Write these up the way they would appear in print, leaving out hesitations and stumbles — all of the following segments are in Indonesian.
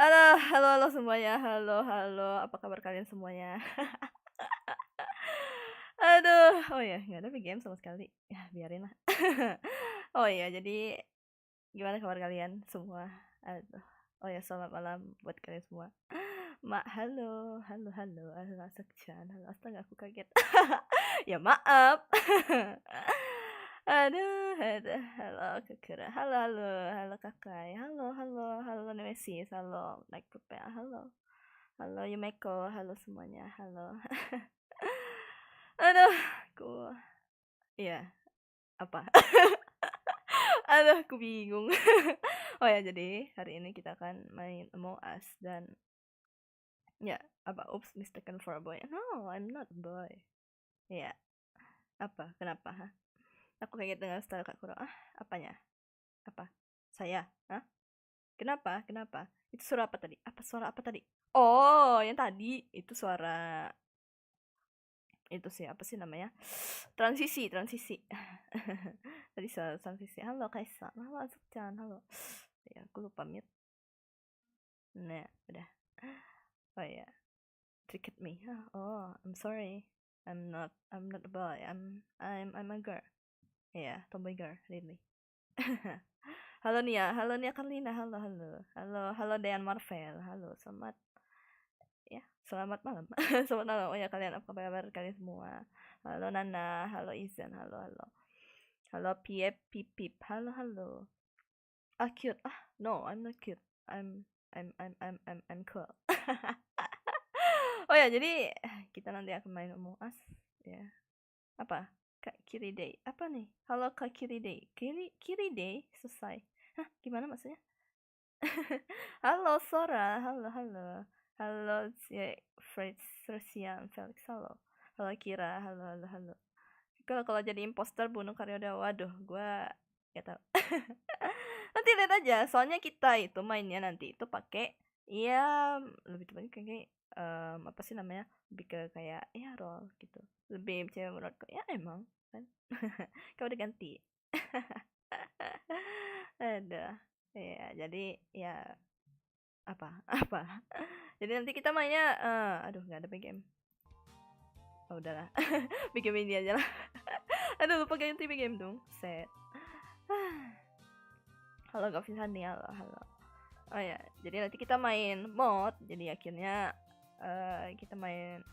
Halo, halo, halo semuanya. Halo, halo. Apa kabar kalian semuanya? Aduh, oh ya, nggak ada game sama sekali. Ya, biarin lah. Oh ya, jadi gimana kabar kalian semua? Aduh. Oh ya, selamat malam buat kalian semua. Mak, halo, halo, halo, halo, Sekjan, halo, astaga, aku kaget. Ya maaf. Aduh, halo Kekira, halo, halo, halo Kakai, halo, halo, halo Nemesis, halo Naik Pupel, halo. Halo Yumeko, halo semuanya, halo. Aduh, aku iya, apa? Aduh, aku bingung. Oh ya, jadi hari ini kita akan main Among Us dan ya, apa? Oops, mistaken for a boy. No, I'm not a boy. Ya, apa? Kenapa? Hah? Aku kaget dengan style Kak Kuro. Ah, apanya? Apa? Saya? Hah? Kenapa? Kenapa? Itu suara apa tadi? Apa suara apa tadi? Oh, yang tadi itu suara itu sih apa sih namanya, transisi tadi soal transisi. Halo Kaisa, halo Asukchan, halo. Ya aku lupa mute. Nah udah. Oh ya, tricked me. Oh, I'm sorry, I'm not a boy, I'm a girl. Ya, tomboy girl really. Halo Nia Karlina, halo, halo, halo, halo Dean Marvel, halo, selamat ya, selamat malam. Selamat malam. Oh ya, kalian apa kabar kalian semua? Halo Nana, halo Izan, halo, halo. Halo Piep Pip Pip. Halo, halo. Ah, cute. Ah, no, I'm not cute. I'm cool. Oh ya, jadi kita nanti akan main Among Us ya. Apa? Kak Kiri Day. Apa nih? Halo Kak Kiri Day. Kiri Day selesai. Hah, gimana maksudnya? Halo Sora, halo, halo. Halo si Fred Sersian Felix, halo. Halo Kira, halo, halo, halo. Kalau jadi imposter bunuh Karyoda, waduh, gua gak tau. Nanti lihat aja, soalnya kita itu mainnya nanti itu pakai ya lebih tepatnya kayak apa sih namanya, lebih ke kayak ya role gitu, lebih cewek menurutku ya emang kan. Kau udah ganti. Ada ya, jadi ya apa apa, jadi nanti kita mainnya aduh nggak ada game. Oh udahlah. Bikin ini aja lah. Aduh lupa ganti game dong, set. Halo Gavin Sani, halo, halo. Oh ya, jadi nanti kita main mod. Jadi akhirnya kita main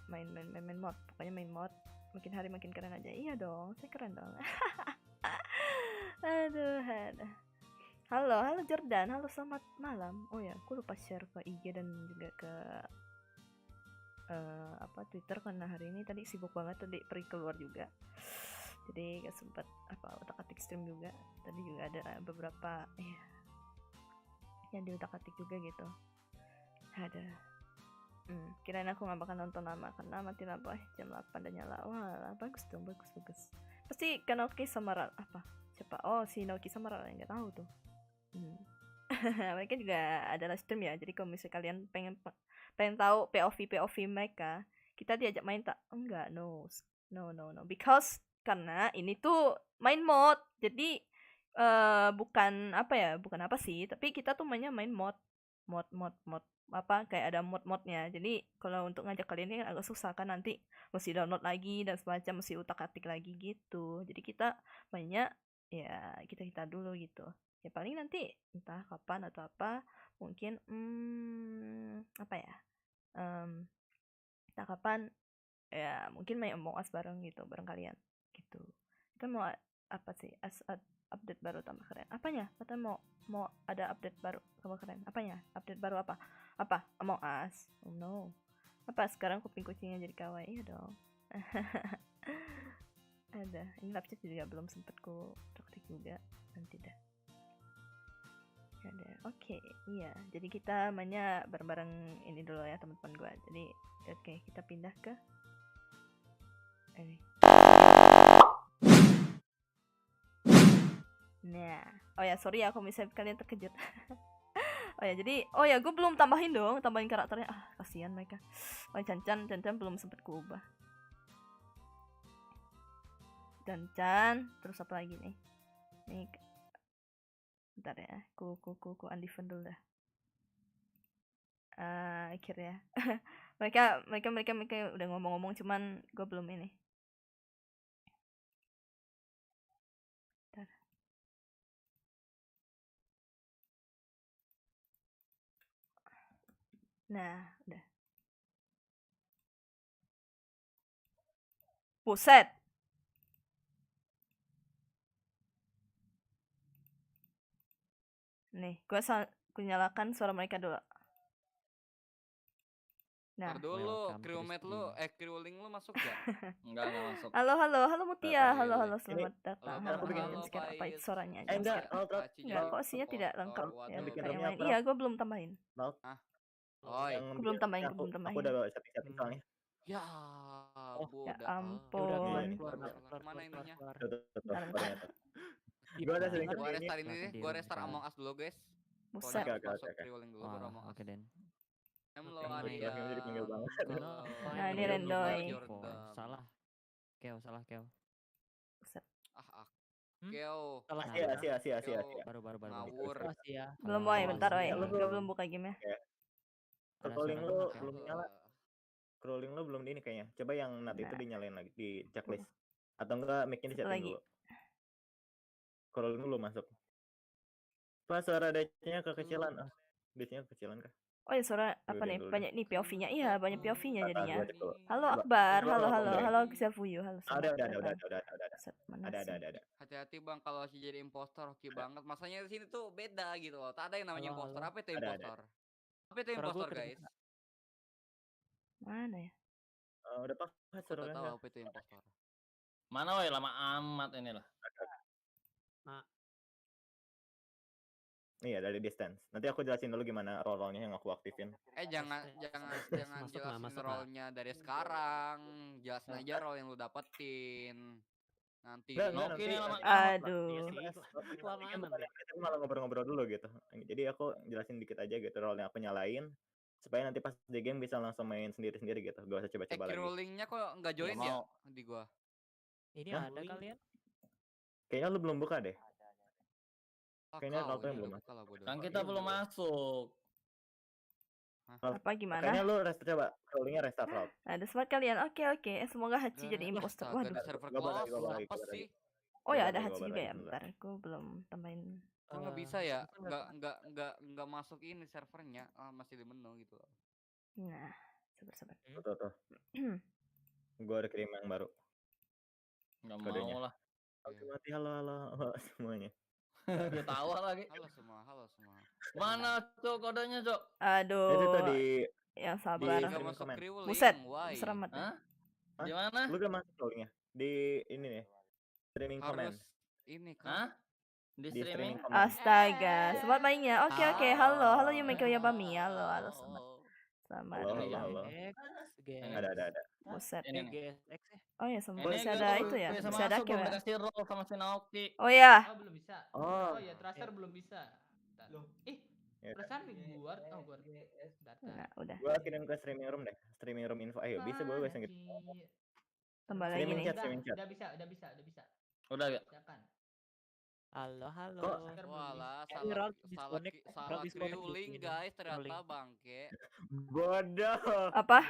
mod. Pokoknya main mod. Makin hari makin keren aja. Iya dong, saya keren dong. Aduh, aduh. Halo, halo Jordan. Halo, selamat malam. Oh ya, aku lupa share ke IG dan juga ke apa Twitter karena hari ini tadi sibuk banget, tadi pergi keluar juga. Jadi gak sempat apa otak-atik stream juga. Tadi juga ada beberapa yang diutak-atik juga gitu. Ada kirain aku gak bakal nonton lama karena mati lampu jam 8 dan nyala. Wah bagus dong, bagus. Pasti Kanoki sama apa siapa, oh si Naoki sama Rara, nggak tahu tuh. Mereka juga adalah stream ya, jadi kalau misalnya kalian pengen tahu POV mereka, kita diajak main tak? Enggak, no, because karena ini tuh main mod, jadi bukan apa ya, bukan apa sih, tapi kita tuh mainnya main mod apa kayak ada mod-modnya. Jadi kalau untuk ngajak kalian ini agak susah kan, nanti mesti download lagi dan semacam, mesti utak-atik lagi gitu. Jadi kita mainnya ya kita dulu gitu. Ya paling nanti entah kapan atau apa, mungkin apa ya? Entah kapan ya, mungkin main Among Us bareng gitu, bareng kalian gitu. Kita mau apa sih? Update baru tambah keren. Apanya? Kata mau ada update baru tambah keren. Apanya? Update baru apa? Apa? Among Us. Oh no. Apa sekarang kuping kucingnya jadi kawaii? Iya dong. Ada. Ini laptop juga belum sempet ku ketik juga. Nanti dah. Ada. Oke, iya. Jadi kita mainnya bareng-bareng ini dulu ya teman-teman gue. Jadi oke, kita pindah ke ini. Nah, oh ya sorry ya kalau misalnya kalian terkejut. Oh ya jadi, oh ya gue belum tambahin karakternya. Ah kasihan mereka. Oh Cancan belum sempet ku ubah. Cancan, terus apa lagi nih? Nih, bentar ya, ku undefen dulu dah. akhirnya. mereka udah ngomong-ngomong, cuman gue belum ini. Bentar. Nah, udah. Buset. Nih, gue nyalakan suara mereka dulu. Nah. Dulu crewmate lu, crewling lu masuk gak? Enggak masuk. Halo Mutia, halo selamat datang. Halo, Halo, sekarang apa itu suaranya aja? Enggak, Enggak, kok isinya tidak lengkap ya, bikin kayak yang roomnya lain. apa? Iya, gue belum tambahin. Oh, Aku belum tambahin, Aku udah setting soalnya. ya, Ya ampun. ampun. Mana ininya? Gue ada sering Gua restart ini deh, gua restart Among Us dulu guys. Buset. Masuk crewling dulu baru Among Us. Oke, Den. Halo Oke, Arya. jadi dipanggil banget. Nah, ini Rendoy. Salah. Salah Keo. Buset. Keo. Asia. Baru. Ngawur. Belum, woy, bentar, woy. Gue belum buka game-nya. Scrolling lu belum nyala. Scrolling lu belum ini kayaknya. Coba yang nanti itu dinyalain lagi di checklist. Atau enggak mic-nya di setting dulu. Scrolling lu masuk. Pas suara DC-nya kekecilan. DC-nya kekecilan kah? Oh ya, suara apa nih? Banyak nih POV-nya. Iya, banyak POV-nya jadinya. Halo Akbar, halo Xavuyu, halo. Ada. Hati-hati Bang, kalau si jadi impostor hoki banget. Masanya di sini tuh beda gitu loh. Tak ada yang namanya impostor. Apa itu impostor? Apa itu impostor, guys? Mana ya? Udah pas Aku tak tahu apa itu impostor. Mana woy, lama amat ini lah. Iya, dari distance. Nanti aku jelasin dulu gimana role-nya yang aku aktifin. Jangan jelasin role-nya dari sekarang. Jelasin aja role yang lu dapetin. Nanti aduh. Kita malah ngobrol-ngobrol dulu gitu. Jadi aku jelasin dikit aja gitu role yang aku nyalain supaya nanti pas di game bisa langsung main sendiri-sendiri gitu. Gak usah coba-coba lagi. Crewling-nya kok nggak join ya di gua? Ini ada kalian? Kayaknya lu belum buka deh. Kayaknya kau yang belum masuk. Kan kita belum masuk. Apa gimana? Kayaknya lu restart coba. Scrollingnya restart route. Ada smart kalian. Oke. Semoga Hachi jadi imposter. Waduh. Oh ya, ada Hachi juga ya. Bentar, aku belum tambahin. Kok nggak bisa ya? Nggak masuk ini servernya. Masih di menu gitu loh. Nah, sabar. Tuh. Gua ada kirim yang baru. Nggak mau lah. Oke, mati halo semuanya. Dia tawa lagi. Halo semua. Mana cok kodenya cok? Aduh. Itu tuh di yang sabar. Nggak masuk crewling. Buset. Selamat. Gimana? Lu gak masuk scrollingnya? Di ini nih. Streaming comment. Ini kan. Di streaming. Astaga. Selamat mainnya. Oke. Halo Yumiko Yabami. Halo selamat. Halo. Ada. Buset. GSX ya. Oh ya, bisa ada itu ya. Bisa ada belum dikasih roll sama si Naoki. Oh ya. Belum bisa. Oh ya, Tracer belum bisa. Loh. Perasaan guard. Nah, udah. Gua kirim ke streaming room deh. Streaming room info. Ayo, bisa gua gitu. Tambah lagi nih. Udah bisa. Udah ya. Silakan. Halo. Walah, salah crewling guys, ternyata bangke. Bodoh. Apa?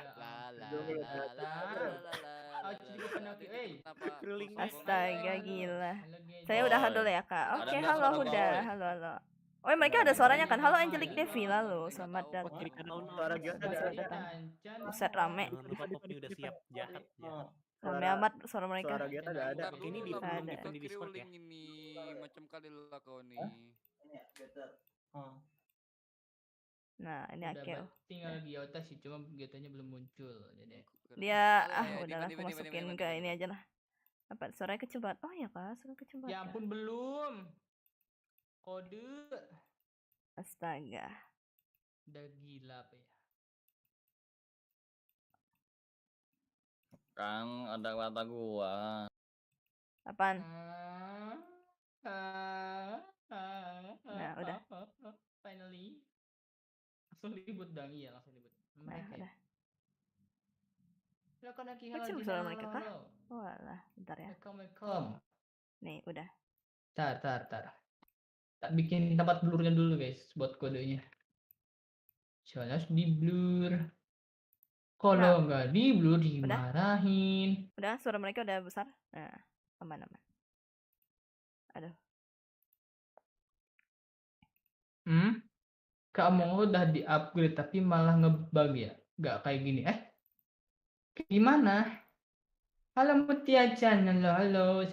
Astaga, gila. Saya udah halo ya, Kak. Oke, halo udah. Halo. Oh, mereka ada suaranya kan? Halo Angelic Devi, lalu selamat datang. Suara Giota ada. Buset, rame. Udah siap jahat ya. Rame amat suara mereka. Suara Giota ada. Ini di Discord ya. Ini macam kali lah kau nih. Nah, ini Akeo. Tinggal Giota sih, cuma Giotanya belum muncul. Jadi dia udahlah, aku masukin ke ini aja lah. Apa suaranya kecil banget? Oh ya Kak, suara kecil banget. Ya ampun, belum. Kode. Astaga. Udah gila apa ya? Kang, ada kata gua. Apaan? Nah, udah. Finally. Langsung ribut dong, iya langsung ribut. Nah, udah. Kecil suara mereka kah? Walah, bentar ya. Assalamualaikum. Nih, udah. Tar. Tak bikin tempat blurnya dulu guys buat kodenya. Jelas di blur. Kalau nggak di blur dimarahin. Udah, suara mereka udah besar. Nah, aman. Aduh. Kamu udah di-upgrade tapi malah ngebug ya? Nggak kayak gini. Gimana? Halo Mutia-chan, halo.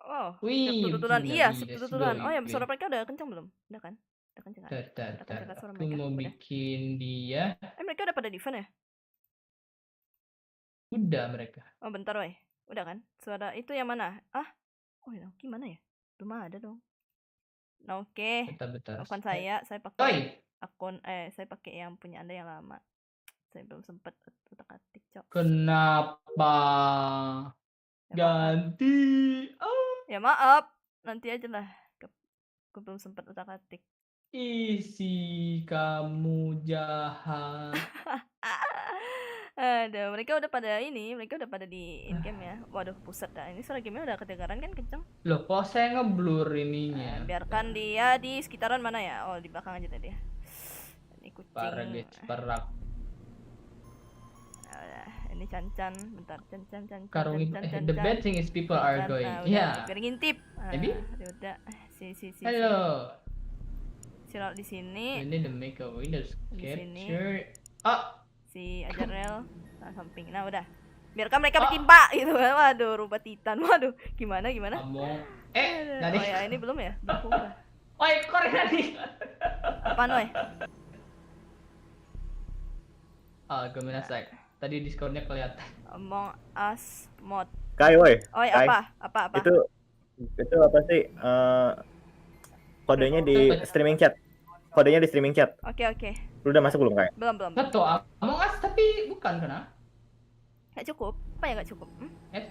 Oh, Wih, subtutulan. gila, Iya, let's subtutulan. go, Oh ya, Igwe. suara mereka udah kencang belum? Udah kan? Udah kencang kan? Tar. suara Aku mereka. mau Udah. bikin dia. Mereka udah pada defend ya? Udah mereka. Oh, bentar, weh. Udah kan? Suara itu yang mana? Oh, Naoki mana ya? Belum ada dong. Nah, oke. Bentar. Akun saya pakai Oi, saya pakai yang punya Anda yang lama. Saya belum sempat utak-atik, Cok. kenapa Ya, maaf. ganti? Ya maaf, nanti aja lah. Aku belum sempat utak-atik. Isi kamu jahat. Aduh, mereka udah pada di in game ya. Waduh, pusat dah. Ini suara gamenya udah kedengaran kan kenceng. Loh, kok saya ngeblur ininya? Biarkan dia di sekitaran mana ya? Oh, di belakang aja tadi ya. Ini kucing. Parah guys, perak. Udah, ini Can. Bentar, Can. Karung itu. The bad thing is people are going. Iya. Biar ngintip. Maybe? Udah. Si. Halo. Si Rol di sini. Ini the make a Windows Di sini. capture. Si Ajarel samping. Nah, udah. Biarkan mereka bertimpa gitu kan. Waduh, rubah Titan. Waduh, gimana? Kamu. Oh ya, ini belum ya? Belum. Oi, korek tadi. Apaan, woi? Gomenasai. Tadi Discordnya kelihatan. Among Us mod. Kai, woi. Oi, Kai. apa? Itu apa sih? Kodenya di streaming chat. Oke. Lu udah masuk belum, Kai? Belum. Betul, Among Us tapi bukan kena. Nggak cukup? Apa ya nggak cukup?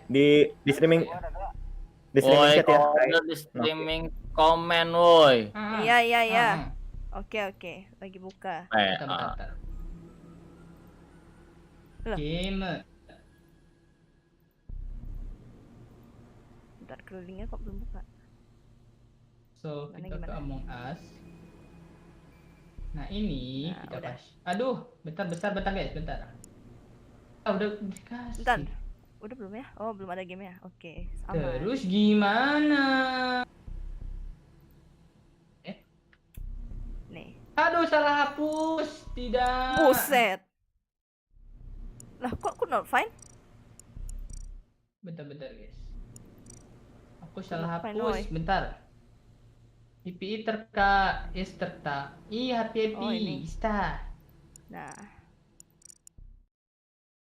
Di streaming chat ya. Di streaming komen, woi. Iya. Oke. Lagi buka. Bentar. Loh. Game. Bentar, kelilingnya kok belum buka. So, kita ke Gimana? Among Us. Nah, ini Nah, kita udah. pas. Aduh, bentar guys, bentar. Udah dikasih. Bentar. Udah belum ya? Oh, belum ada game ya. Oke, sama. Terus gimana? Nih. Aduh, salah hapus. Tidak. Buset. Lah, kok aku not fine? Bentar guys. Aku salah Fine, hapus. oi. Bentar. HPI terka terta. Iya, HPI Oh, ini. Ista. Nah,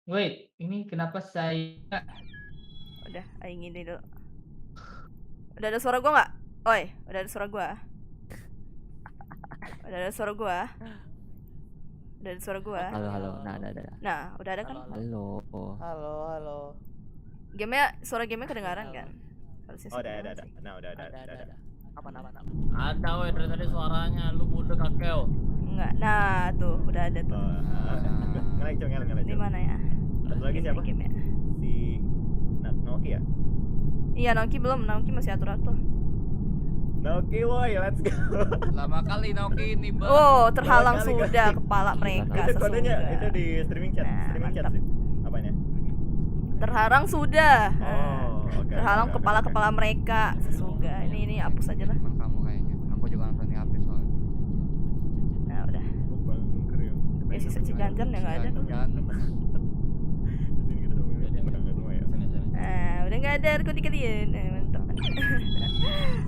Wait, ini kenapa saya udah, aing ini dulu. Udah ada suara gua nggak? Oi, udah ada suara gua. Halo. Nah, udah ada kan? Halo. Suara gamenya kedengaran kan? Harusnya Oh, kedengaran ada. sih. Nah, udah ada. Aman. Ada, woi, dari tadi suaranya. Lu budek kakeo. Enggak. Nah, tuh udah ada tuh. Ngelanjut. Di mana ya? Satu lagi siapa? Game-nya. Si Naoki ya? Iya, Naoki belum. Naoki masih atur-atur. Naoki, woi, let's go. Lama kali Naoki ini, Bang. Oh, terhalang Kali, sudah kepala mereka Itu kodenya, sesungguhnya. itu di streaming chat. Nah, Streaming chat mantap. sih. Apanya? Terhalang sudah. Oh, oke. Terhalang oke. kepala-kepala mereka sesungguhnya. Ini hapus aja lah. Teman kamu kayaknya. Aku juga nonton di HP soalnya. Nah, udah. Bangker yang Ya sisa Ciganjan yang nggak ada tuh. Jangan. Di sini kita sama pedangnya semua ya. Nah, udah nggak ada aku dikalian. Mantap.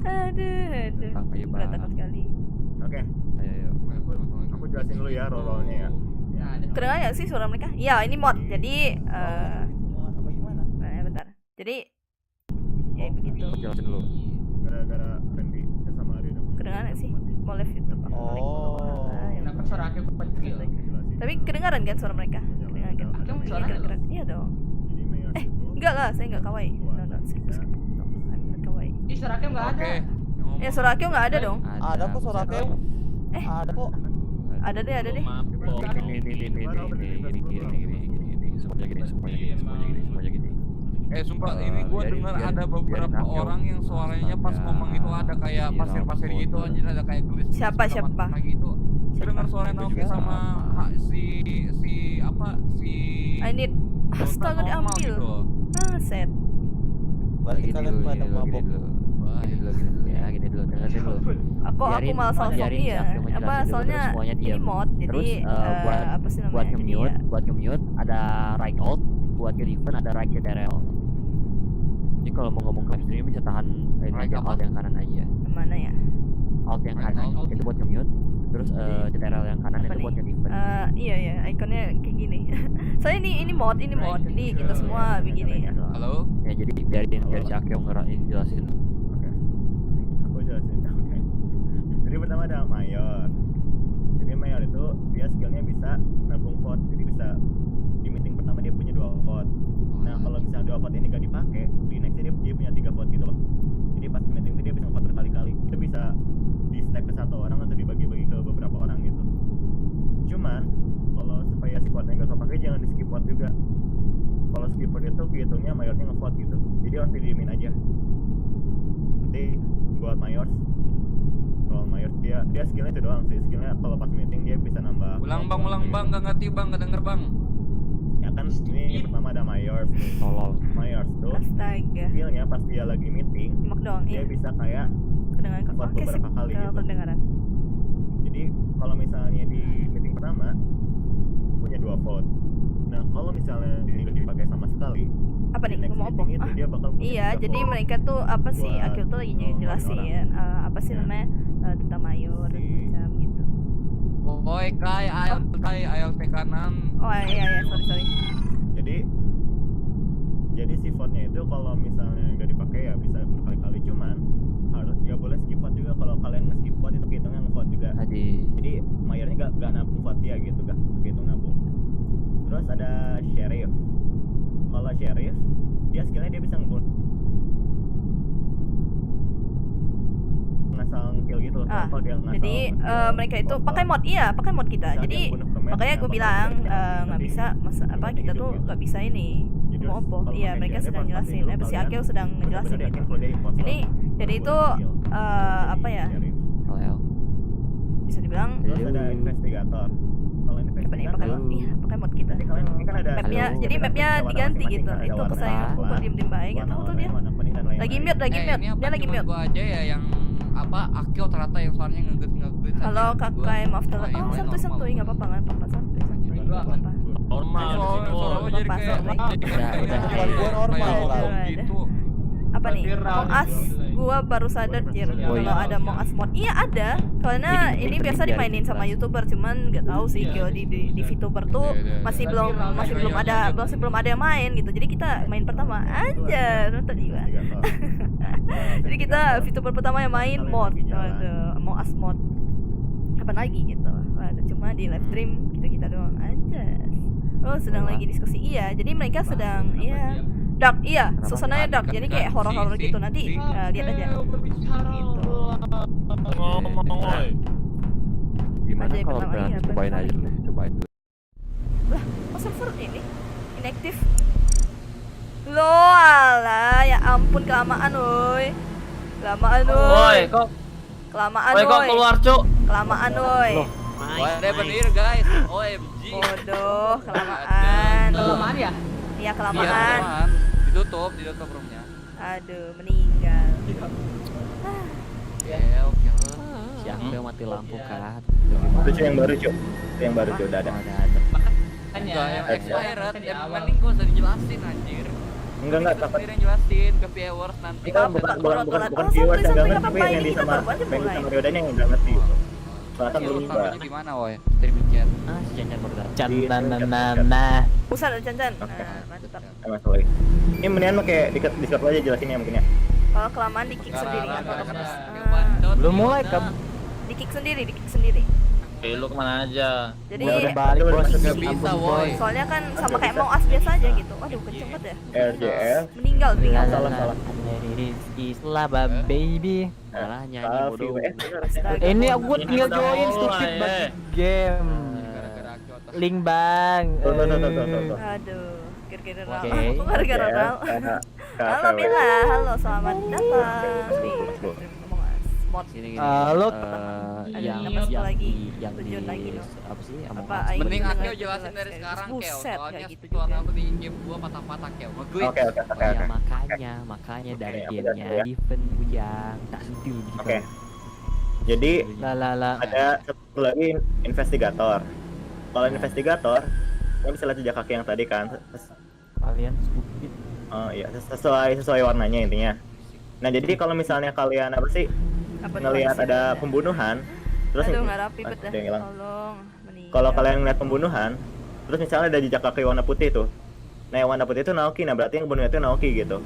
Aduh. Udah takut sekali. Oke, Ayo. aku jelasin dulu ya role-nya ya. Nah, ada Kedengaran nggak sih suara mereka? Iya, ini mod. Jadi, Apa gimana? nah, bentar. Jadi, ya begitu. Jelasin dulu. Gara-gara Randy sama Ari udah Kedengaran nggak sih? Mau live YouTube. Aku mau like. Oh. Ah, ya. kenapa suara aku kecil? Tapi kedengaran kan suara mereka? Kedengaran kan? Aku Iya, suara gerak-gerak. Iya dong. Enggak lah, saya nggak kawaii. No, skip. No, I'm not kawaii. Ih, suara aku nggak ada. Oke. Ya, suara Akio nggak ada dong. Ada kok suara Keo. Ada kok. Ada deh. Maaf, Semuanya gini. Sumpah ini gua dengar ada beberapa orang yang suaranya pas ngomong itu ada kayak pasir-pasir gitu anjir, ada kayak gelis. Siapa? Gitu. Dengar suara Naoki sama si apa si I need astaga normal diambil. gitu. Set. Berarti kalian pada mabok. Gini dulu, dengerin dulu. Aku malah salah biarin iya. si Akil ngejelasin Apa dulu, soalnya terus semuanya ini diam. mod jadi Terus apa sih namanya? buat Jadi nge-mute, ya, buat nge-mute ada right alt, buat nge-defend ada right CTRL. Jadi kalau mau ngomong live stream bisa tahan ini Right aja apa? alt yang kanan aja. yang mana ya? Alt yang Right kanan alt. itu buat nge-mute, terus CTRL yang kanan Apa itu nih? buat nge-defend. Iya ya, ikonnya kayak gini. Soalnya ini mod, jadi kita semua begini gitu. Halo. Ya jadi biar si Akil jelasin. Oke. Aku jelasin. Oke. Jadi pertama ada mayor. Jadi mayor itu dia skillnya bisa nabung vote. Jadi bisa di meeting pertama dia punya 2 vote. Nah kalau misalnya 2 vote ini gak dipakai, di nextnya dia punya 3 vote gitu loh. Jadi pas meeting itu dia bisa vote berkali-kali. Itu bisa di stack ke 1 orang atau dibagi-bagi ke beberapa orang gitu. Cuman kalau supaya si vote-nya gak kepake jangan di skip vote juga. Kalau skip vote itu hitungnya mayornya nge-vote gitu. Jadi harus didiemin aja. Nanti buat mayor, kalau mayor dia skillnya itu doang sih. Skillnya kalau pas meeting dia bisa nambah. Ulang bang, gak ngerti bang, gak denger bang. Ya kan ini pertama ada mayor. Tolol. Mayor tuh Astaga. skillnya pas dia lagi meeting Simak dong, dia iya. bisa kayak Kedengaran kok. vote Oke sip. beberapa kali gitu. Kedengaran. Jadi kalau misalnya di meeting pertama punya 2 vote. Nah kalau misalnya ini gak dipakai sama sekali, Apa nih? di next Ngomong apa? meeting itu dia bakal punya Iya, 3 jadi vote. mereka tuh apa sih? Buat Akil tuh lagi jelasin apa sih Ya. namanya tentang mayor dan Si- macam gitu. Oi Kai, ayo teh kanan. Oh iya sorry. Jadi si vote-nya itu kalau misalnya nggak dipakai ya bisa berkali-kali, cuman harus ya boleh skip vote juga. Kalau kalian nge-skip vote itu kehitungnya nge-vote juga. Jadi mayornya gak nabung vote dia gitu, gak kehitung nabung. Terus ada sheriff. Kalau sheriff dia skillnya dia bisa ngebunuh ngasal kill gitu loh. Kalau dia ngasal Jadi nge-kill mereka itu bakal- pakai mod, iya pakai mod kita. bisa Jadi dia ngebunuh temennya, makanya gue bakal bilang berkali-kali nggak nanti bisa apa di kita hidup tuh gitu. nggak bisa ini Jadi mau opo. kalau Iya pakai mereka sheriff sedang pas jelasin. dulu Si kalian Akil sedang ngejelasin bener-bener gitu. yakin kalau dia impostor. Ini jadi Nggak itu boleh di-kill. apa ya? Sheriff. Bisa dibilang Terus ada investigator. Kalau apa nih investigator pakai mod kita. nanti kalian ini kan ada Mapnya, Halo. jadi kita mapnya bisa warna diganti masing-masing gitu. kan, ada Itu warna kesayangan aku coklat, kok diem baik nggak warna tahu tuh oranye, dia. warna kuning dan lain-lain. Lagi mute, Ini apa dia lagi cuman mute. gua aja ya yang apa Akil ternyata yang suaranya ngeget. Halo kakak, maaf telat. yang Oh lain santuy normal. nggak apa-apa santuy nggak Dua. apa-apa. Normal Suara sih, suara boy. gua jadi Pas, kayak pas. jadi kayak Bukan gua normal kayak lah. gitu. Apa nih? Viral Among Us, gitu. gua baru sadar Jir Oh, iya. kalau ada Among Us mod. Iya ada, karena ini biasa dimainin sama YouTuber, cuman nggak tahu sih kalau di VTuber tuh masih belum ada yang main gitu. Jadi kita main pertama aja, nonton juga. Jadi kita VTuber pertama yang main mod, ada Among Us mod. Kapan lagi gitu? Ada cuma di live stream kita doang aja. Oh sedang lagi diskusi. Iya, jadi mereka sedang iya dark, iya suasananya dark, jadi kayak horor-horor gitu. Nanti lihat aja gitu. Ngomong, woy. Gimana Ajaib kalau pertama, kita iya, cobain pertama aja ini. dulu, cobain dulu. Lah, kok server ini inaktif? Lo alah, ya ampun kelamaan woi. Kelamaan Woi, woi. kok Kelamaan woi kok woi. keluar, Cuk? Kelamaan woi. Wah, ada bener guys. OMG. Bodoh, kelamaan. Kelamaan ya? Iya Iya, kelamaan. teman. Ditutup roomnya. Aduh, meninggal. Oke. Si Akil mati lampu kan. Itu cuy yang baru cuy. Itu yang baru cuy udah ada. Ada. Makanya Enggak, yang expired. di Yang awal. mending gua usah dijelasin anjir. Enggak Kita takut. sendiri yang jelasin ke viewers nanti. Kita bukan Oh, viewers yang sampai nggak ngerti, apa-apa, yang ini di kita sama baru aja yang di mulai. sama Riodanya yang nggak ngerti. Soalnya kan Oke, belum lu juga. taruhnya di mana, woy? Stream chat. Si Janjan baru datang. Nah. Pusat ada Cancan. Oke. Nah, mantap. Sama sekali. Ini mendingan pakai Discord aja jelasinnya mungkin ya. Kalau kelamaan di kick sendiri kan. Belum mulai, Kam. Di kick sendiri. Lu kemana aja? Jadi Udah balik, Bos. Gak bisa, woy. soalnya kan sama kayak Among Us biasa aja gitu. Aduh, kenceng banget ya. RJL. Meninggal. Salah. Islah baby. Malah nyanyi Salah bodoh. Astaga. Ini aku tinggal Udah join mulai, stupid eh. banget game. Gara-gara Kyoto. Link bang. Tuh. Aduh, gara-gara Oke. Ral. Aku gara-gara Ral. Halo Bella, halo selamat datang di Among Us. mod. Sini gini. Lo yang dapat satu lagi. yang di Tujuan lagi dong. apa sih? Among Apa, Us. aing Mending bilang Akeo aja jelasin jelas dari kayak sekarang gitu. Keo. Buset, Soalnya kayak gitu suara juga. aku di game gua patah-patah Keo. Nge-glitch. Oke, oke, Oh oke, ya oke. makanya dari Oke, aku gamenya jelasin ya. Diven yang tak sentil gitu. Oke. Jadi la. ada satu lagi investigator. Kalau investigator, kita bisa lihat jejak kaki yang tadi kan. Kalian stupid. Oh iya, sesuai warnanya intinya. Nah jadi kalau misalnya kalian apa sih Apa tuh, ngelihat masih ada pembunuhan, terus Aduh, nggak rapi bet dah. ada yang hilang. Tolong. meninggal. Kalau kalian ngeliat pembunuhan, terus misalnya ada jejak kaki warna putih tuh. Nah yang warna putih itu Naoki, nah berarti yang bunuhnya itu Naoki gitu.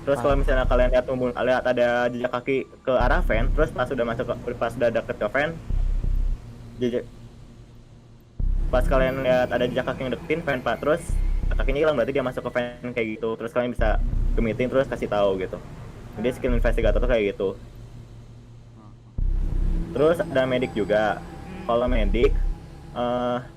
Terus kalau misalnya kalian lihat ada jejak kaki ke arah van, terus pas sudah deket ke van, pas kalian lihat ada jejak kaki yang deketin van pak, terus kakinya hilang berarti dia masuk ke van kayak gitu. Terus kalian bisa ke meeting terus kasih tahu gitu. Jadi skill investigator tuh kayak gitu. Terus ada medic juga. Kalau medic, apa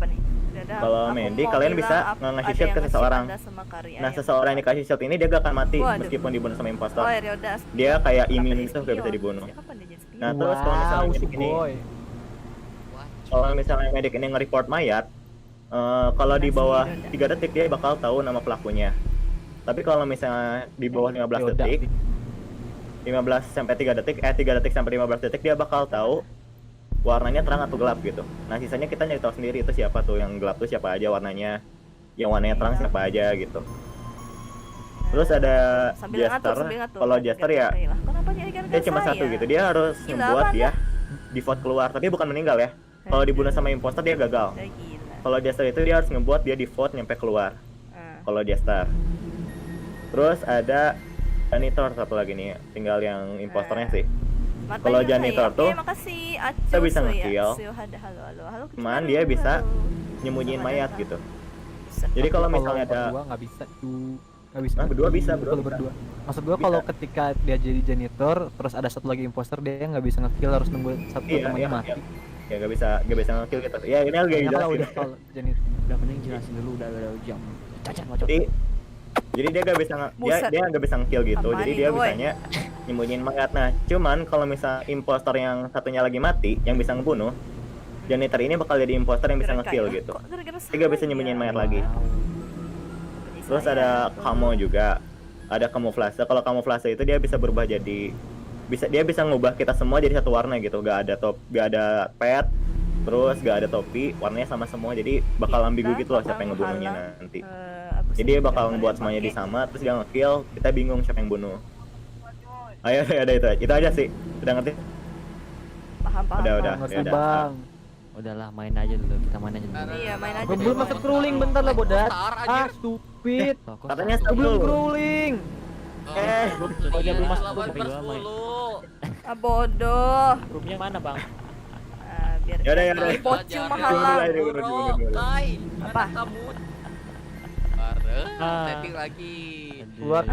nih? Udah, kalau aku medic mau kalian bilang bisa ngasih ada shield yang ke ngasih seseorang. tanda sama Karya Nah yang seseorang yang dikasih shield ini dia gak akan mati Waduh. meskipun dibunuh sama impostor. Oh, Ryoda. Dia kayak Sampai immune jadi gitu gak bisa spion. dibunuh. Kapan dia jadi spion? Nah terus kalau misalnya medic ini, kalau misalnya medic ini nge-report mayat, kalau di bawah 3 detik dia bakal tahu nama pelakunya. Tapi kalau misalnya di bawah 15 detik, 15 sampai 3 detik, 3 detik sampai 15 detik dia bakal tahu warnanya terang atau gelap gitu. Nah sisanya kita nyari tahu sendiri itu siapa tuh, yang gelap tuh siapa aja warnanya, yang warnanya terang siapa aja gitu. Terus ada Sambil Jester. ngatur. Kalau Jester ya Kenapa nyari gara-gara dia cuma saya? satu gitu, dia harus Gila, membuat apaan dia di vote keluar, tapi bukan meninggal ya. Kalau dibunuh sama imposter dia gagal. Ya, gila. Kalau Jester itu dia harus ngebuat dia di vote nyampe keluar. Ah. Kalau Jester. Terus ada janitor satu lagi nih, tinggal yang imposternya sih. Mata Kalau hijau janitor saya. tuh, Oke, makasih Acu. kita bisa Suya. nge-kill. Suyo, halo. Cuman dia bisa nyembunyiin mayat gitu. Jadi kalau misalnya ada berdua nggak bisa tuh, nggak bisa. berdua bisa, Kalau berdua. Maksud gua Bisa. kalau ketika dia jadi janitor, terus ada satu lagi imposter, dia nggak bisa nge-kill, harus nunggu satu temannya mati. Ya nggak bisa nge-kill gitu. Ya ini lagi Kayaknya kalau jelasin. udah kalau janitor. Udah mending jelasin dulu udah jam. Cacat macet. Jadi dia nggak bisa Buset. dia nggak bisa nge-kill gitu. Apaan Jadi nih, dia boy? bisanya nyembunyiin mayat. Nah, cuman kalau misal imposter yang satunya lagi mati, yang bisa ngebunuh, janitor ini bakal jadi imposter yang bisa nge-kill gitu. Dia nggak bisa nyembunyiin mayat lagi. Terus ada camo juga, ada kamuflase. Kalau kamuflase itu dia bisa berubah jadi dia bisa ngubah kita semua jadi satu warna gitu. Gak ada pet, terus gak ada topi, warnanya sama semua. Jadi bakal ambigu gitu loh siapa yang ngebunuhnya nanti. Jadi dia bakal ngebuat semuanya di sama, terus dia nge-kill, kita bingung siapa yang bunuh. Ayo ada itu aja sih. Udah ngerti? Paham. Udah. Nggak usah, Bang. Udahlah main aja dulu, kita main aja dulu. Iya, main aja. Belum masuk crawling bentar lah, bodat. Star, anjir. Stupid. Loh, kok Katanya satu? stop Belum dulu. crawling. Oh, dia belum masuk Selamat tapi gua main. 10. Ah, bodoh. Grupnya mana, Bang? Biar Yaudah, kita yaudah. beli bocil Belajar mahalang. dulu, Dulu. bro. Kai, Apa? mana kamu? Bareng, Ah. setting lagi. Keluar.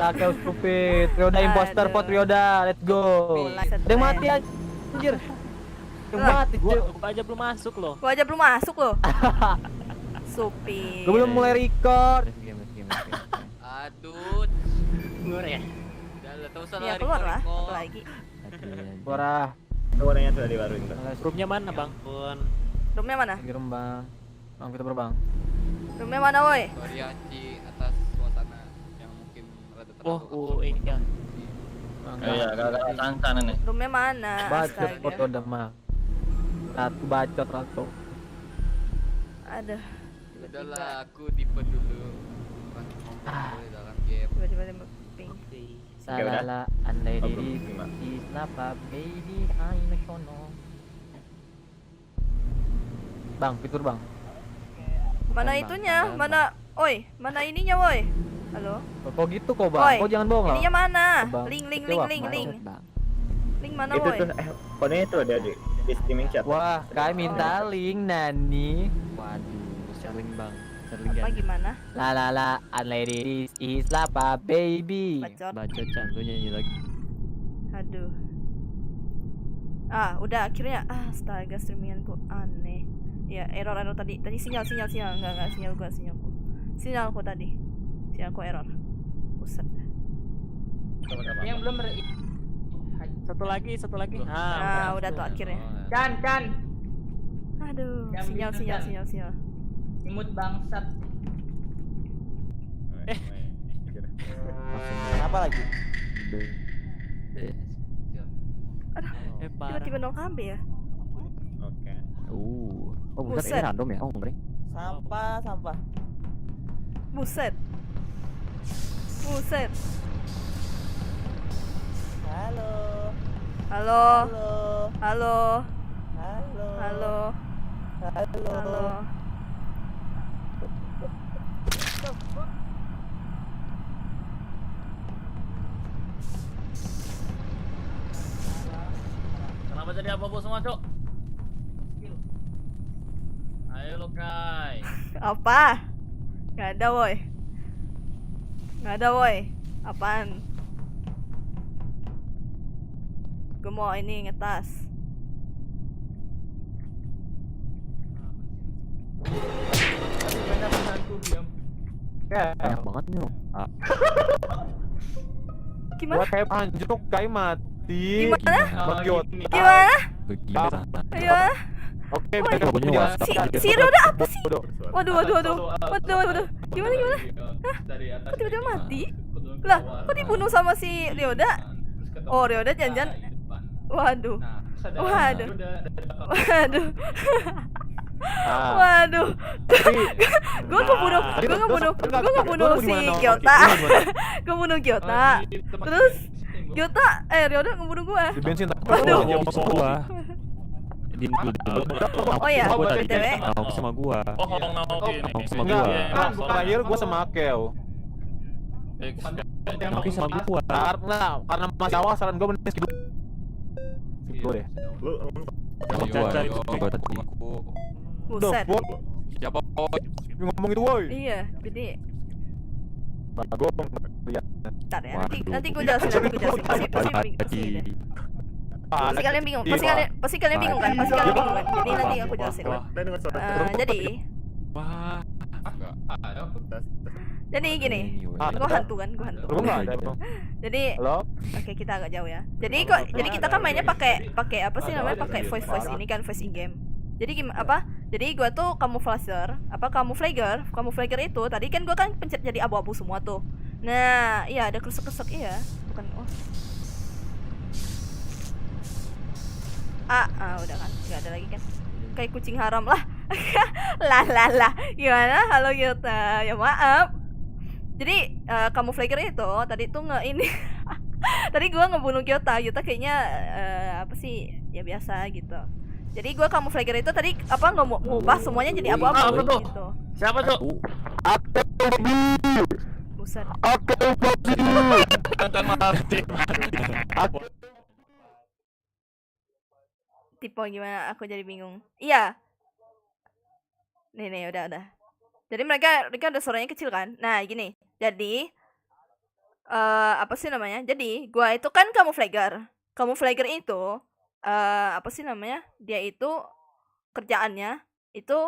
Akal stupid. Ryoda imposter, pot Ryoda. Let's go. Mulai Ada yang mati anjir. Yang mati, cuy. Gua aja belum masuk loh. Gua aja belum masuk loh. Supir. Gue belum mulai record. Game. Aduh, Keluar ya. udah lah, tak usah Ya lah, keluar lah, Riko. apa lagi? Suara. Warnanya sudah dibaruin tuh. Grupnya mana, Bang? Roomnya mana? Girum bang. Bang kita terbang. Roomnya mana, woi? Sorry Aci atas suasana yang mungkin rada terlalu Ini ya. Iya, agak sangka nih. Roomnya mana? Bacot Astaga. foto udah mah. Ratu bacot ratu. Aduh. Udahlah, aku tipe dulu. Ngomong dalam game. Tiba-tiba tembak ping. Salala andai Oh, diri belum, lima. Islapa baby I'm sono. Bang, fitur bang. Mana Bang, itunya? bang, Mana? Oi, mana ininya, woi? Halo? Kok gitu kok bang? Woi, Kok jangan bohong lah. Ininya mana? Bang. Link. Kecewa, Link Bang. mana, Itu woi? tuh kodenya itu ada di streaming chat. Wah, kami minta link Nani. Waduh, Sterling, Bang. Apa gimana? La unlady Islapa baby. Bacot. Baca Chan, lu nyanyi lagi. Aduh. Udah akhirnya. Astaga, streaminganku aneh. Ya, error tadi. Tadi sinyal. Enggak sinyalku tadi. Sinyalku error. Buset. Yang belum Satu lagi. Nah, udah tuh akhirnya. Kan. Aduh, Yang sinyal. Imut bangsat. Kenapa lagi? Tiba-tiba 0 KB ya. Oke. Oh buset, ini Buset. random ya? Oh enggak. Sampah. Buset. Halo. Kenapa jadi abu-abu semua, Cok? Ayo lo, Kai. Apa? Gak ada woi. Apaan? Gue mau ini ngetas. Banyak banget nih. Gimana? Gua kayak anjlok kayak mati. Gimana? Bagiot. Gimana? Begini. Ayo. Oke, Woi, bener. Si Ryoda apa sih? Bodoh. Waduh. Gimana? Dari atas. Kok tiba-tiba mati? Lah, kok dibunuh sama si Ryoda? Oh, Ryoda jangan. Waduh. Waduh. Gue ngebunuh si Gyota. Gue bunuh Gyota. Terus Gyota, Ryoda ngebunuh gue. Di bensin tapi Waduh. Oh ya, BTW. Naoki sama gua. Naoki sama enggak. gua. Terakhir gua sama Akel. Naoki sama gua. Karena masih awal saran gua mending skip dulu deh. Lu Sama gua. Buset. Siapa? Ngomong itu woi. Iya, jadi Gua lihat. bentar ya. Nanti gue jelasin. Pasti kalian bingung. Pasti kalian bingung kan? Jadi nanti aku jelasin. Jadi Jadi gini, gue hantu kan, gue hantu. Lu enggak ada bang. Jadi, Halo? oke kita agak jauh ya. Jadi kita kan mainnya pakai apa sih namanya, pakai voice ini kan, voice in game. Jadi gimana Jadi gue tuh kamuflager itu tadi kan gue kan pencet jadi abu-abu semua tuh. Nah, iya ada kresek-kresek iya, bukan udah kan, nggak ada lagi kan, kayak kucing haram lah. lah gimana? Halo Gyota, ya maaf. Jadi kamuflager itu tadi tuh ini tadi gue ngebunuh Gyota kayaknya apa sih ya biasa gitu. Jadi gue kamuflager itu tadi apa ngubah semuanya jadi abu-abu gitu. Siapa tuh? Buset. Tipe gimana? Aku jadi bingung. Iya. Nih udah. Jadi mereka udah suaranya kecil kan? Nah gini. Jadi apa sih namanya? Jadi gua itu kan kamuflager. Kamuflager itu apa sih namanya? Dia itu kerjaannya itu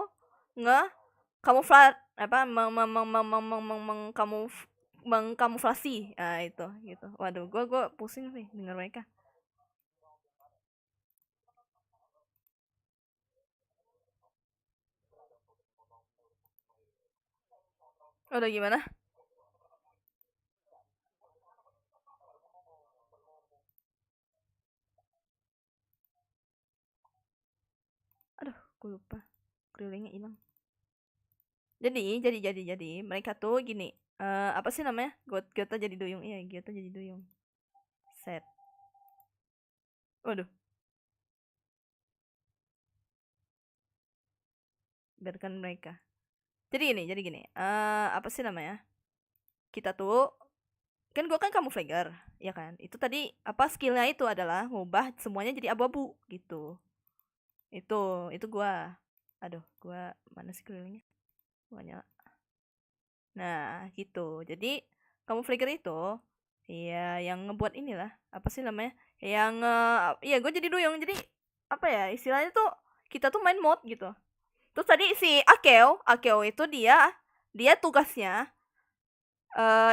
kamuflase apa mengkamuflasi. Itu gitu. Waduh, gua pusing nih denger mereka. Udah gimana? Aduh, gue lupa. Kerilingnya hilang. Jadi mereka tuh gini. Apa sih namanya? Gyota jadi duyung. Iya, Gyota jadi duyung. Set. Waduh. Biarkan mereka. Jadi gini. Apa sih namanya? Kita tuh kan gue kan kamuflager, ya kan? Itu tadi apa skillnya itu adalah ngubah semuanya jadi abu-abu gitu. Itu gua. Aduh, gua mana sih kelilingnya? Gua nyala. Nah, gitu. Jadi kamuflager itu ya yang ngebuat inilah, apa sih namanya? Yang iya gue jadi duyung. Jadi apa ya? Istilahnya tuh kita tuh main mode gitu. Terus tadi si Akeo itu dia tugasnya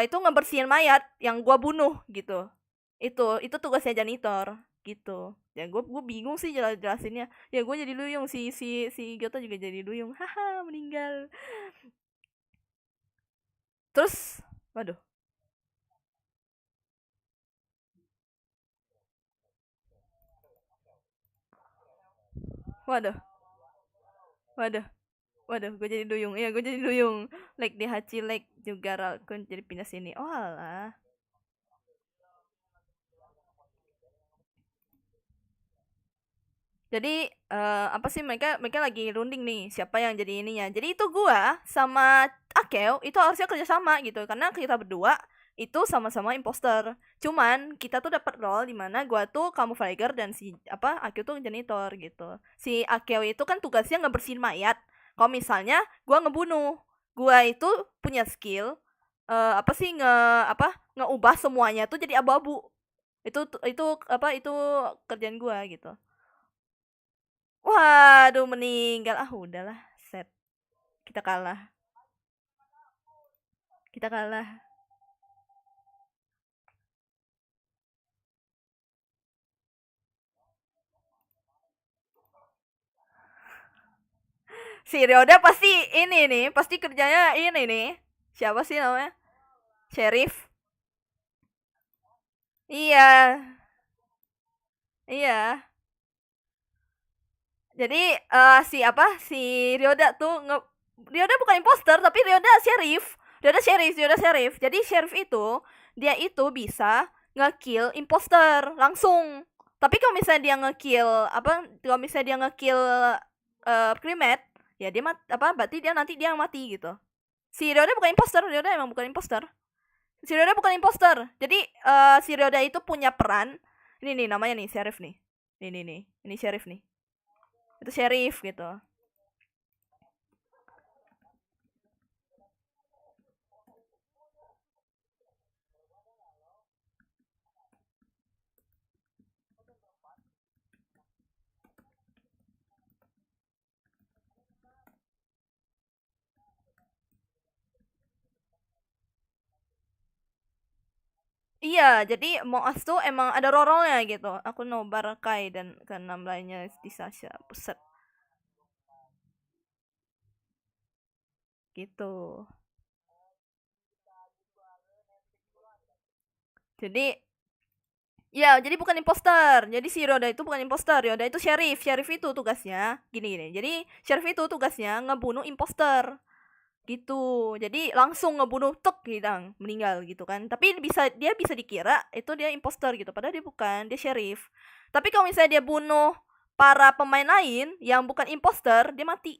itu ngebersihin mayat yang gua bunuh gitu. Itu tugasnya janitor gitu. Ya gue bingung sih jelasinnya. Ya gue jadi Luyung, si Gyota juga jadi Luyung. Haha, meninggal. Terus waduh. Waduh, gue jadi Duyung. Iya, gue jadi Duyung. Like di Hachi Lake juga Ralkun jadi pindah sini. Oh alah. Jadi apa sih mereka lagi runding nih siapa yang jadi ininya. Jadi itu gua sama Akeo itu harusnya kerjasama gitu karena kita berdua itu sama-sama imposter. Cuman kita tuh dapat role di mana gua tuh camouflager dan si Akeo tuh janitor gitu. Si Akeo itu kan tugasnya ngebersihin mayat. Kalau misalnya gua ngebunuh, gua itu punya skill ngeubah semuanya tuh jadi abu-abu. Itu kerjaan gua gitu. Waduh, meninggal. Udahlah, set. Kita kalah. Si Ryoda pasti ini nih, pasti kerjanya ini nih. Siapa sih namanya? Sheriff. Iya. Jadi si Ryoda tuh Ryoda bukan imposter tapi Ryoda sheriff. Jadi sheriff itu dia itu bisa nge-kill imposter langsung. Tapi kalau misalnya dia nge-kill crewmate, ya dia berarti nanti dia yang mati gitu. Si Ryoda bukan imposter, emang bukan imposter. Jadi si Ryoda itu punya peran. Ini nih namanya nih sheriff nih. Ini sheriff nih. Itu sheriff gitu. Iya, jadi Moas tuh emang ada role-nya gitu. Aku nobar Kai dan keenam lainnya di Sasha. Buset. Gitu. Jadi jadi bukan imposter. Jadi si Ryoda itu bukan imposter. Ryoda itu sheriff. Sheriff itu tugasnya gini. Jadi sheriff itu tugasnya ngebunuh imposter. Gitu. Jadi langsung ngebunuh hilang, meninggal gitu kan. Tapi dia bisa dikira itu dia imposter gitu. Padahal dia bukan, dia sheriff. Tapi kalau misalnya dia bunuh para pemain lain yang bukan imposter, dia mati.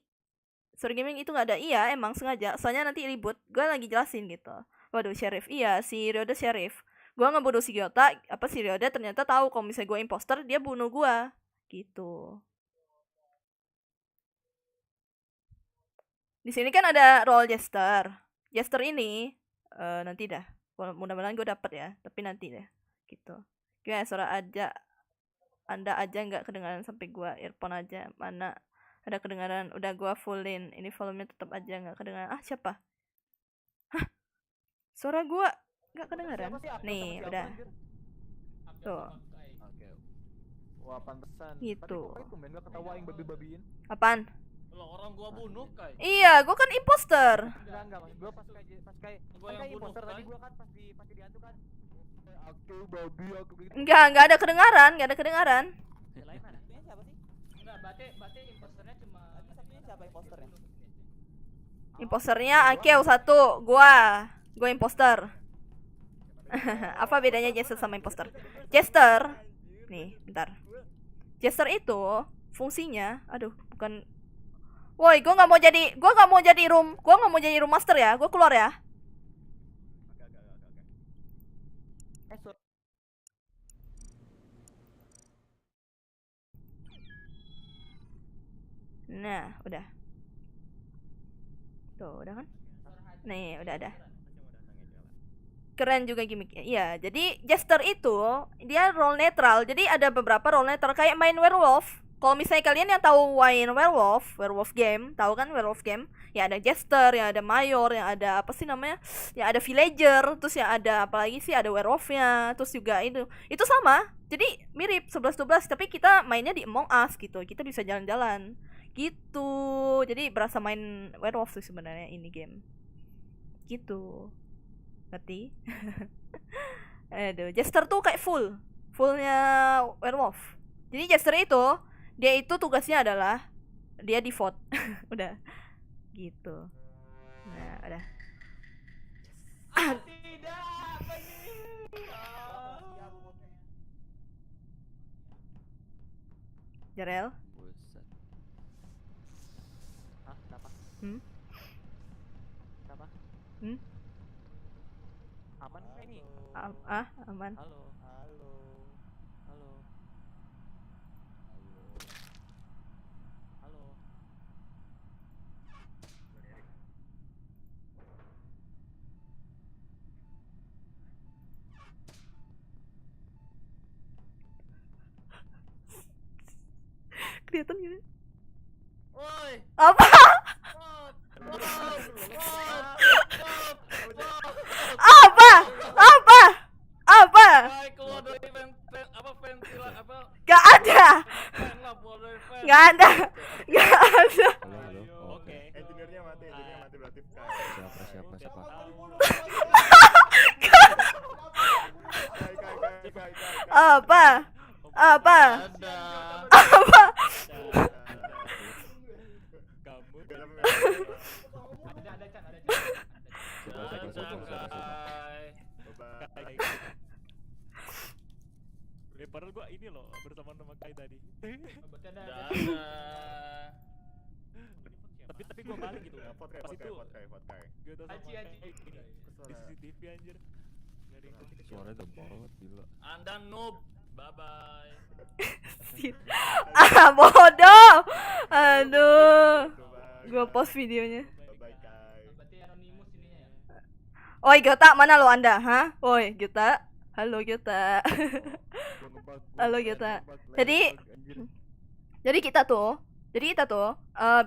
Sorry Gaming itu nggak ada. Iya, emang sengaja. Soalnya nanti ribut. Gue lagi jelasin gitu. Waduh, sheriff. Iya, si Ryoda sheriff. Gue ngebunuh si Gyota, si Ryoda ternyata tahu kalau misalnya gue imposter, dia bunuh gue. Gitu. Di sini kan ada role Jester. Jester ini nanti dah. Mudah-mudahan gue dapet ya, tapi nanti deh. Gitu. Gimana suara Anda aja nggak kedengaran sampai gue earphone aja. Mana ada kedengaran? Udah gue fullin. Ini volumenya tetap aja nggak kedengaran. Siapa? Hah? Suara gue nggak kedengaran. Nih, udah. Tuh. Wah, pantesan. Gitu. Nggak ketawain babi-babiin. Apaan? Lah orang gua bunuh Kai. Iya, gua kan imposter. Enggak, gua pas kayak Gua yang bunuh imposter Kai. tadi gua kan pas di hantu kan. Aku babi aku gitu. Enggak ada kedengaran. Lain mana? Satunya siapa sih? Enggak, berarti imposternya cuma Satunya siapa imposternya? Imposternya Akeo 1, gua imposter. Apa bedanya Jester sama imposter? Jester, nih, bentar. Jester itu fungsinya, bukan. Woi, gua nggak mau jadi room master ya. Gua keluar ya. Nah, udah. Tuh, udah kan? Nih, udah ada. Keren juga gimmicknya. Iya, jadi Jester itu dia role netral. Jadi ada beberapa role netral kayak main werewolf. Kalau misalnya kalian yang tahu main werewolf game, tahu kan werewolf game? yang ada jester, yang ada mayor, yang ada apa sih namanya, yang ada villager, terus yang ada apalagi sih, ada werewolf-nya, terus juga itu sama, jadi mirip 11-12 tapi kita mainnya di Among Us gitu, kita bisa jalan-jalan gitu, jadi berasa main werewolf sih sebenarnya ini game gitu, ngerti? Aduh, jester tuh kayak fullnya werewolf. Jadi jester itu dia itu tugasnya adalah dia di vote. Udah gitu. Nah, udah. Jarel? Buset. Ah, kenapa? Kenapa? Aman nggak ini? Aman. Halo. Halo. Halo. Halo. Kelihatan gitu. Woi. Apa? Apa? Keluar dari ventilator apa? Gak ada. Gak ada. Oke. Engineer-nya mati berarti Siapa? Apa? Padahal gua ini loh bersama sama Kai tadi. Tapi gua balik gitu. Pas itu gua udah sama Kai ini di CCTV anjir. Suaranya gede banget gila. Anda noob. Bye bye. Bodoh. Aduh. Gua post videonya. Oi Gota, mana lo Anda? Hah? Oi Gota. Halo Gota. Halo Gota. Jadi kita tuh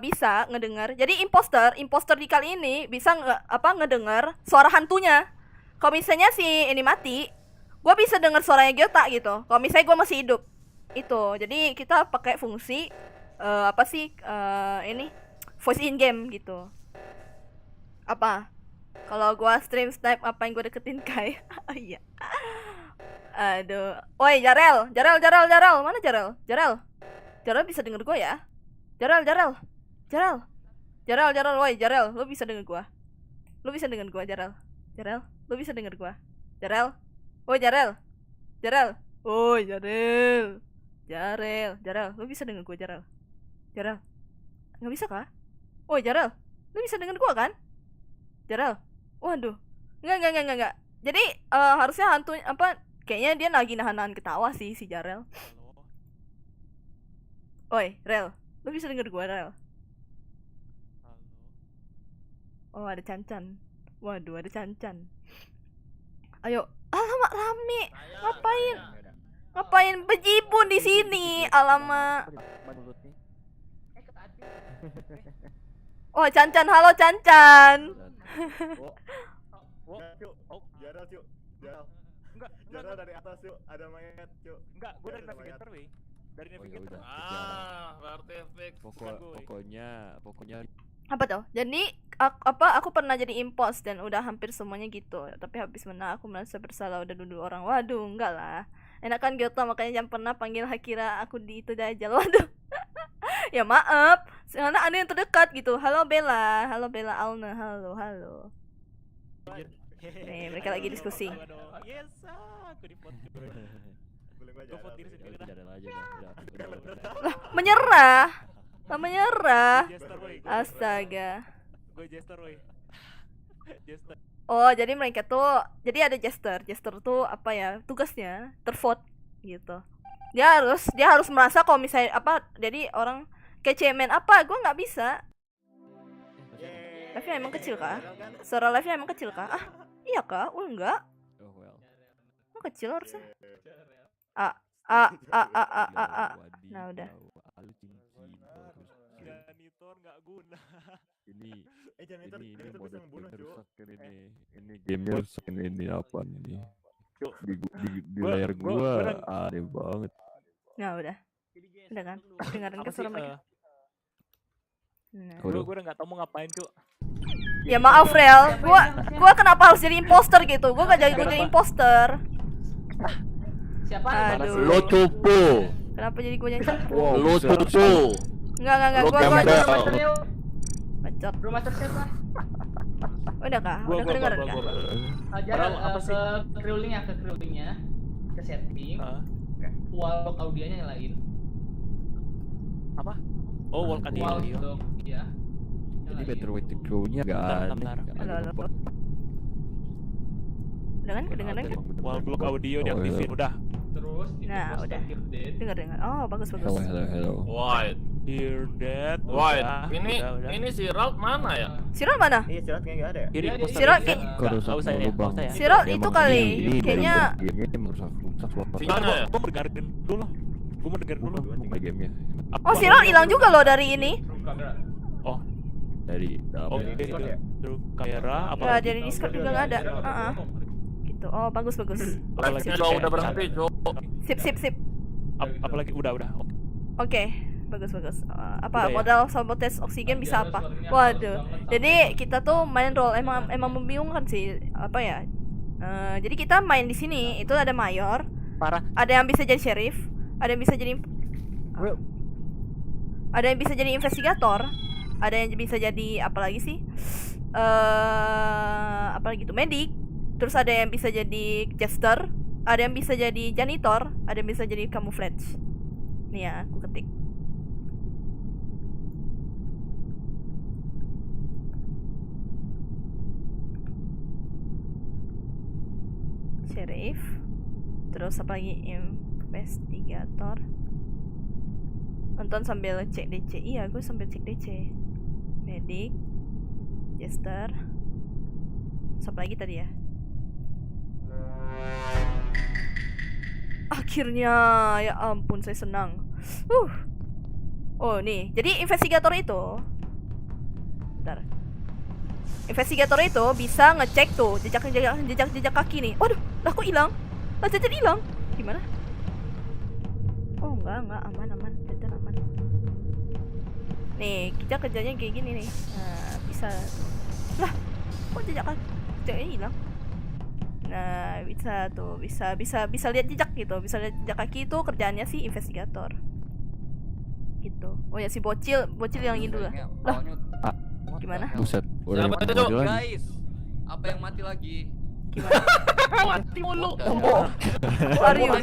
bisa ngedengar. Jadi imposter di kali ini bisa ngedengar suara hantunya. Kalau misalnya si ini mati, gua bisa dengar suaranya Gota gitu. Kalau misalnya gua masih hidup. Itu. Jadi kita pakai fungsi ini voice in game gitu. Apa? Kalau gua stream snipe apa yang gua deketin Kai? Iya. Aduh. Oi, Jarel. Mana Jarel? Jarel bisa denger gua ya? Jarel. Woi, Jarel, lu bisa denger gua? Lu bisa denger gua, Jarel? Lu bisa denger gua? Jarel. Woi, Jarel. Woi, Jarel, lu bisa denger gua, Jarel? Nggak bisa kah? Woi, Jarel, lu bisa denger gua kan? Jarel. Waduh. Enggak. Jadi harusnya hantu kayaknya dia lagi nahan ketawa sih si Jarel. Oi, Rel. Lu bisa denger gua, Rel? Oh, ada Cancan. Waduh, ada Cancan. Ayo. Alamak, rame. Ngapain bejibun di sini? Alamak. Oh, Cancan. Halo, Cancan. Jarel dari atas yuk, ada mayat yuk. Enggak, gua dari navigator weh. Dari navigator. Berarti fix. Pokoknya Apa tuh? Jadi aku pernah jadi impos dan udah hampir semuanya gitu. Tapi habis menang aku merasa bersalah udah duduk orang. Waduh, enggak lah. Enak kan Gyoto, makanya jangan pernah panggil Hakira aku di itu Dajjal. Waduh. Ya maaf, karena ada yang terdekat gitu. Halo Bella Alna. Halo. Nih, mereka lagi diskusi. Yes, aku di vote. Gua vote diri sendiri dah. Lah, menyerah. Astaga. Gue jester weh. Jester. Oh, jadi mereka tuh, jadi ada jester tuh apa ya, tugasnya tervote gitu. Dia harus merasa kalau misalnya jadi orang kayak cemen gue nggak bisa. Live-nya emang kecil kah? Suara live-nya emang kecil kah? Iya kah? Enggak. Oh, kecil harusnya. Nah, udah. Janitor nggak guna. Janitor bisa ngebunuh, Cuk. Ini gamenya rusakin ini apa ini? Di layar gua aneh banget. Nah, udah kan? Dengerin ke suara mereka. Nah. Gua udah nggak tahu mau ngapain, Cuk. Ya maaf Rel, gua kenapa harus jadi imposter gitu? Gua gak jadi imposter. Siapa? Aduh. Lo cupu. Kenapa jadi gua yang cupu? Lo cupu. Enggak, Lo gua bacot. Bro master siapa? Udah kah? Udah kedengeran kah? Jangan ke crewlingnya, ke setting. Wall audionya nyalain. Apa? Oh, wall audio. Iya. Jadi Betterweight crew-nya agak aneh. Halo. Udah kan kedengeran kan? Wall block audio diaktifin udah. Terus Nah, udah. Dengar. Oh, bagus. Hello. White. Hear that. White. Udah. Ini si Ralph mana ya? Sirot mana? Iya, Sirot kayaknya nggak ada ya. Sirot Sirot itu kali. Kayaknya gamenya merusak suara. Mana ya? Gua mau dengerin dulu. Bukan gamenya. Oh, Sirot hilang juga loh dari ini. Oh, Dari oke. Terus kamera apa? Ya, dari Discord juga nggak ada. Gitu. Oh, bagus. Apalagi Udah berhenti, Cuk. Sip. Apalagi udah. Oke, bagus. Apa Udah ya? modal sabotage oksigen bisa apa? Waduh. Jadi kita tuh main role emang membingungkan sih apa ya? Jadi kita main di sini itu ada mayor, Parah. ada yang bisa jadi sheriff, ada yang bisa jadi investigator, ada yang bisa jadi apa lagi sih? Apa lagi tuh medik. Terus ada yang bisa jadi jester, ada yang bisa jadi janitor, ada yang bisa jadi camouflage. Nih ya, aku ketik. Sheriff. Terus apa lagi? Investigator. Nonton sambil cek DC. Iya, gue sambil cek DC. Medik, jester. Siapa lagi tadi ya? Akhirnya, ya ampun, saya senang. Oh nih, jadi investigator itu, bentar. Investigator itu bisa ngecek tuh jejak kaki nih. Waduh, lah kok hilang? Lah Jajan hilang. Gimana? Oh enggak, aman. Jajan aman. Nih, kita kerjanya kayak gini nih. Nah, bisa. Lah, kok jejaknya hilang? Nah, bisa tuh, bisa lihat jejak gitu, bisa lihat jejak kaki itu kerjaannya sih investigator. Gitu. Oh ya si bocil yang ini dulu lah. Gimana? Buset. Udah Siapa mati itu, lagi. Guys, apa yang mati lagi? Gimana? Mati mulu. Who are you? Oh,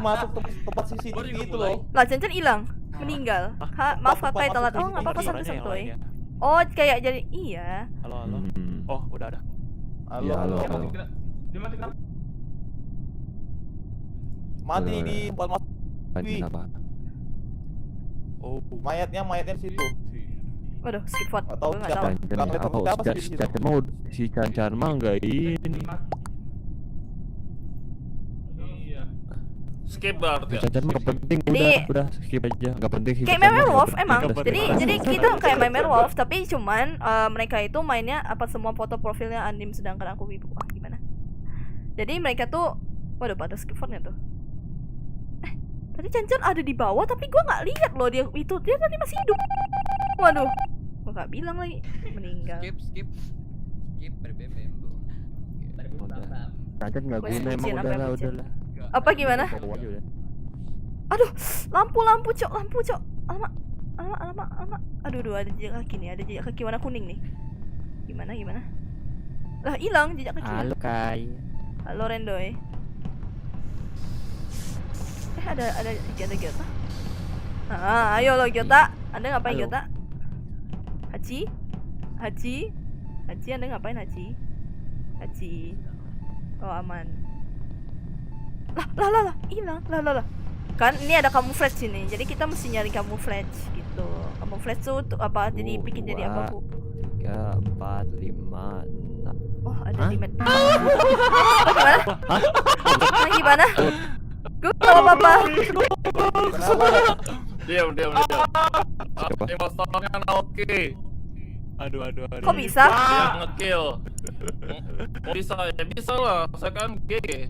Masuk tempat CCTV itu loh. Lah Jajan hilang, meninggal. Maaf kakak telat. Oh, enggak apa-apa santuy. Oh, kayak jadi iya. Halo. Oh, udah. Halo. Dia mati kenapa? Mati di tempat masuk. Kenapa? Oh, mayatnya situ. Waduh, skip vote. Atau Gue nggak tahu. Si Cancan mah enggak ini. Skip berarti. Cancan mah gak penting, udah skip aja, gak penting sih. Kayak main werewolf emang. Jadi kita kayak main werewolf, tapi cuman mereka itu mainnya apa semua foto profilnya anim, sedangkan aku wibu. Gimana? Jadi mereka tuh, waduh pada skip vote-nya tuh. Tadi Cancan ada di bawah tapi gue nggak lihat loh dia tadi masih hidup. Waduh, gue nggak bilang lagi meninggal. Skip berbebem. Cancan nggak guna emang, udahlah. Apa gimana? Aduh, lampu cok. Alamak. Aduh, ada jejak kaki nih, ada jejak kaki warna kuning nih. Gimana? Lah hilang jejak kaki. Halo Kai. Halo Rendoy. Ada Gyota. Ayo lo Gyota. Anda ngapain Gyota? Haji, Anda ngapain Haji? Oh aman. Lah, hilang. Lah. Kan ini ada camouflage sini. Jadi kita mesti nyari camouflage gitu. Camouflage tuh apa? Jadi bikin jadi apa, Bu? 3, 4, 5, 6. Oh, ada limit. Gimana? Gue gak apa-apa. Diam. Impostornya Naoki. Aduh. Kok bisa? Dia nge-kill. Bisa lah. Saya kan GG.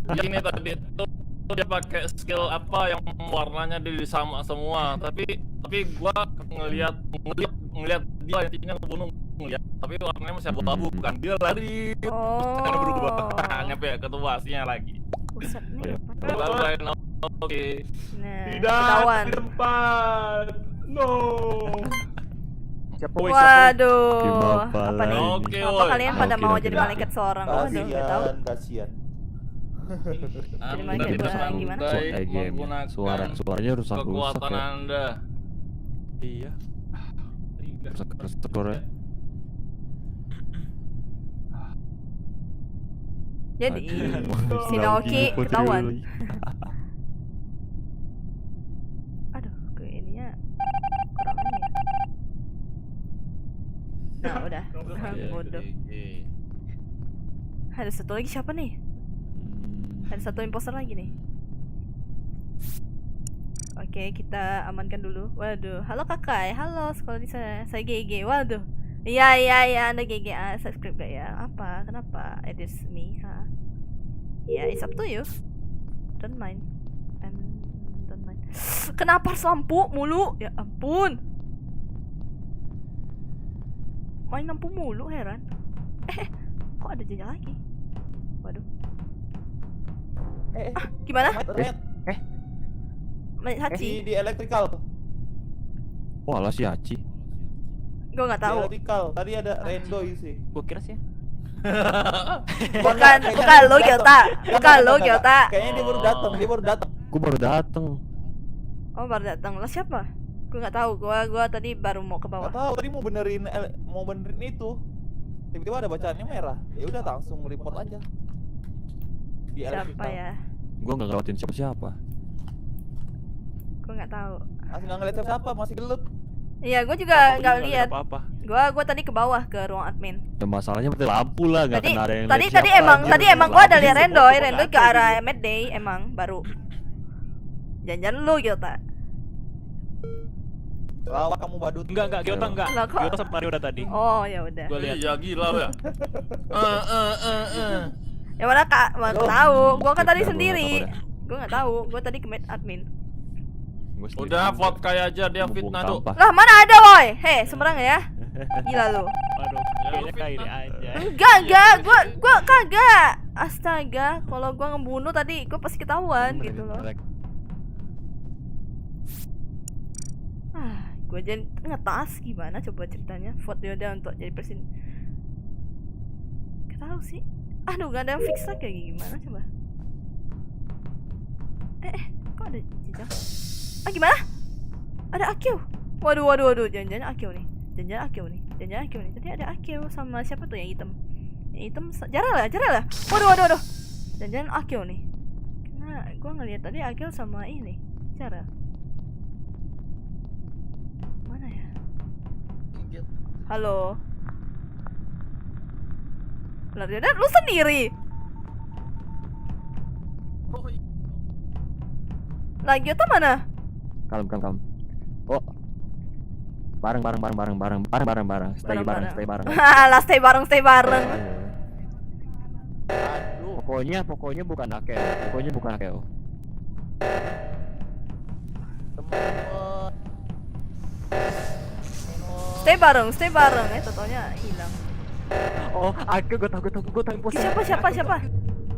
Ini tadi tuh dia pakai skill apa yang warnanya sama semua. Tapi gua ngelihat dia intinya ngebunuh ngelihat. Tapi warnanya masih abu-abu kan. Dia lari. Karena berubah. Nyampe ketemu aslinya lagi. Pusat nih. Oke. Nah, Tidak, ketahuan. di depan. No. Waduh, apa nih? Oke, Apa kalian pada mau jadi malaikat seorang? Waduh, nggak tahu. Kasihan. Jadi malaikat seorang gimana? Suaranya rusak Kekuatan ya. Anda. Iya. Rusak ya. Jadi si Naoki ketahuan. Aduh, gue ininya kurang aja. Nah, udah. Bodoh. Ada satu lagi siapa nih? Ada satu imposter lagi nih. Oke, kita amankan dulu. Waduh, halo kakak, halo sekolah di sana. Saya GG. Waduh. Iya, Anda GG. Subscribe gak ya? Apa? Kenapa? It is me, ha? Ya, it's up to you. Don't mind. Don't mind. Kenapa harus lampu mulu? Ya ampun. Main lampu mulu, heran. Kok ada jejak lagi? Waduh. Gimana? Hachi di electrical. Walah si Hachi. Gue nggak tahu. Electrical. Tadi ada Rendo sih. Gua kira sih. Bukan lo Gyota. Bukan lo Gyota. Kayaknya dia baru datang. Gua baru datang. Oh, baru datang. Lah siapa? Gue nggak tahu. Gua tadi baru mau ke bawah. Nggak tahu, tadi mau benerin itu. Tiba-tiba ada bacaannya merah. Ya udah langsung report aja. Di Siapa electrical. ya? Gua nggak ngelewatin siapa. Gue nggak tahu. Masih nggak ngeliat siapa, masih gelap. Iya, gue juga nggak lihat. Apa-apa. Gua tadi ke bawah ke ruang admin. Ya masalahnya mati lampu lah, nggak kena ada yang lihat Tadi siapa. emang gua ada lihat Rendoy ke arah Midday emang baru. Jangan lu Gyota. Lawak kamu badut. Enggak, Gyota enggak. Lah, kok? Gyota sama Mario udah tadi. Oh, ya udah. Gua lihat. Iya gila ya. Ya mana Kak, mana tahu. Gua kan tadi Udah, sendiri. udah. Gua nggak tahu. Gua tadi ke admin. Udah vote kayak aja dia fitnah tuh. Lah, mana ada woi? Hei, sembarang ya. Gila lu. Waduh, kayaknya kayak ini aja. Enggak. Gua kagak. Astaga, kalau gua ngebunuh tadi gua pasti ketahuan gitu loh. Gua jadi ngetas gimana coba ceritanya. Vote dia udah untuk jadi presiden. Gak tahu sih. Aduh, gak ada yang fix lagi kayak gimana coba. Kok ada jejak? Gimana? Ada Akio. Waduh, jangan-jangan Akio nih. Tadi ada Akio sama siapa tuh yang hitam? Yang hitam Jaral lah. Waduh. Jangan-jangan Akio nih. Karena gua ngeliat tadi Akio sama ini Jaral. Mana ya? Halo. Lari lu sendiri. Lagi Gyota mana? Kalem. Oh. Bareng. Stay bareng. Lah stay bareng. Pokoknya bukan Akeo. Stay bareng. Totalnya hilang. Oh, Akeo gue tahu. Siapa?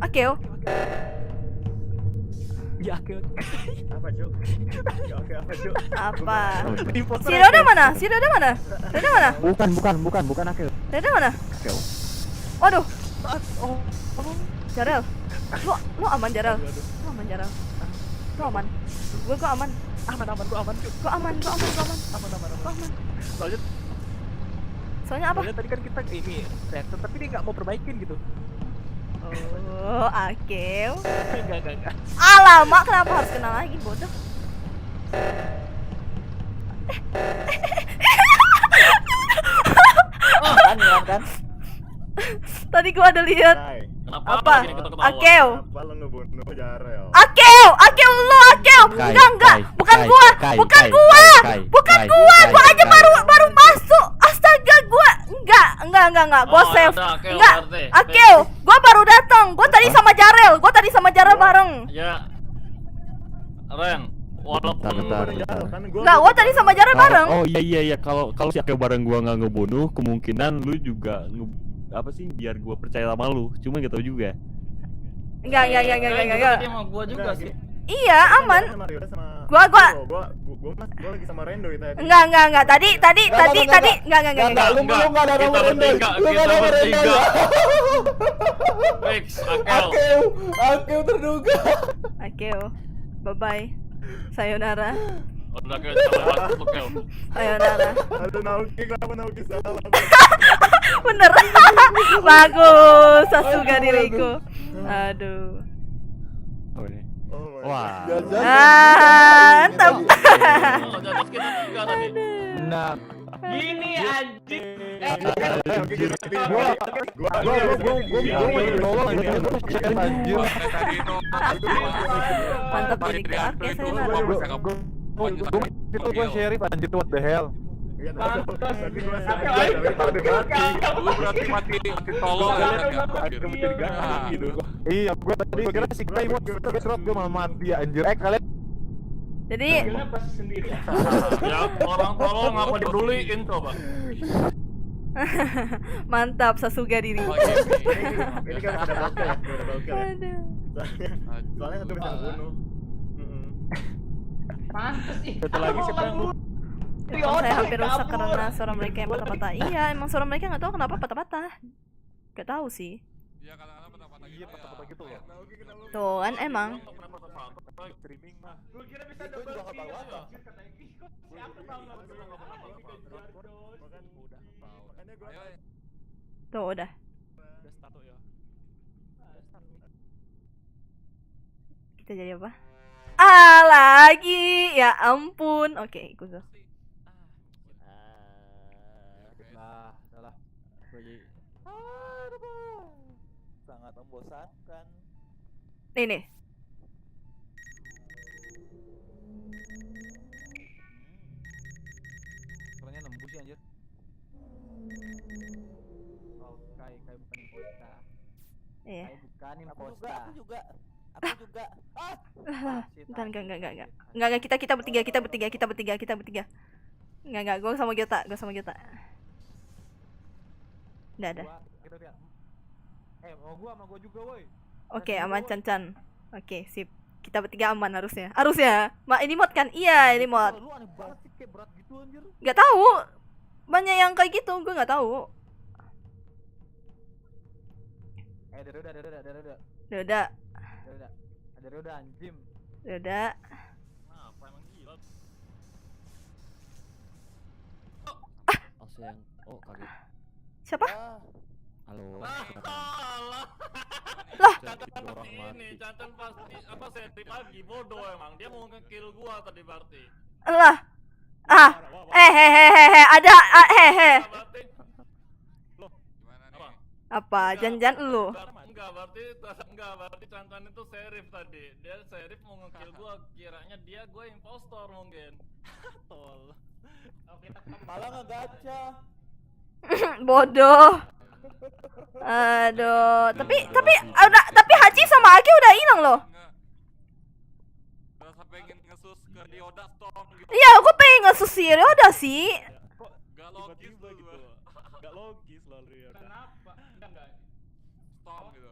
Akeo. Ya Akeo. Apa, Cuk? Apa? Si Roda mana? Bukan Akeo. Roda mana? Akeo. Waduh. Jarel. Lu aman Jarel. Lu aman. Gue aman. Aman. Gue aman. Soalnya apa? Soalnya tadi kan kita ini reaktor tapi dia nggak mau perbaikin gitu. Oh, Akeo. Enggak. Alamak, kenapa harus kenal lagi, bodoh? Kan? Tadi gua ada lihat. Kenapa? Apa? Akeo. Kenapa lu ngebunuh Jarel? Akeo, lu Akeo. enggak, bukan gua, gua aja baru masuk. Astaga, gua enggak, gua save. Enggak, Akil, gua baru datang. Gua tadi sama Jarel bareng. Ya, Ren, walaupun Enggak, gua tadi sama Jarel bareng. Oh iya, kalau si Akil bareng gua nggak ngebunuh, kemungkinan lu juga apa sih biar gua percaya sama lu. Cuma nggak tahu juga. Enggak. Tadi sama gua juga sih. Iya, aman. Gua lagi sama Rendo itu tadi. Enggak. Tadi enggak. Lu enggak ada nomor Rendo. Lu enggak ada nomor Rendo. Fix, Akil. Akil terduga. Akil. Bye-bye. Sayonara. Udah kayak salah waktu Akil. Sayonara. Aduh, kenapa Naoki salah? Bener. Bagus, Sasuga diriku. Aduh. Wah. Mantap. Benar. Gini anjing. Mantap diri Oke, Itu gua sheriff anjir, what the hell. Lu berarti mati tolong gitu. Iya, gua tadi kira si Kai mau serot gua malah mati anjir. Kalian jadi ya orang tolong apa dipeduliin coba. mantap Sasuga diri. Ini kan udah bokeh ya, udah bokeh. Aduh. Soalnya satu bisa ngebunuh. Pantes ih. satu lagi siapa yang Saya hampir rusak karena suara mereka yang patah-patah. Iya, emang suara mereka nggak tahu kenapa patah-patah. Gak tahu sih. Iya, kadang-kadang patah-patah gitu. Iya, patah-patah gitu loh. Tuh kan emang. Streaming mah. Gua kira bisa double kill. Siapa tahu Tuh udah. Kita jadi apa? Lagi. Ya ampun. Oke, ikut. salah. Sangat membosankan. Nih. Suaranya nembus sih anjir. Oh, Kai bukan imposta. Iya. Kai bukan Aku imposta. juga. Enggak, kita bertiga. Enggak, gue sama Gyota. Udah ada. Mau gua sama gua juga, woi. Oke, aman Chan. Oke, sip. Kita bertiga aman harusnya. Ini mod kan? Iya, ini mod. Lu aneh banget sih, kayak berat gitu anjir. Gak tahu. Banyak yang kayak gitu, gue gak tahu. Udah. Ada anjim. Udah. Apa emang gila? Kaget. Siapa? Halo. Lah. Cancan pasti apa seri pagi bodoh emang. Dia mau nge-kill gua tadi berarti. Lah. Ada Apa? Jangan lu. Enggak, berarti Cancan itu sheriff tadi. Dia sheriff mau nge-kill gua, kiranya gua impostor mungkin. Tol. Malah ngegacha. Bodoh. Aduh, tapi Haji sama Aki udah hilang loh. Rasa pengen ngesus ke Dioda Storm gitu. Iya, aku pengen ngesus si Ryoda sih. Gak logis gitu. Gak logis loh Ryoda. Kenapa? Enggak. Storm gitu.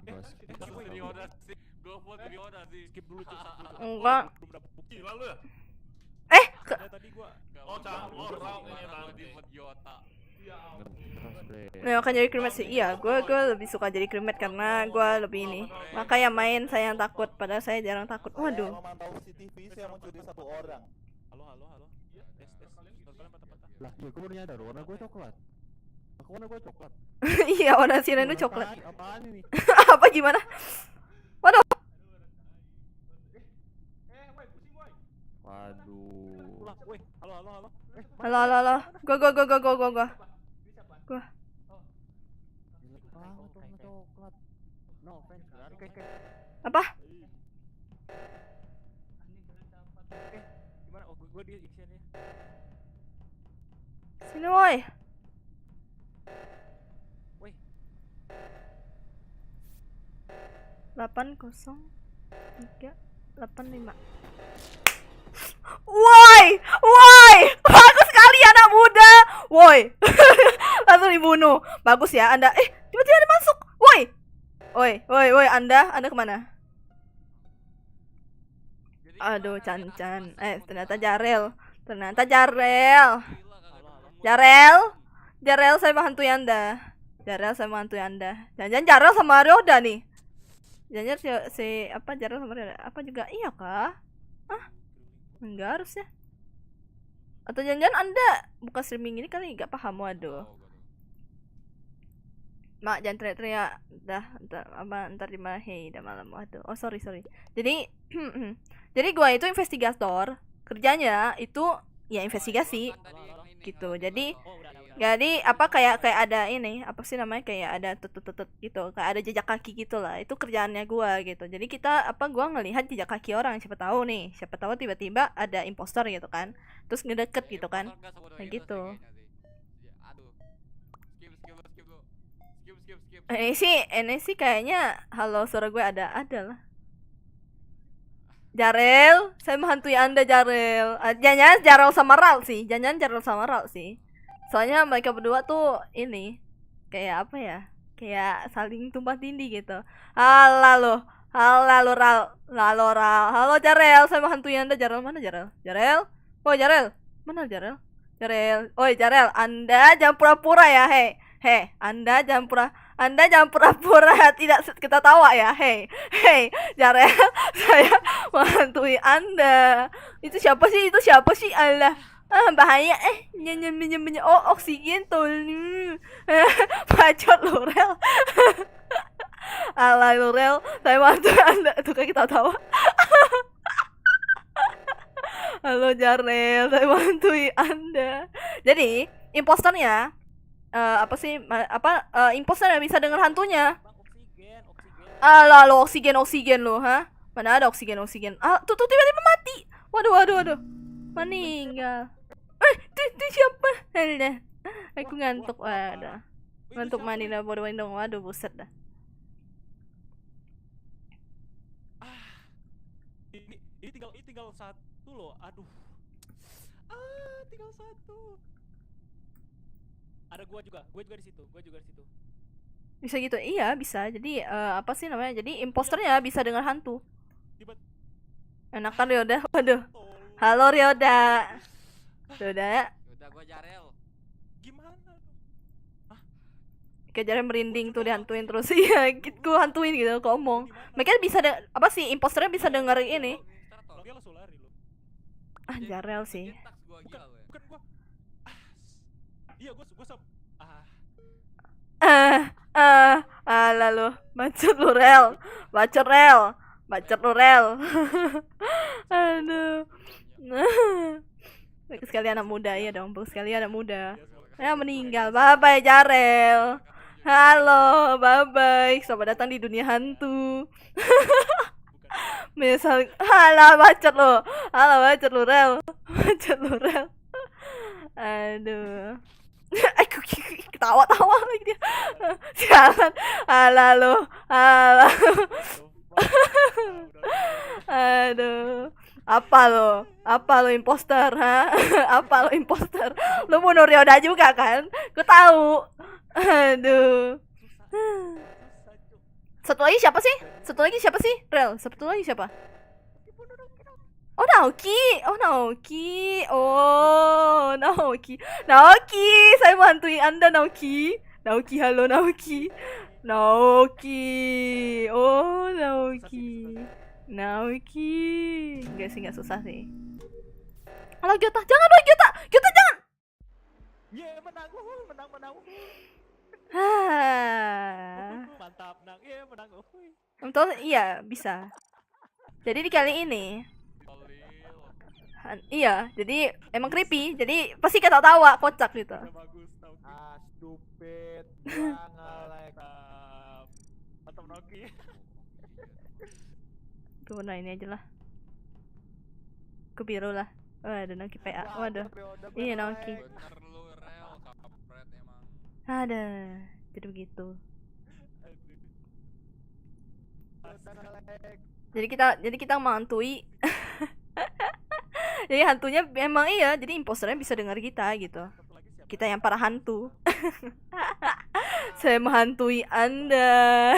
Jadi Dioda sih. Gue vote Dioda sih. Skip dulu cuy. Enggak. Belum dapet bukti. Lalu ya? Tadi gua Orang ini nanti Yota. Nah, akan jadi krimet sih. Iya, gue lebih suka jadi krimet karena gue lebih ini. Makanya main saya yang takut, padahal saya jarang takut. Waduh. Saya memantau CCTV, saya mencuri satu orang. Halo. Tes. Kalian patah-patah. Lah, gue baru nyadar warna gue coklat. Warna gue coklat. Iya, warna si Reno coklat. Apaan ini? Apa gimana? Waduh. Waduh. Woi, halo. Halo. Gua. Jelek banget warna coklat. No offense. Apa? Sini woi. Woi. 80385. Woi, bagus sekali anak muda. Woi, langsung dibunuh. Bagus ya Anda. Tiba-tiba ada masuk. Woi, Anda kemana? Aduh, Chan. Ternyata Jarel. Jarel, saya menghantui Anda. Jangan-jangan Jarel sama Ryoda nih. Jangan Jarel sama Ryoda. Apa juga iya kah? Enggak harusnya. Atau jangan-jangan Anda buka streaming ini kali nggak paham. Waduh. Mak, jangan teriak-teriak. Ntar di mana? Hei, udah malam. Waduh. Oh, sorry. Jadi jadi gua itu investigator. Kerjanya itu ya investigasi gitu. Jadi apa kayak ada ini, apa sih namanya, kayak ada tutut gitu, kayak ada jejak kaki gitulah. Itu kerjaannya gua gitu. Jadi gua ngelihat jejak kaki orang, siapa tahu tiba-tiba ada impostor gitu kan. Terus ngedeket gitu kan. Kayak gitu. Ini sih kayaknya halo suara gue ada lah. Jarel, saya menghantui Anda Jarel. Jangan Jarel sama Ral sih. Soalnya mereka berdua tuh ini kayak apa ya? Kayak saling tumpang tindih gitu. Halo Ral. Halo Jarel, saya menghantui Anda. Jarel mana Jarel? Oh Jarel, mana Jarel? Oi Jarel, Anda jangan pura-pura ya, hei. Anda jangan pura-pura tidak kita tawa ya. Hei, Jarel, saya menghantui Anda. Itu siapa sih? Allah. Bahaya. Oh, oksigen tuh. Bacot lu, Rel. Alah lu, Rel, saya menghantui Anda. Tuh kan kita tawa. Halo Jarel, saya menghantui Anda. Jadi, imposternya imposter yang bisa dengar hantunya. Alah lo oksigen lo, ha? Mana ada oksigen? Tuh tiba-tiba mati. Waduh. Meninggal. Itu siapa? Alah. Aku ngantuk. Waduh. Ngantuk mandi lah bodohin dong. Waduh, buset dah. Ini tinggal satu loh. Aduh. Tinggal satu. Ada gue juga di situ. Bisa gitu? Iya, bisa. Jadi apa sih namanya? Jadi imposternya bisa dengar hantu. Enakan Ryoda. Waduh. Halo Ryoda. Ryoda, gua Jarel. Gimana? Kayak Jarel merinding tuh dihantuin terus. Iya, gue hantuin gitu, ngomong. Mereka bisa apa sih? Imposternya bisa denger ini. Dia langsung lari lo. Jarel sih. Bukan gua. Iya, gua Alah lu, bacot lu Rel. Aduh. Sekali anak muda, ya dong, sekali anak muda. Ya meninggal. Bye-bye Jarel. Halo, bye-bye. Selamat datang di dunia hantu. Misal, bacot lu Rel. Aduh. Aku ketawa-tawa lagi dia. Jalan. Aduh. Apa lo imposter, ha? Lo bunuh Ryoda juga kan? Gue tahu. Aduh. Satu lagi siapa sih? Rel, satu lagi siapa? Oh, Naoki. Naoki, saya menghantui Anda, Naoki. Halo Naoki. Oh, Naoki. Enggak susah sih. Halo Gyota, jangan. Menang. Mantap, menang. Betul, iya, bisa. Jadi di kali ini iya, jadi emang creepy. Jadi pasti ketawa, kocak gitu. Stupid. Mantap Naoki. Tuh, nah ini aja lah. Ke biru lah. Waduh, Naoki PA. Waduh. Iya, Naoki. Ada. Jadi begitu. Jadi kita menghantui. Jadi hantunya emang iya, jadi imposternya bisa dengar kita gitu. Kita yang para hantu. Saya menghantui Anda.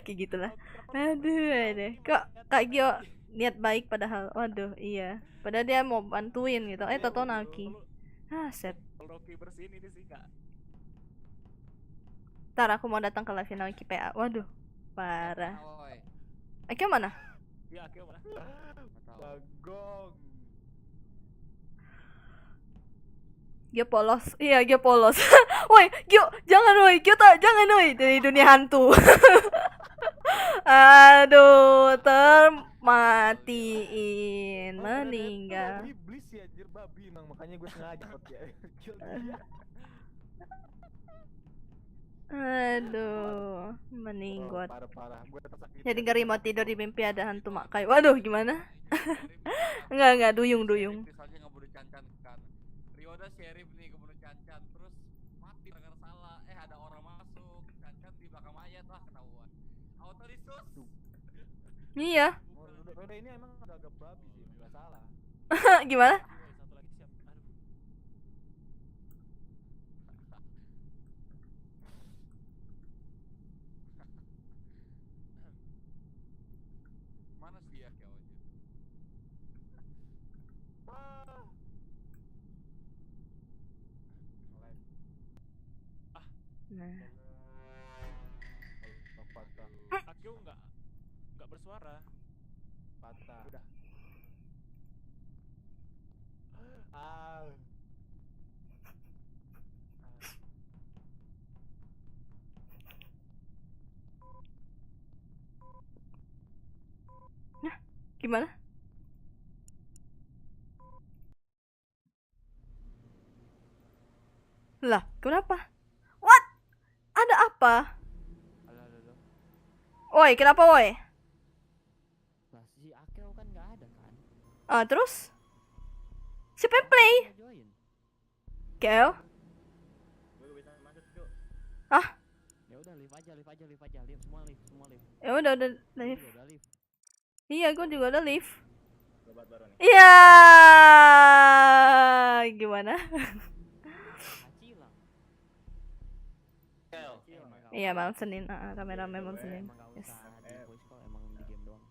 Kayak gitulah. Aduh. Kok Kak Gio niat baik padahal. Waduh, iya. Padahal dia mau bantuin gitu. Toto Naki. Set. Rocky bersihin ini sih Kak. Ntar aku mau datang ke live final KPA. Waduh, parah. Akio mana? Iya, Akio mana? Bagong. Gio polos. Iya, Gio polos. Woi, Gio, jangan woi. Gio jangan woi dari dunia hantu. Aduh, termatiin, meninggal. Iblis ya anjir babi emang makanya gue sengaja ya. Aduh, meninggal. Parah. Gue tersakiti. Jadi ngeri mau tidur di mimpi ada hantu makai. Waduh, gimana? Enggak, duyung. Misalnya ngebunuh Cancan kan. Rioda sheriff nih ngebunuh Cancan, terus mati karena salah. Ada orang masuk, Cancan di belakang mayat, wah ketahuan. Auto disus. Iya. Rioda ini emang agak babi sih, enggak salah. Gimana? Satu lagi siap. Aduh. Mana sih ya kau aja? Nah. Akio enggak bersuara. Patah. Udah. Nah, gimana? Lah, kenapa? What? Ada apa? Halo. Woi, kenapa woi? Lah si Akeo kan nggak ada kan? Terus? Siapa yang play? Join. Kel? Ya udah live aja, semua live. Ya udah live. Udah live. Iya, gue juga udah live. Obat baru nih. Iya, gimana? Iya, malam Senin. Rame-rame malam Senin. Yes. Emang di game doang.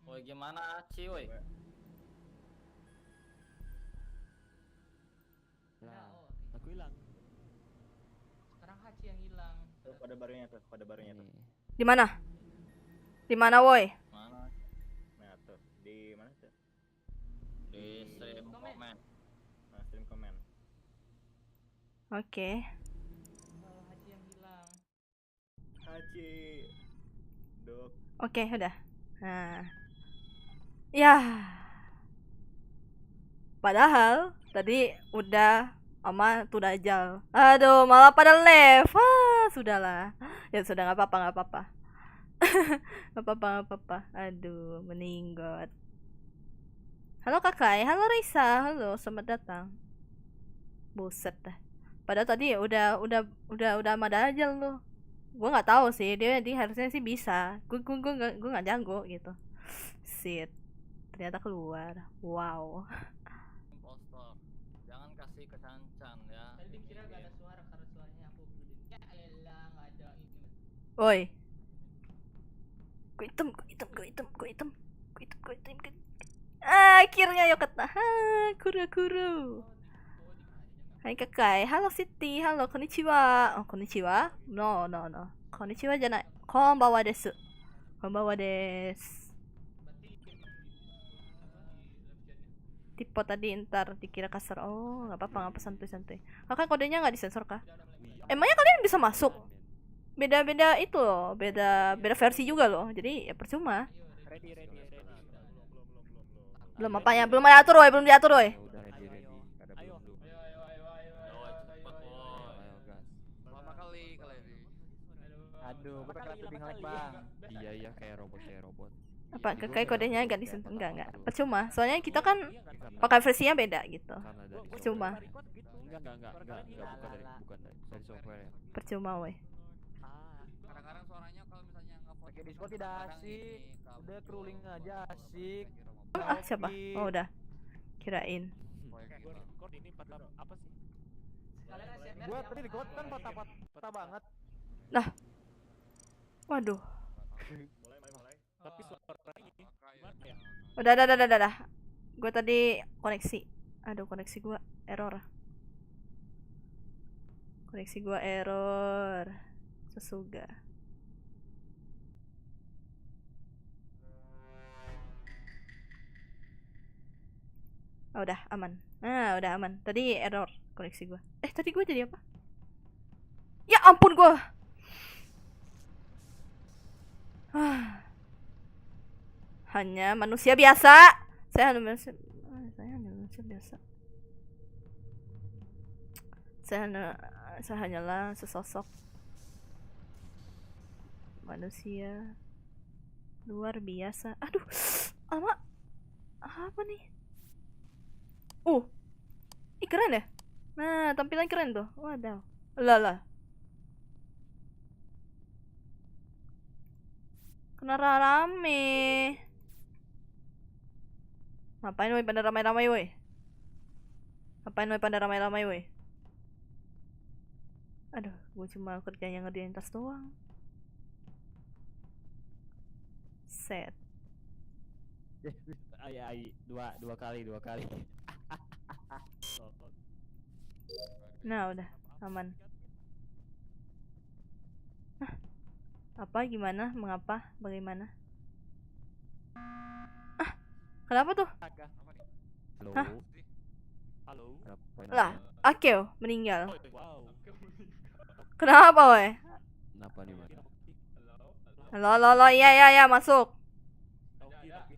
Woi, gimana Aci, woi? Lah, aku hilang. Sekarang Hachi yang hilang. Pada barunya tuh. Di mana? Di mana, woi? Mana? Nah, tuh. Di mana tuh? Di stream comment. Nah, stream comment. Oke. Hachi yang hilang. Haji. Dok. Oke, udah. Nah. Ya. Padahal tadi udah sama tuh Dajjal. Aduh, malah pada left. Sudahlah. Ya sudah, nggak apa-apa. Nggak apa-apa. Aduh, meninggal. Halo Kakai, halo Risa, halo, selamat datang. Buset dah. Padahal tadi udah sama Dajjal loh. Gue nggak tahu sih, dia harusnya sih bisa. Gue nggak jago gitu. Shit, ternyata keluar. Wow. Impostor. Jangan kasih ke Cancan ya. Tadi dikira gak ada suara karena suaranya aku uploadin. Ya elah, gak ada ini. Woi. Gue hitam. Akhirnya yo kata. Kuru. Hai Kakai, halo Siti, halo konnichiwa. Oh, konnichiwa? No. Konnichiwa janai. Konbawa desu. Tipe tadi ntar dikira kasar. Oh, nggak apa-apa santuy. Kakak kodenya nggak disensor kah? Emangnya kalian bisa masuk? Beda itu loh, beda versi juga loh. Jadi ya percuma. Ready. Belum apanya? Belum diatur woy. Udah ready. Ayo. Pertama kali ini. Aduh, gue bakal lebih nge-lag bang. Iya kayak robot. Apa kayak kodenya agak disentuh? Enggak. Percuma. Soalnya kita kan pakai versinya beda gitu. Percuma. Bukan dari software ya. Percuma weh. Kadang-kadang suaranya kalau misalnya nge-vote Pakai Discord tidak asik. Udah crawling aja asik. Siapa? Oh udah. Kirain. Discord ini apa sih? Gua tadi di Discord kan patah banget. Lah. Waduh. Mulai. Tapi suaranya ini gimana ya? Udah. Gue tadi koneksi. Aduh, koneksi gua error. Sesuga. Oh, udah aman. Nah, udah aman. Tadi error koneksi gua. Tadi gua jadi apa? Ya ampun gua. Hanya manusia biasa. Saya hanya manusia biasa. Saya hanyalah sesosok manusia luar biasa. Aduh, apa nih? Ih keren ya. Nah, tampilan keren tuh. Waduh. Lah. Kena rame. Ngapain woi pada ramai-ramai woi? Aduh, gue cuma kerjanya ngerjain tas doang. Set. Dua kali. Nah, udah aman. Apa, gimana, mengapa, bagaimana? Kenapa tuh? Halo. Lah, Akeo meninggal. Wow. Kenapa weh? Kenapa nih, Mas? Halo, iya, masuk.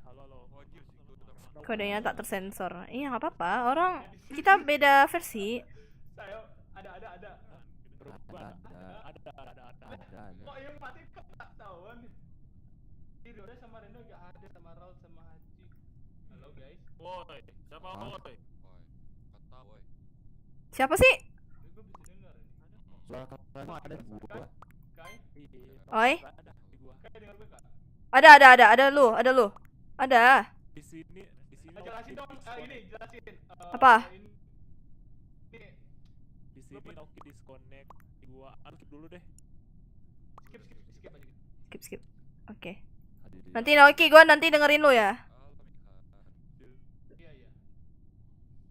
Halo. Kodenya tak tersensor. Iya, nggak apa-apa. Orang kita beda versi. Ada. Kok yang mati kok tak tahuan? Rioda sama Reno gak ada, sama Raul sama Haji. Halo guys. Woi, siapa woi? Kata boy. Siapa sih? Gue bisa dengar. Suara kamu ada di gua. Kai? Oi? Kai dengar gue kak? Ada lu. Ada. Di sini. Jelasin dong, jelasin. Apa? Di sini Oki disconnect. Gua skip dulu deh. Skip aja. Skip. Oke. Nanti Naoki, gue nanti dengerin lu ya. Iya.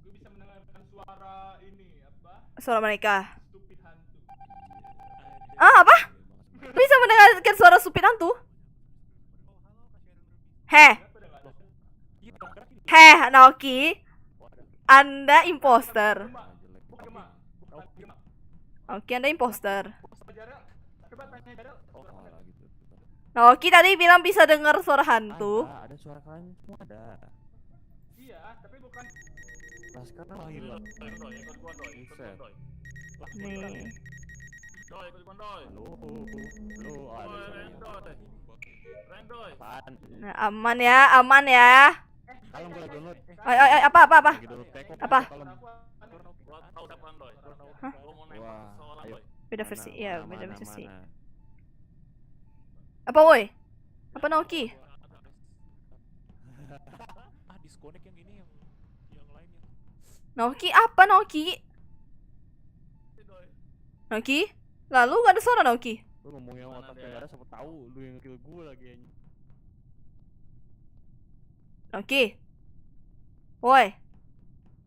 Gue bisa mendengarkan suara ini apa? Suara mereka. Stupid hantu. Apa? Bisa mendengarkan suara stupid hantu? Heh, Naoki. Anda imposter. Oke, Anda imposter. Coba tanya Daryl. Naoki tadi bilang bisa dengar suara hantu. Ada suara kalian semua ada. Iya, tapi bukan. Nah sekarang Ikut gua doi. Nih. Ikut gua doi. Halo, ada suara. Rendoy. Apaan? Nah, aman ya. Kalem gua download. Apa? Lagi download Pekop. Apa? Gua tahu siapa Rendoy. Hah? Gua mau nembak seorang Ayo. boy. Beda versi. Iya, beda Mana, versi. mana? Apa woi? Apa Naoki? Disconnect yang ini yang lainnya. Naoki apa Naoki? Lalu gak ada suara Naoki. Lu ngomongin otak yang ada siapa tahu lu yang kill gua lagi anjing. Naoki. Woi.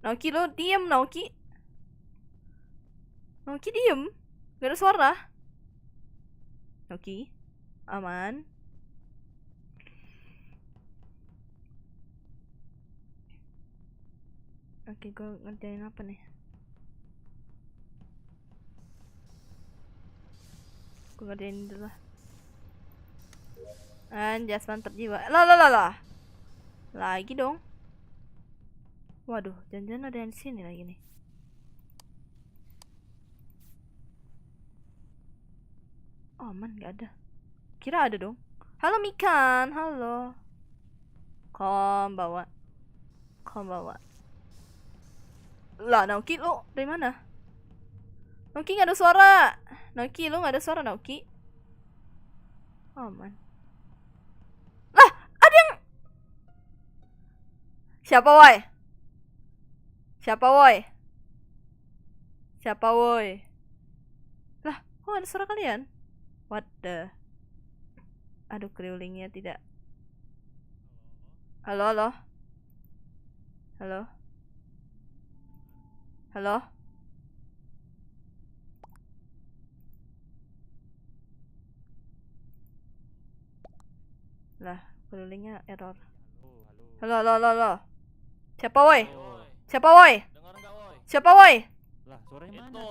Naoki lu diem Naoki. Naoki diem. Gak ada suara. Naoki. Aman. Oke, gue ngerjain apa nih? Gue ngerjain dulu lah. Jasman terjiwa. Lah. Lagi dong. Waduh, jangan-jangan ada yang di sini lagi nih. Oh, aman, gak ada. Kira ada dong. Halo Mikan, halo. Konbawa. Lah, Naoki lu dari mana? Naoki nggak ada suara. Naoki lu nggak ada suara, Naoki. Aman. Lah, ada yang. Siapa woi? Lah, kok ada suara kalian? What the? Aduh, kriulingnya tidak. Halo. Lah, kriulingnya error. Halo. Siapa woi? Dengar enggak, woi? Lah, suaranya mana? Itu.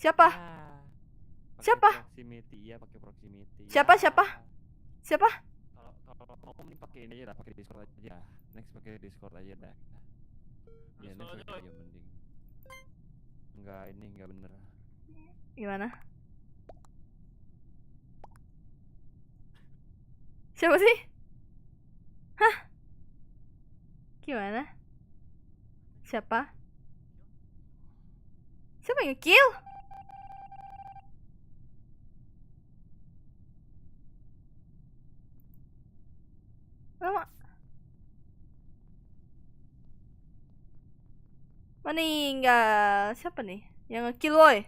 Siapa? Siapa? Pakai proximity. Siapa? Kalau mau mending pakai ini aja dah, pakai Discord aja. Next pakai Discord aja dah. Ya, next pakai aja mending. Enggak bener. Gimana? Siapa sih? Hah? Gimana? Siapa yang kill? Lama. Meninggal. Siapa nih yang nge-kill woi?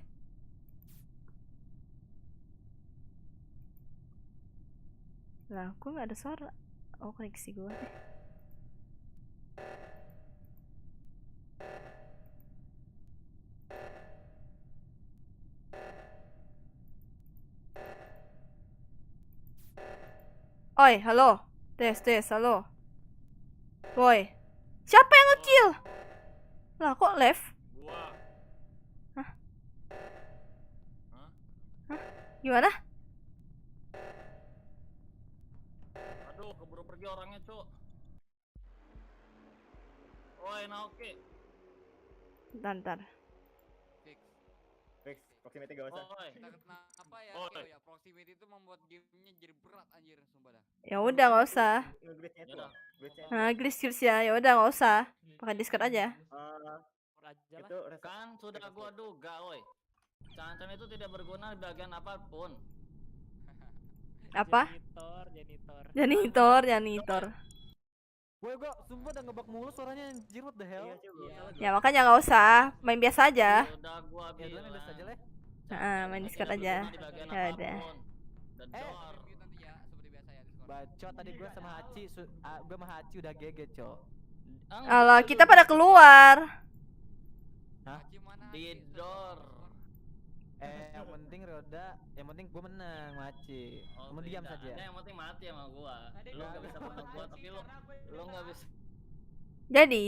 Lah, gue gak ada suara. Oh, koneksi gue deh. Oi, halo. Tes, halo. Boy. Siapa yang nge-kill? Lah, kok left? Gua. Hah? Gimana? Aduh, keburu pergi orangnya, Cuk. Woi, Naoki. Bentar. Fix, proximity gak usah. Woi. Kita kenapa ya? Oh, Ya proximity itu membuat gamenya jadi berat anjir, sumpah dah. Ya udah nggak usah. Nge-glitch-nya itu. Glitch-nya. Nah, glitch ya. Ya udah nggak usah. Pakai Discord aja. Itu Kan sudah gua duga, woi. Cancan itu tidak berguna di bagian apapun. Apa? Janitor. Gua sumpah udah ngebug mulu suaranya anjir, what the hell? Ya makanya nggak usah. Main biasa aja. Udah gua Ya bilang. udah biasa aja lah. Main Discord aja. Ya udah. Nanti ya, seperti biasa ya Discord. Bacot tadi gua sama Haci udah GG, Cok. Alah, kita pada keluar. Hah? Gimana? Tidur. Yang penting Roda, yang penting gua menang, Maci. Kamu diam saja. Yang penting mati sama gua. Lu enggak bisa potong gua, tapi lu enggak bisa. Jadi,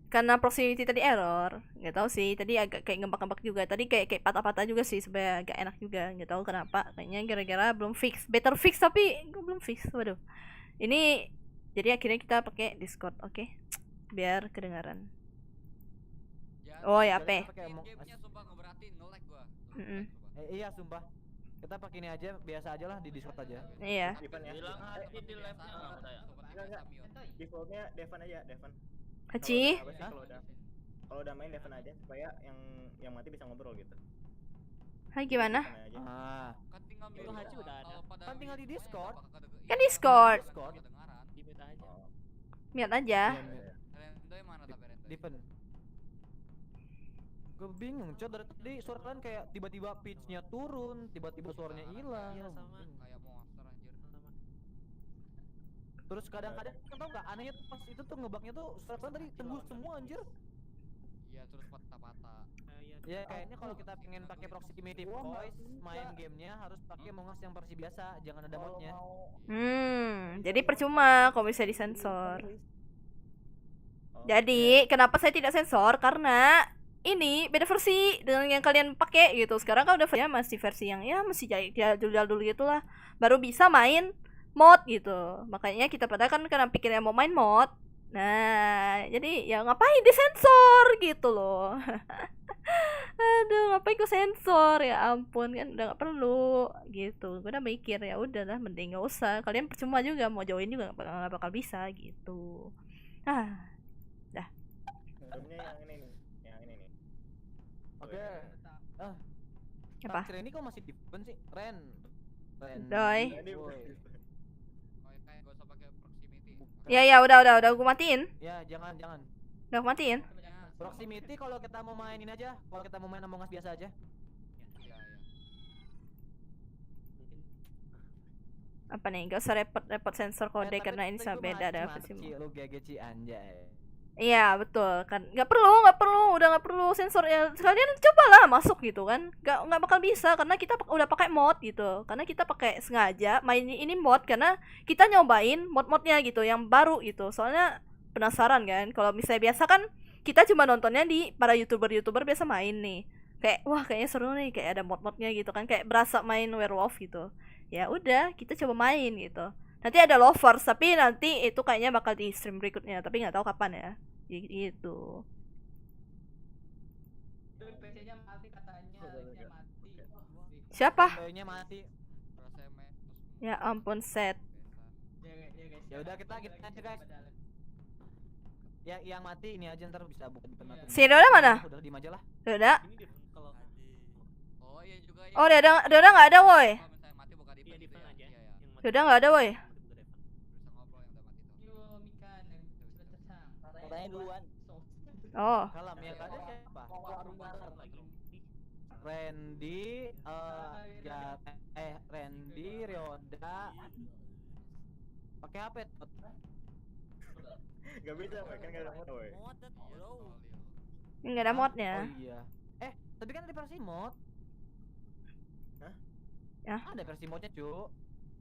karena proximity tadi error, nggak tahu sih. Tadi agak kayak ngembak-ngembak juga. Tadi kayak patah-patah juga sih, sebenarnya agak enak juga. Nggak tahu kenapa. Kayaknya gara-gara belum fix. Better fix tapi gua belum fix. Waduh. Ini jadi akhirnya kita pakai Discord, oke? Biar kedengaran. Oh ya, apa? Gamenya sumpah ngeberatin, nge-lag gua. Iya sumpah. Kita pakai ini aja, biasa aja lah di Discord aja. Iya. Bilang hati di live-nya enggak percaya. Enggak. Defaultnya Devan aja, Devan. Haci? Kalau udah main Devan aja supaya yang mati bisa ngobrol gitu. Hai, gimana? Kan tinggal Itu Haji udah ada. Kan tinggal di Discord. Kan Discord. Dimute aja. Lihat aja. Rendoy mana tapi Rendoy? Dipen. Gue bingung, Cok, dari tadi suara kalian kayak tiba-tiba pitch-nya turun, tiba-tiba suaranya hilang. Iya sama. Kayak monster anjir. Terus kadang-kadang kan tau gak anehnya tuh pas itu tuh ngebugnya tuh suara kalian tadi tembus semua anjir. Iya, terus patah-patah. Ya kayaknya kalau kita pengen pakai proximity voice main gamenya harus pakai Mongas yang versi biasa, jangan ada modnya. Jadi percuma kalau bisa disensor. Jadi kenapa saya tidak sensor? Karena ini beda versi dengan yang kalian pakai gitu. Sekarang kan udah masih versi yang ya masih jadul-jadul dulu gitulah. Baru bisa main mod gitu. Makanya kita pada kan karena pikirnya mau main mod. Nah, jadi ya ngapain disensor gitu loh. aduh ngapain gue sensor, ya ampun kan udah nggak perlu gitu. Gue udah mikir ya udahlah mending nggak usah, kalian percuma juga mau join juga nggak bakal bisa gitu. Dah. Roomnya yang ini nih, yang ini nih. Oke. Apa? Terakhir ini kok masih defense sih? Ren. Doi. Woi. Ya udah gue matiin. Ya jangan. Udah gue matiin. Proximity kalau kita mau mainin aja, kalau kita mau main Among Us biasa aja. Apa nih? Gak usah repot sensor kode karena ini sama beda ada versi. Lu GGC anjay. Iya betul kan, nggak perlu, udah nggak perlu sensor ya. Kalian cobalah masuk gitu kan, nggak bakal bisa karena kita udah pakai mod gitu, karena kita pakai sengaja main ini mod karena kita nyobain mod-modnya gitu yang baru gitu, soalnya penasaran kan. Kalau misalnya biasa kan kita cuma nontonnya di para youtuber biasa main nih, kayak wah kayaknya seru nih, kayak ada mod-modnya gitu kan, kayak berasa main werewolf gitu. Ya udah kita coba main gitu. Nanti ada lovers, tapi nanti itu kayaknya bakal di stream berikutnya, tapi nggak tahu kapan ya. Gitu. PC-nya mati katanya, Siapa? PC-nya mati. Ya ampun set. Ya udah kita aja guys. Ya yang mati ini aja ntar bisa buka di penutup. Si Doda mana? Udah diem aja lah. Doda? Oh iya juga ya. Oh Doda nggak ada woi. Doda nggak ada woi. Katanya duluan. Oh. Kalam yang ada siapa? Randy, Randy, Ryoda. Pakai HP tuh. Gak bisa, kan gak ada mod, woy. Nggak ada modnya. Oh iya. Tapi kan ada versi mod. Hah? Ya. Ada versi modnya, cu.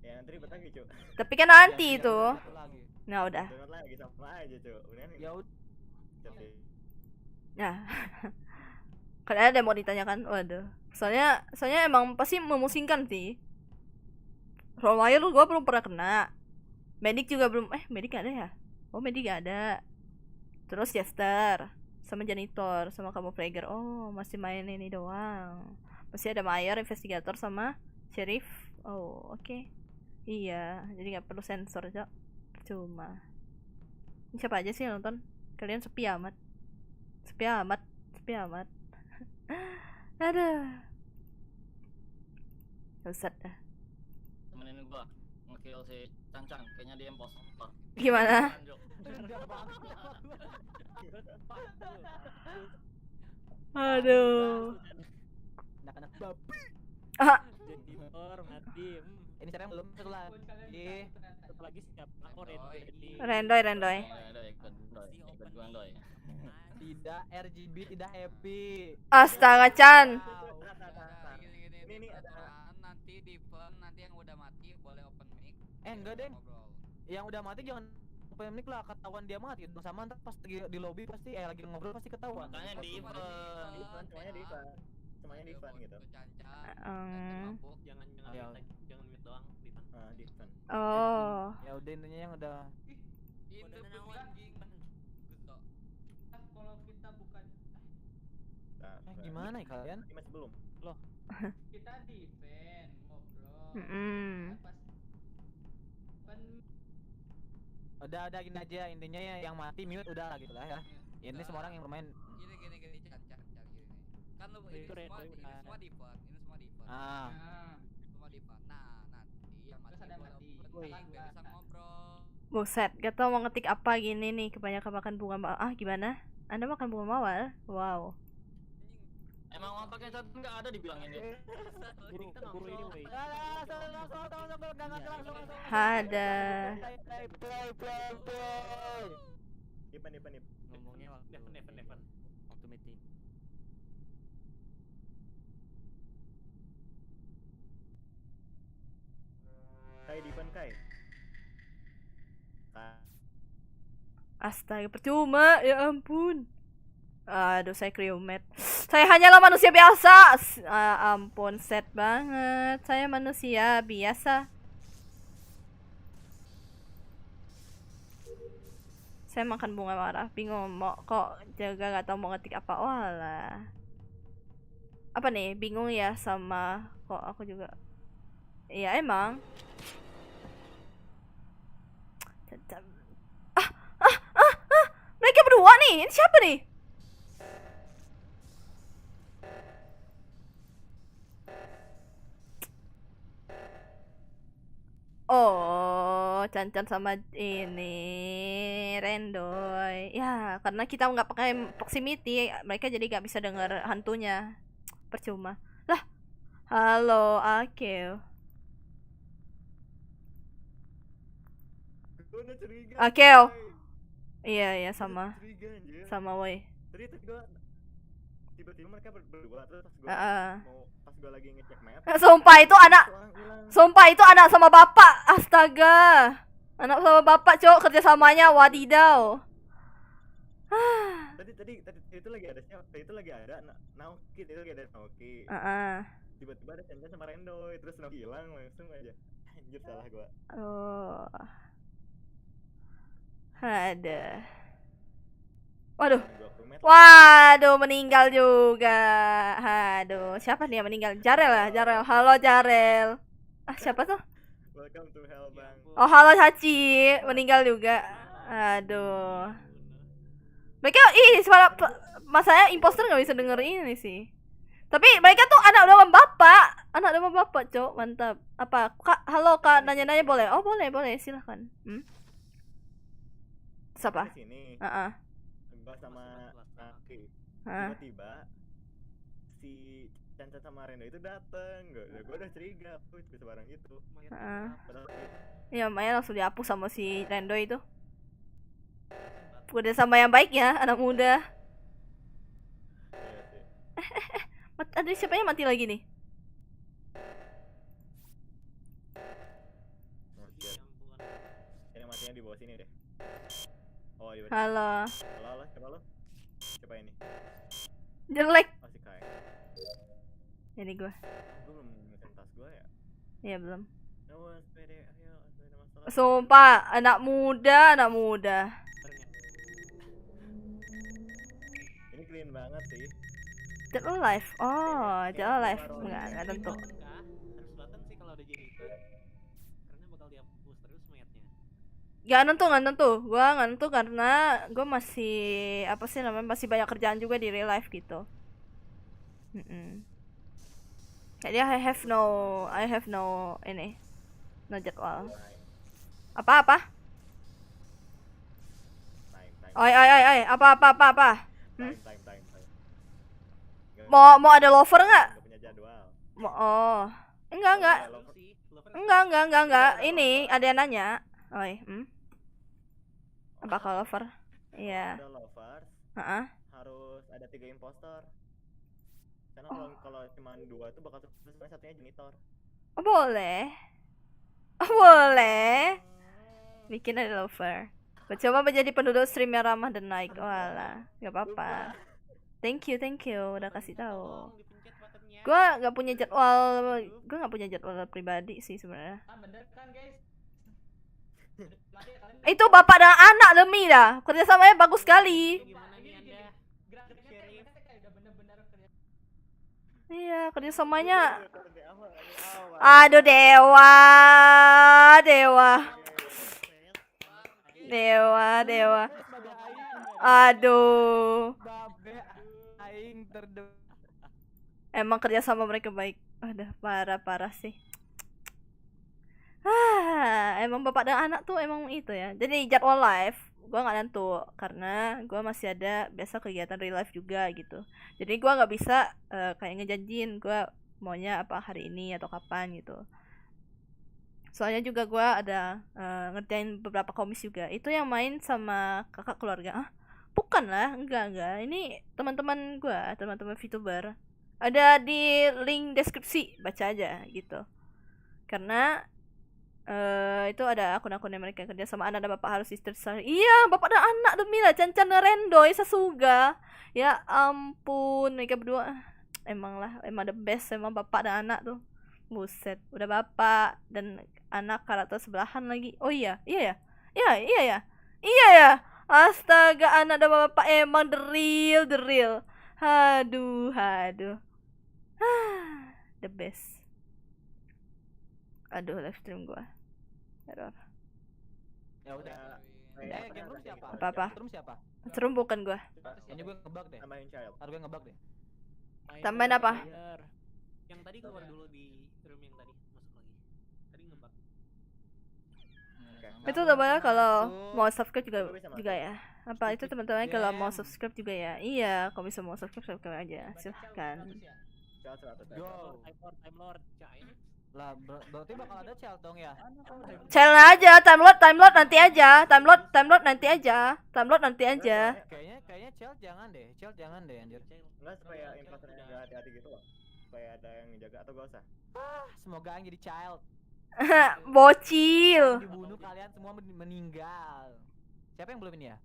Ya nanti ribet lagi, cu. Tapi kan nanti itu. Nah udah. Download lagi sama aja, cu. Ya udah. Nah. Kalian ada mau ditanyakan? Waduh. Soalnya emang pasti memusingkan sih. Rollwire gua belum pernah kena. Medic juga belum. Medic gak ada ya? Oh, Medic gak ada. Terus Jester sama Janitor sama Camouflager. Oh, masih main ini doang. Masih ada Mayor, Investigator sama Sheriff. Oh, oke. Iya, jadi nggak perlu sensor, Cok. Cuma. Ini siapa aja sih yang nonton? Kalian sepi amat. Sepi amat. Aduh. Usat dah. Temenin gua nge-kill si Cancang, kayaknya dia imposter. Gimana? Aduh. Anak-anak babi. Jadi mati. Ini cara yang belum satu lagi. Satu lagi siapa? Oh, Rendoy. Ikut gua Rendoy. Tidak RGB, tidak happy. Astaga Chan. Ini ada nanti di event nanti yang udah mati boleh open mic. Enggak deh. Yang udah mati jangan open mic lah, ketahuan dia mati. Sama ntar pas di lobby pasti lagi ngobrol pasti ketahuan. Makanya di event. Semuanya di event gitu. Jangan mute doang di event. Di event. Oh. Ya udah intinya yang udah. Kalau kita bukan Gimana ya kalian? Ini masih belum. Loh. Kita di event ngobrol. Udah gini aja intinya ya, yang mati mute udah lah gitu lah ya. Ini semua orang yang bermain. Gini Chan gini. Kan lu ini semua di event. Semua di event. Semua di event. Nah, nanti yang mati boleh open mic biar bisa ngobrol. Buset, gak tau mau ngetik apa gini nih, kebanyakan makan bunga mawar. Gimana? Anda makan bunga mawar? Wow. Emang mau pakai cat nggak ada dibilangin ya? Buru ini woi. Ada. Nip. Ngomongnya waktu event. Waktu meeting. Kai di event Kai. Astaga, percuma, ya ampun. Aduh, saya kriomet. Saya hanyalah manusia biasa. Ampun, set banget. Saya manusia biasa. Saya makan bunga marah. Bingung mau kok jaga gak tau mau ngetik apa. Walah. apa nih, bingung ya sama kok aku juga. Iya emang. Mereka berdua nih. Ini siapa nih? Oh, Cancan sama ini Rendoy. Ya, karena kita nggak pakai proximity, mereka jadi nggak bisa dengar hantunya. Percuma. Lah, halo Akil. Akil. Iya sama. Sama woi. Tadi gua tiba-tiba mereka berdua terus pas gua lagi ngecek map. Sumpah itu anak sama bapak. Astaga. Anak sama bapak, Cok, kerjasamanya wadidaw. Tadi itu lagi ada siapa? Itu lagi ada Naoki, Tiba-tiba ada Cancan sama Rendoy, terus Naoki hilang langsung aja. Anjir, salah gua. Oh. Ada. Waduh, meninggal juga. Aduh, siapa nih yang meninggal? Jarel. Halo Jarel. Siapa tuh? Welcome to hell, Bang. Oh, halo Hachi, meninggal juga. Aduh. Mereka suara masanya imposter nggak bisa denger ini sih. Tapi mereka tuh anak sama bapak, Cok. Mantap. Apa? Kak, halo Kak, nanya-nanya boleh? Oh, boleh, silahkan. Siapa? Gua sama Naki. Tiba-tiba si Cancan sama Rendo itu dateng. Gua udah curiga, bisa bareng gitu. Ya, Maya langsung dihapus sama si Rendo itu. Udah sama yang baik ya, anak muda. Ada siapa yang mati lagi nih? Ini matinya di bawah sini deh. Oh, iya. Halo, siapa ini? jelek. Masih kayak. Ini gua. Gua belum nemuin tas gua ya. Iya, belum. Sepeda masalah. Sumpah, anak muda. Ini clean banget sih. Dead or Alive. Oh, Dead or Alive. Enggak tentu. Harus kelihatan sih kalau ada Jennifer. Karena bakal dihapus terus mayatnya. Gak nentu. Gua nggak nentu karena gua masih masih banyak kerjaan juga di real life gitu. Jadi I have no jadwal. Apa? Oi, apa? Time. Mau ada lover nggak? Gak punya jadwal. Oh, enggak. Ini ada yang nanya. Oi, apa kalau lover? Iya. Ada lovers. Harus ada 3 impostor. Karena kalau cuma 2 itu bakal sukses, satunya janitor. Oh, boleh. Bikin ada lover. Gue coba menjadi penduduk stream yang ramah dan naik. Walah, gak apa-apa. Thank you, udah kasih tahu. Gue nggak punya jadwal pribadi sih sebenarnya. Bener kan, guys? Itu bapak dan anak demi dah. Kerjasamanya bagus sekali. Iya, kerjasamanya. Aduh, dewa. Aduh. Emang kerjasama mereka baik. Aduh, parah sih. Emang bapak dan anak tuh emang itu ya. Jadi jadwal live gua nggak nentu karena gua masih ada biasa kegiatan real life juga gitu. Jadi gua nggak bisa kayak ngejanjiin gua maunya apa hari ini atau kapan gitu. Soalnya juga gua ada ngerjain beberapa komis juga. Itu yang main sama kakak keluarga. Bukan lah, enggak. Ini teman-teman gua, teman-teman VTuber. Ada di link deskripsi, baca aja gitu. Karena itu ada akun-akunnya mereka kerja sama anak dan bapak harus sister. Iya, bapak dan anak demi lah Cancan dan Rendoy Sasuga. Ya ampun, mereka berdua emang the best emang bapak dan anak tuh. Buset, udah bapak dan anak karakter sebelahan lagi. Oh iya ya. Astaga, anak dan bapak emang the real. Aduh. the best. Aduh, live stream gua error. Ya udah. Game room siapa? Apa-apa? Room siapa? Serum bukan gua. Ini gue ngebug deh. Tambahin child. Ntar gue ngebug deh. Tambahin apa? Yang tadi keluar dulu di room yang tadi, masuk lagi. Tadi ngebug. Itu teman kalau mau subscribe juga ya. Apa itu teman-teman kalau mau subscribe juga ya? Iya, kalau bisa mau subscribe aja. Silahkan. Go. Time Lord, Cai. Lah berarti bakal ada child dong ya? Channel aja, time load nanti aja. Time load nanti aja. Time load nanti aja. Kayaknya child jangan deh. Child jangan deh anjir. Enggak, supaya imposternya enggak hati-hati gitu loh. Supaya ada yang jaga atau gak usah. Semoga yang jadi child. Bocil. Dibunuh kalian semua meninggal. Siapa yang belum ini ya?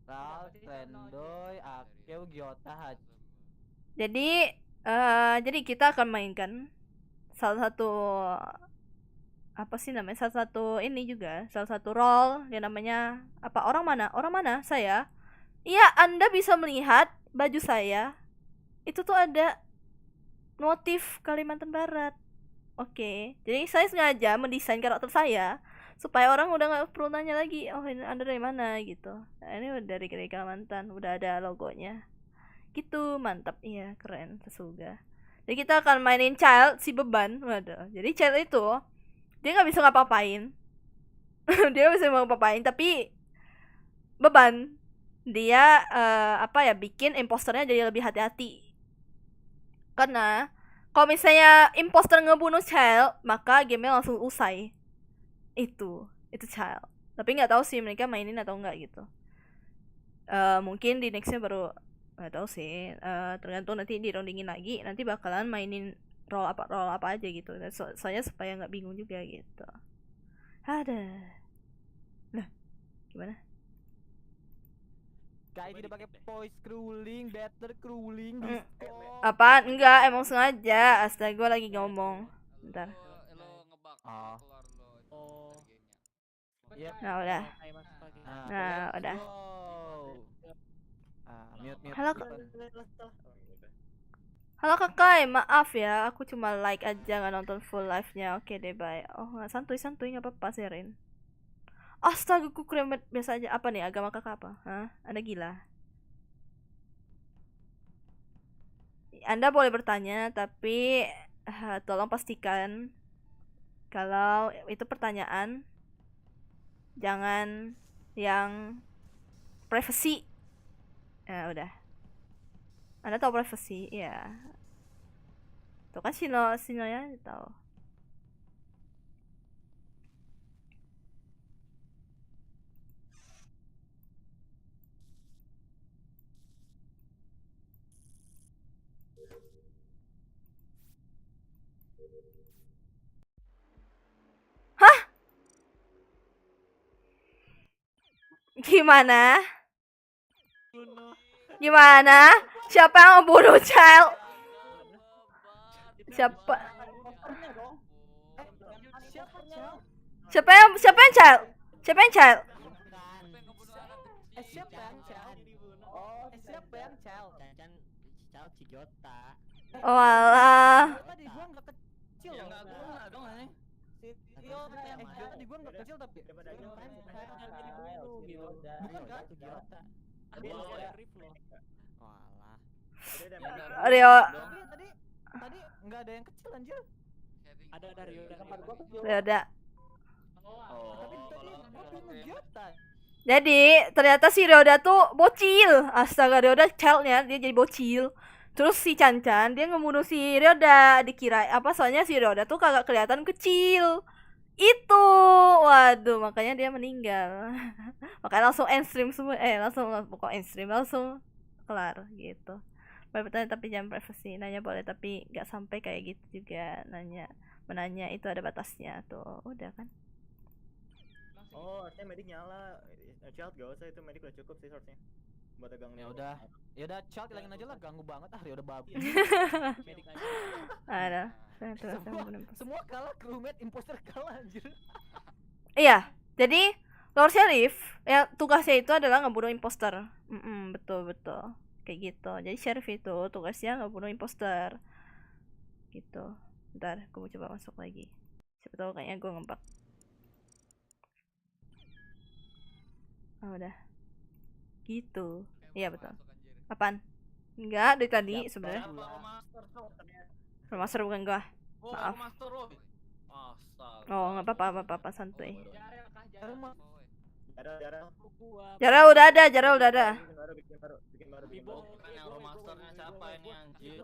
Ralph, Rendoy, Akeo, Gyota, Haji. Jadi kita akan mainkan salah satu salah satu role yang namanya apa, orang mana saya. Iya, Anda bisa melihat baju saya itu tuh ada motif Kalimantan Barat. Oke, jadi saya sengaja mendesain karakter saya supaya orang udah nggak perlu nanya lagi, oh ini Anda dari mana gitu. Nah, ini udah dari Kalimantan, udah ada logonya gitu. Mantap, iya, keren, sesuga. Jadi kita akan mainin child, si beban. Waduh. Jadi child itu dia nggak bisa ngapa-ngapain. Dia nggak bisa ngapa-ngapain, tapi beban dia bikin imposternya jadi lebih hati-hati. Karena kalau misalnya imposter ngebunuh child, maka gamenya langsung usai. Itu child. Tapi nggak tahu sih mereka mainin atau enggak gitu. Mungkin di nextnya baru nggak tahu sih, tergantung nanti dirondingin lagi, nanti bakalan mainin role apa aja gitu. Soalnya supaya nggak bingung juga gitu. Ada lah gimana kayak tidak pakai voice crawling, better crawling. Apaan? Enggak, emang sengaja. Astaga, gue lagi ngomong. Bentar. Nah udah. Nah udah. Halo kakak, maaf ya, aku cuma like aja, nggak nonton full live-nya. Oke deh, bye. Oh, nggak, santuy nggak apa-apa, Serin. Astaga, aku kremet biasa aja. Apa nih, agama kakak apa? Hah? Anda gila? Anda boleh bertanya, tapi tolong pastikan kalau itu pertanyaan jangan yang privacy. Nah, udah. Anda tahu privacy, ya. Tuh kan Sino ya tahu. Hah? Gimana? Siapa yang membunuh child? Siapa yang child? Siapa yang child? Oh alah. Tadi gua enggak kecil. Ya enggak guna dong aneh. Tadi gua enggak kecil tapi bukan kan Gyota. Rio. Tadi enggak ada yang kecil anjir. Ada Rio dan Udah. Tapi tadi gua Gyota. Jadi ternyata si Ryoda tuh bocil. Astaga, Ryoda childnya dia jadi bocil. Terus si Cancan dia ngebunuh si Ryoda, dikira apa, soalnya si Ryoda tuh kagak kelihatan kecil. Itu, waduh, makanya dia meninggal. Makanya langsung end stream semua, pokok end stream langsung kelar gitu. Boleh bertanya tapi jangan privacy. Nanya boleh tapi nggak sampai kayak gitu juga. Menanya itu ada batasnya tuh, udah kan. Oh, artinya medik nyala. Child gak usah, itu medik udah cukup sih source-nya. Buat tegang. Ya udah child hilangin aja lah, ganggu banget udah babi. Ada. Semua kalah, crewmate imposter kalah anjir. Iya, jadi Lord Sheriff ya tugasnya itu adalah ngebunuh imposter. Betul. Kayak gitu. Jadi Sheriff itu tugasnya ngebunuh imposter. Gitu. Bentar, gue mau coba masuk lagi. Siapa tahu kayaknya gue ngebug. Oh, udah. Gitu. Iya betul. Apaan? Enggak, dari tadi sebenarnya. Remaster bukan gua. Maaf. Oh, nggak apa-apa, santuy. Jarel udah ada. Bikin baru. Yang remasternya siapa ini anjir?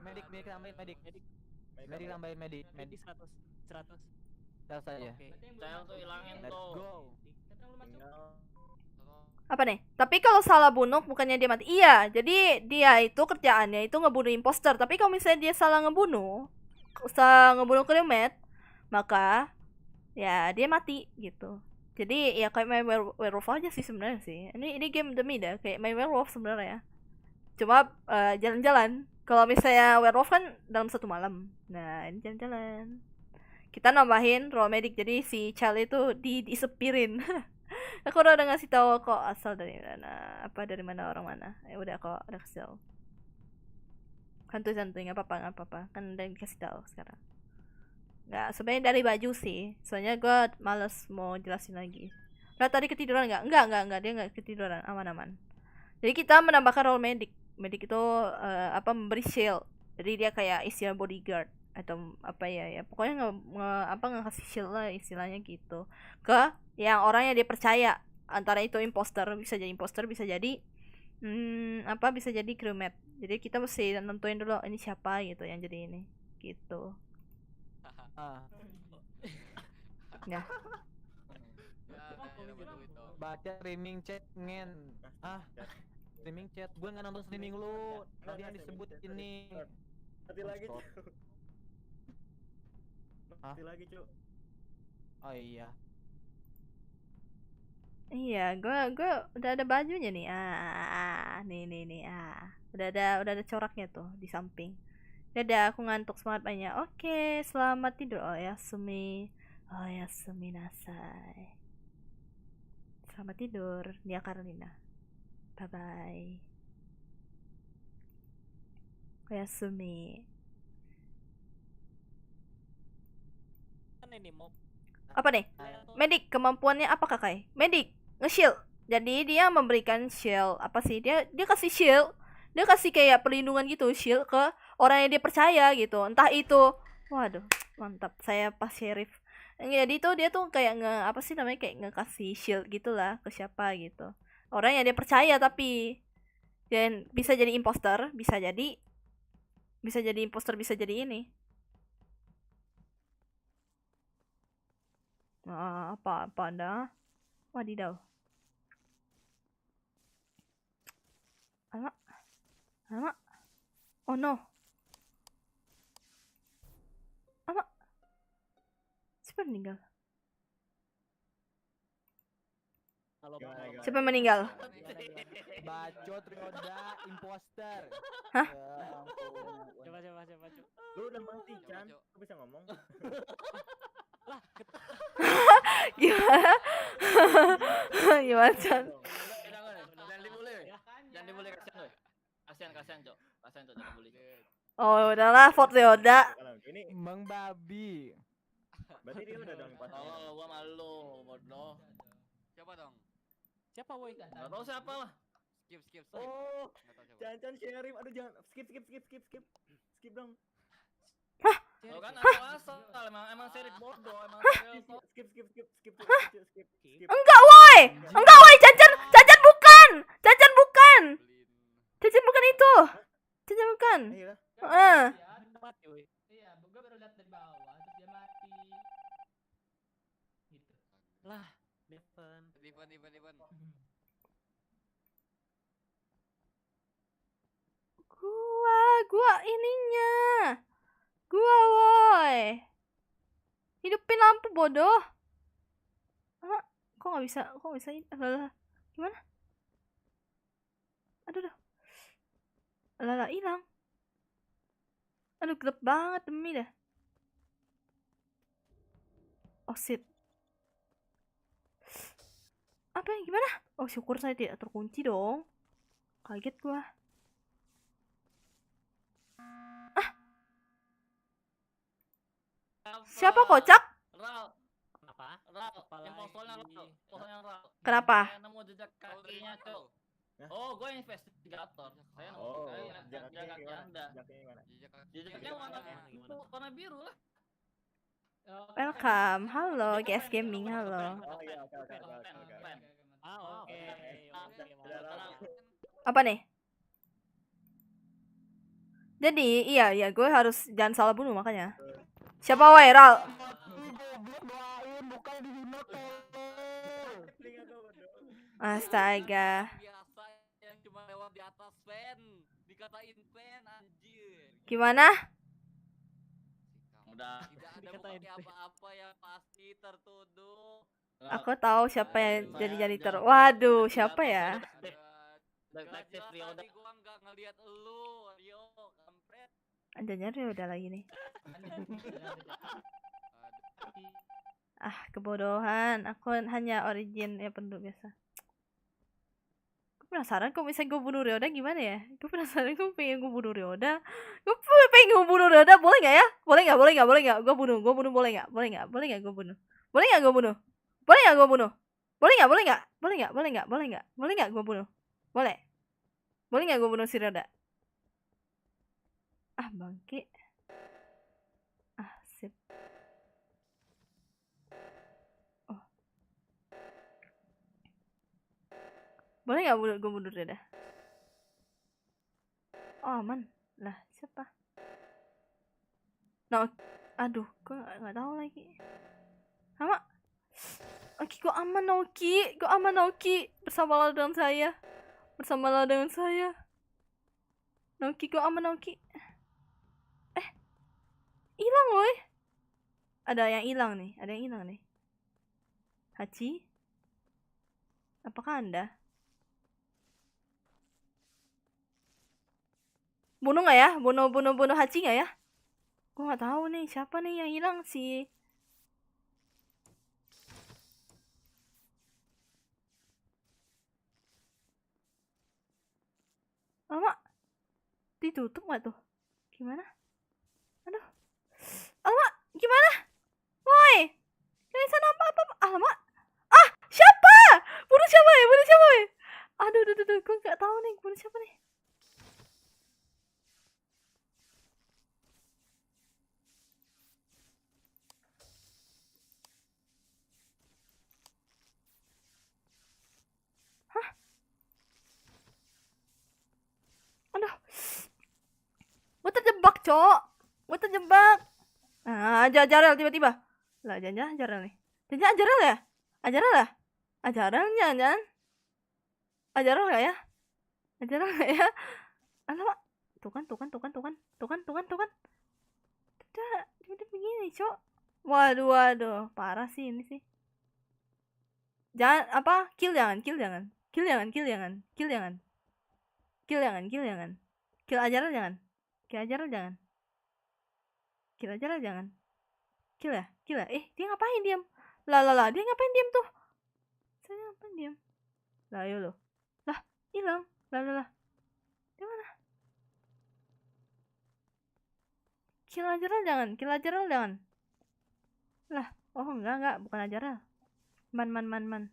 Medik tambahin medik. Medik 100. Sel saja. Saya tuh hilangin Let's tuh. go. Apa nih? Tapi kalau salah bunuh bukannya dia mati. Iya, jadi dia itu kerjaannya itu ngebunuh imposter. Tapi kalau misalnya dia salah ngebunuh crewmate, maka ya dia mati gitu. Jadi ya kayak main werewolf aja sih sebenarnya sih. Ini game demi dah kayak main werewolf sebenarnya. Cuma jalan-jalan. Kalau misalnya werewolf kan dalam 1 malam. Nah, ini jalan-jalan. Kita nambahin role medic, jadi si Charlie itu disepirin. Aku udah ngasih tahu kok asal dari mana orang mana. Ya udah kok udah kasih tahu. Santuy nggak apa-apa kan udah dikasih tahu sekarang. Nggak, sebenarnya dari baju sih. Soalnya gue males mau jelasin lagi. Nah tadi ketiduran nggak? Enggak, dia nggak ketiduran, aman. Jadi kita menambahkan role medic. Medic itu memberi shield. Jadi dia kayak istilah bodyguard atau apa ya pokoknya ngasih shield lah istilahnya gitu ke yang orang yang dia percaya, antara itu imposter, bisa jadi bisa jadi crewmate. Jadi kita mesti nentuin dulu ini siapa gitu yang jadi ini gitu. Ya. Baca streaming chat ngen. Streaming chat, gue nggak nonton streaming lu. Tadi yang disebut ini. Mati lagi, Cuk. Mati lagi, Cuk. Oh iya. Iya, gua udah ada bajunya nih. Nih. Udah ada coraknya tuh di samping. Dadah, aku ngantuk, semangat banyak. Oke, selamat tidur. Oyasumi nasai. Selamat tidur, Nia Karolina. Bye bye. Oyasumi. Apa nih? Medik, kemampuannya apa Kakai? Medik, nge-shield. Jadi dia memberikan shield, apa sih? Dia kasih shield. Dia kasih kayak perlindungan gitu, shield ke orang yang dia percaya gitu. Entah itu, waduh, mantap. Saya pas sheriff. Jadi itu dia tuh kayak kayak ngekasih shield gitulah ke siapa gitu. Orang yang dia percaya tapi dan bisa jadi imposter, bisa jadi imposter, bisa jadi ini. Apa Anda? Wadidaw. Alamak. Oh no. Alamak. Siapa meninggal? Siapa meninggal? Bacot Ryoda imposter. Hah? Coba. Lu udah mati, Chan. Lu bisa ngomong? Gimana? Gimana, Chan? Jangan dibully kasihan Cok, jangan bully. Oh, udahlah, vote Ryoda. Ini Mang babi. berarti dia udah dong pas. Oh, gua malu, bodoh. Siapa dong? Siapa woi? Enggak tahu siapa lah. Skip. Oh, Chan sheriff. Aduh, jangan skip dong. Lo kan asal emang sheriff bodoh, emang sheriff. Skip. Enggak, woi, Cacan bukan. Cacan bukan itu. Cacan bukan. Iya. Mati woi. Iya, gue baru lihat dari bawah terus dia mati. Gitu. Lah, Devon. Gua ininya. Woi. Hidupin lampu bodoh. Kok nggak bisa Alah. Gimana? Aduh. Alah, hilang. Aduh, gelap banget demi dah. Oh shit. Apa yang gimana? Oh, syukur saya tidak terkunci dong. Kaget gua. Siapa kocak? Ral, Apa? imposternya Ral. Kenapa? Saya nemu jejak kakinya, Cok. Oh, gue investigator. Saya nemu jejak kaki Anda. Jejaknya warna biru lah. Welcome, halo GS Gaming, halo. Apa nih? Jadi iya gue harus jangan salah bunuh makanya. Siapa viral? Astaga. Biasa yang cuma lewat di atas fan, dikatain fan anjir. Gimana? Udah. Tidak ada bukti apa-apa yang pasti tertuduh. Aku tahu siapa yang jadi Waduh, siapa ya? Detektif Rio. Tadi gua nggak ngeliat lu, Rio, kampret. Anjanya Rio udah lagi nih. Kebodohan. Aku hanya origin ya penduduk biasa. Gue penasaran kok misalnya gue bunuh Ryoda gimana ya? Gue penasaran gue pengen gue bunuh Ryoda. Gue pengen gue bunuh Ryoda, boleh nggak ya? Boleh nggak? Gue bunuh boleh nggak? Boleh nggak gue bunuh? Boleh nggak gue bunuh? Boleh nggak gue bunuh? Boleh nggak gue bunuh? Boleh nggak gue bunuh si Ryoda? Bangke. Sip. Boleh nggak gue bunuh Ryoda? Oh aman. Lah siapa? Aduh, gue nggak tahu lagi. Sama. Oke, gue aman Naoki. Bersamalah dengan saya. Naoki, gue aman Naoki. Hilang loh. Ada yang hilang nih. Hachi? Apakah Anda? Bunuh nggak ya? Bunuh Hachi nggak ya? Gue nggak tahu nih siapa nih yang hilang sih. Lama ditutup nggak tuh? Gimana? Aduh, alamak, gimana? Woi, kalian sana apa? Alamak, siapa? Bunuh siapa ya? Aduh, gue nggak tahu nih bunuh siapa nih. Aduh, gue terjebak, Cok. Ajarel tiba-tiba. Lah, jangan Ajarel nih. Jangan Ajarel ya? Ajarel jangan. Ajarel nggak ya? Alamak. Tuh kan. Udah begini, Cok. Waduh, parah sih ini sih. Jangan kill jangan. Kill Ajarel jangan. Kill ya. Dia ngapain diam? Lah, dia ngapain diam tuh? Saya ngapain diam? Lah, ayo lo. Lah, hilang. Lah. Di mana? Kill Ajarel jangan. Lah, oh enggak, bukan Ajarel. Man.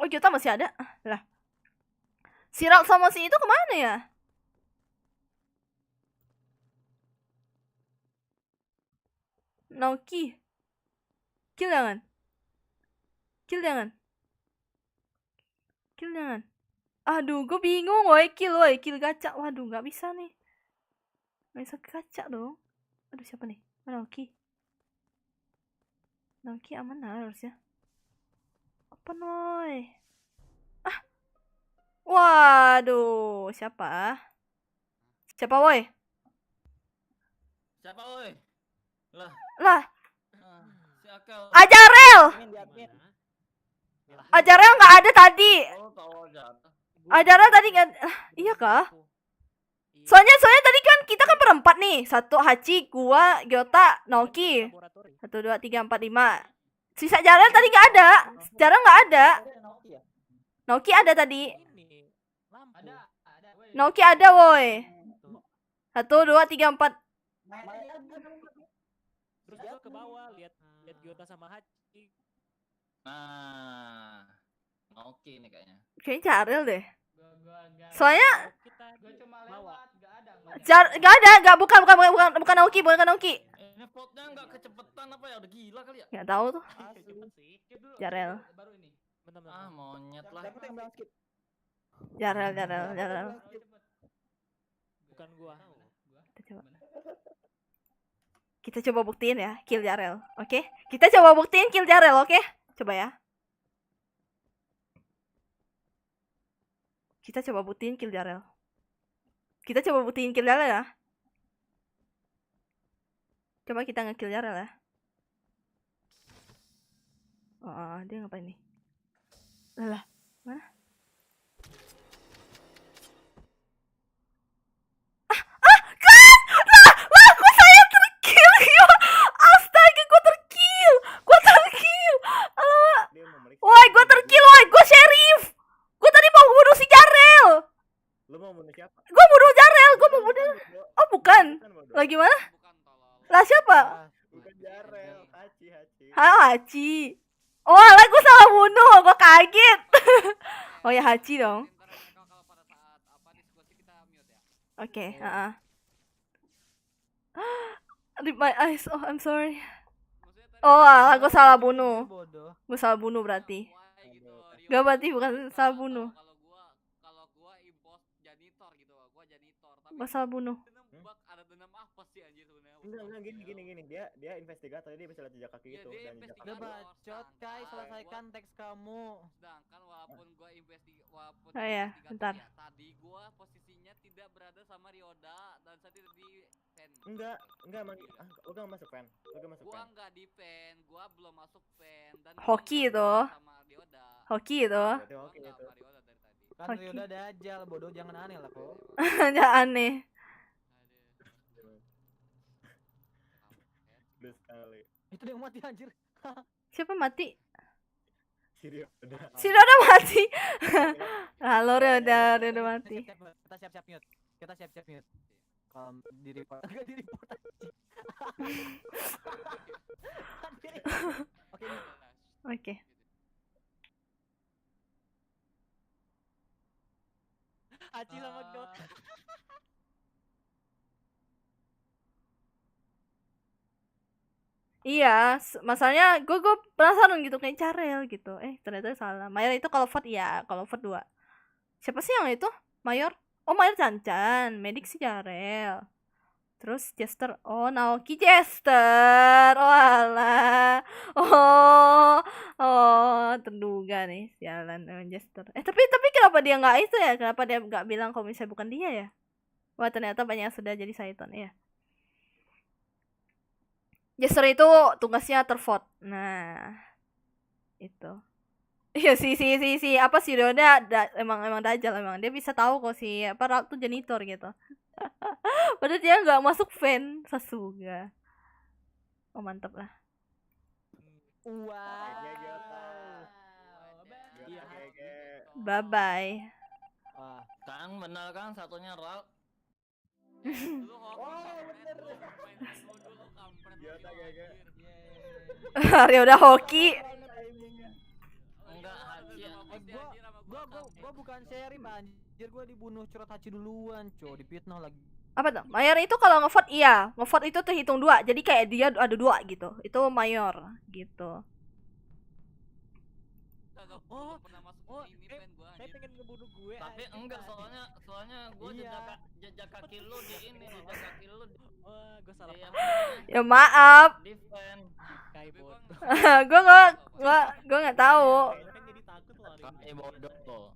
Oh, Jota masih ada. Lah. Si Ral sama si itu kemana ya? Naoki. Kill jangan. Aduh, gue bingung, kill gacha. Waduh, nggak bisa nih. Nggak bisa gacha dong. Aduh, siapa nih? Naoki aman lah harusnya. Apa noy? Waduh, siapa woi? Lah. Si Akel. Ajarel nggak ada tadi. Ajarel tadi nggak. Iya kah? Soalnya tadi kan kita kan berempat nih. 1 Hachi, gua, Gyota, Naoki. 1, 2, 3, 4, 5. Sisa Ajarel tadi nggak ada. Naoki ada tadi. Naoki ada woi. 1, 2, 3, 4. Gua ke bawah lihat Gyota sama Hachi. Nah, oke nih kayaknya. Kayaknya Carel deh. Gua Soalnya gua cuma lewat, gak ada. Gak bukan Naoki, bukan Naoki. Ini vote-nya nggak kecepetan apa ya? Udah gila kali ya? Nggak tahu tuh. Jarel. Baru ini. Ah, monyet lah. Siapa yang bilang skip? Jarel. Bukan gua. Kita coba buktiin ya, kill Jarel. Oke? Kita coba buktiin kill Jarel, oke? Coba ya. Kita coba buktiin kill Jarel ya. Coba kita nge-kill Jarel ya. Oh, dia ngapain nih? Lah, mana? Kok saya terkill? Astaga, gue terkill. Alamak. Woi, gue terkill, gue sheriff. Gue tadi mau bunuh si Jarel. Lu mau bunuh siapa? Gue bunuh Jarel, Oh, bukan. Lagi mana? Lah siapa? Bukan Jarel, Hachi. Hachi. Oh, alah, gue salah bunuh. Gue kaget. Oh ya, Hachi dong. Oke, Rip my eyes. Oh, I'm sorry. Oh, alah, gue salah bunuh. Gue salah bunuh berarti. Gak, berarti bukan salah bunuh. Kalau gua impos janitor gitu, gua janitor. Tapi Gue salah bunuh. ada dendam apa sih anjir sebenarnya? Enggak gini. Dia investigator, dia bisa lihat jejak kaki gitu dan jejak Udah kaki. bacot, Kai, selesaikan teks kamu. Sedangkan walaupun gua Oh ya, bentar. ya, tadi gua posisinya tidak berada sama Ryoda dan saya tidak di pen. Enggak, lu gak masuk pen. Gua enggak di pen, gua belum masuk pen dan Hoki itu. sama Ryoda. Hoki itu. Hoki itu. Kan Ryoda dajal, bodoh, jangan aneh lah kok. Jangan aneh. Sekali. Itu dia yang mati anjir. Siapa mati? Si Ryoda mati. Halo, Ryoda mati. Kita siap-siap mute. Kalau di report enggak di report. Oke. Hachi sama Gyota. Iya, masalahnya gue penasaran gitu kayak Carel gitu. Ternyata salah. Mayor itu kalau vote iya, kalau vote 2. Siapa sih yang itu? Mayor? Oh, Mayor Cancan, Medik si Carel. Terus Jester, oh Naoki Jester. Oh alah. Oh, terduga nih sialan Jester. Tapi kenapa dia nggak itu ya? Kenapa dia nggak bilang kalau misalnya bukan dia ya? Wah, ternyata banyak yang sudah jadi Saiton ya. Jester itu tugasnya tervote. Nah, itu. Iya si apa sih Ryoda emang dajal emang. Dia bisa tahu kok si apa Raut tuh janitor gitu. Padahal dia nggak masuk fan Sasuga. Oh, mantap lah. Bye bye. Wah, kan benar kan satunya Raut. Ryoda hoki. Enggak, Hachi. Gua bukan sheriff anjir, gua dibunuh curhat Hachi duluan, dipitnah lagi. Apa tuh? Mayor itu kalau ngevote iya, ngevote itu terhitung 2. Jadi kayak dia ada 2 gitu. Itu mayor gitu. Saya pengen ngebunuh gue. Tapi enggak, soalnya gue jejak kaki lu di ini, jejak kaki lu. Gue salah. Ya maaf. Di fan. Gue nggak tahu. Kami bodoh loh.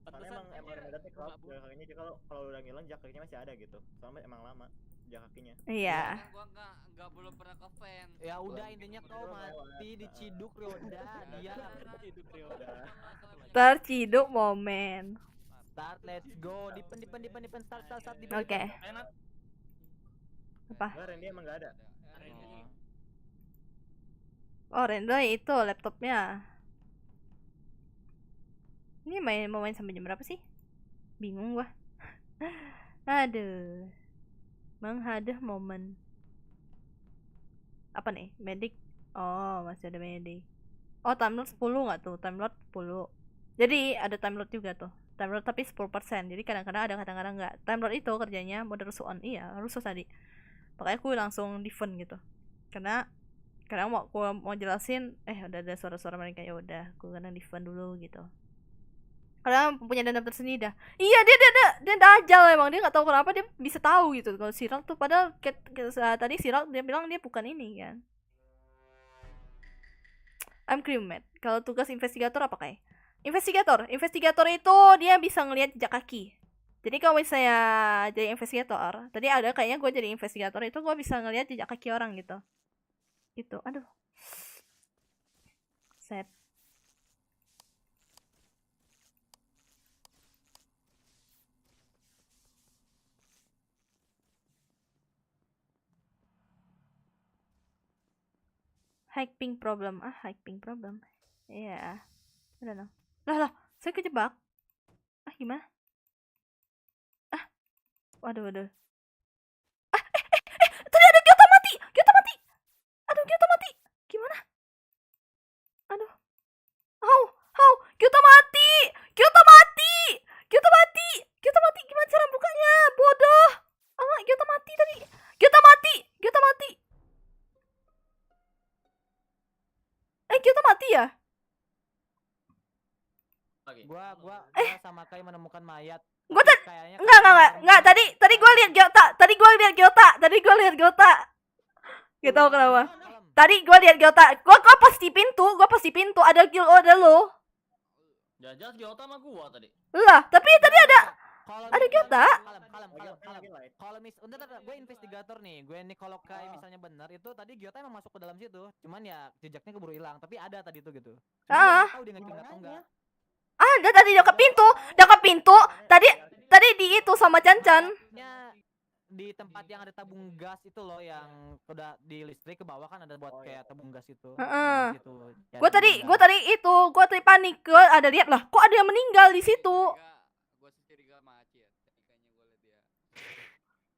Soalnya emang negatif kakinya kalau udah ngilang jejak kakinya masih ada gitu. Soalnya emang lama jejak kakinya. Iya. Gua enggak belum pernah ke fan. Ya udah, intinya kau mati diciduk Ryoda. Dia diciduk Ryoda. Terciduk momen. Start, let's go. Dipen start dipen. Oke. Apa? Randy emang enggak ada. Oh, Randy itu laptopnya. Ini mau main sampai jam berapa sih? Bingung gua. Aduh. Menghadah momen. apa nih? Medik. Oh, masih ada medik. Oh, time load 10 nggak tuh? Time load 10. Jadi ada time load juga tuh. Time load tapi 10%. Jadi kadang-kadang ada, kadang-kadang nggak. Time load itu kerjanya mode rusuh on. Iya, rusuh tadi. Makanya aku langsung defend gitu. Karena kadang mau jelasin, udah ada suara-suara mereka, ya udah, aku kadang defend dulu gitu. Karena punya dendam tersendiri dah. Iya, dia dajal emang, dia nggak tahu kenapa dia bisa tahu gitu kalau Sirak tuh, padahal tadi Sirak dia bilang dia bukan ini kan. I'm crewmate. Kalau tugas investigator apa kayak? Investigator itu dia bisa ngelihat jejak kaki. Jadi kalau misalnya jadi investigator, tadi ada kayaknya gue jadi investigator itu gue bisa ngelihat jejak kaki orang gitu. Gitu, aduh. Set. High ping problem. High ping problem. Iya. I don't know. Lah, saya kejebak. Gimana? Waduh. Tadi ada Gyota mati. Aduh, Gyota mati. Gimana? Aduh. How? Gyota mati. Gimana cara bukanya? Bodoh. Gyota mati tadi. Gyota mati. Gyota mati ya? Gua sama Kai menemukan mayat. Gue enggak. Tadi gue lihat Gyota. Gak tau kenapa. Tadi gue lihat Gyota. Gue pas di pintu ada lo. Jelas Gyota sama gua tadi. Lah, tapi tadi ada Gyota. Kalau gue investigator nih, gue nih kalau Kai misalnya benar itu tadi Gyota emang masuk ke dalam situ, cuman ya jejaknya keburu hilang, tapi ada tadi itu gitu. Tahu dia nge-kill atau enggak? Ada tadi dekat pintu. Tadi di itu sama Cancan. Di tempat yang ada tabung gas itu loh, yang udah di listrik ke bawah kan ada buat kayak tabung gas itu. Gitu. Gue tadi panik, gue ada lihat lah, kok ada yang meninggal di situ.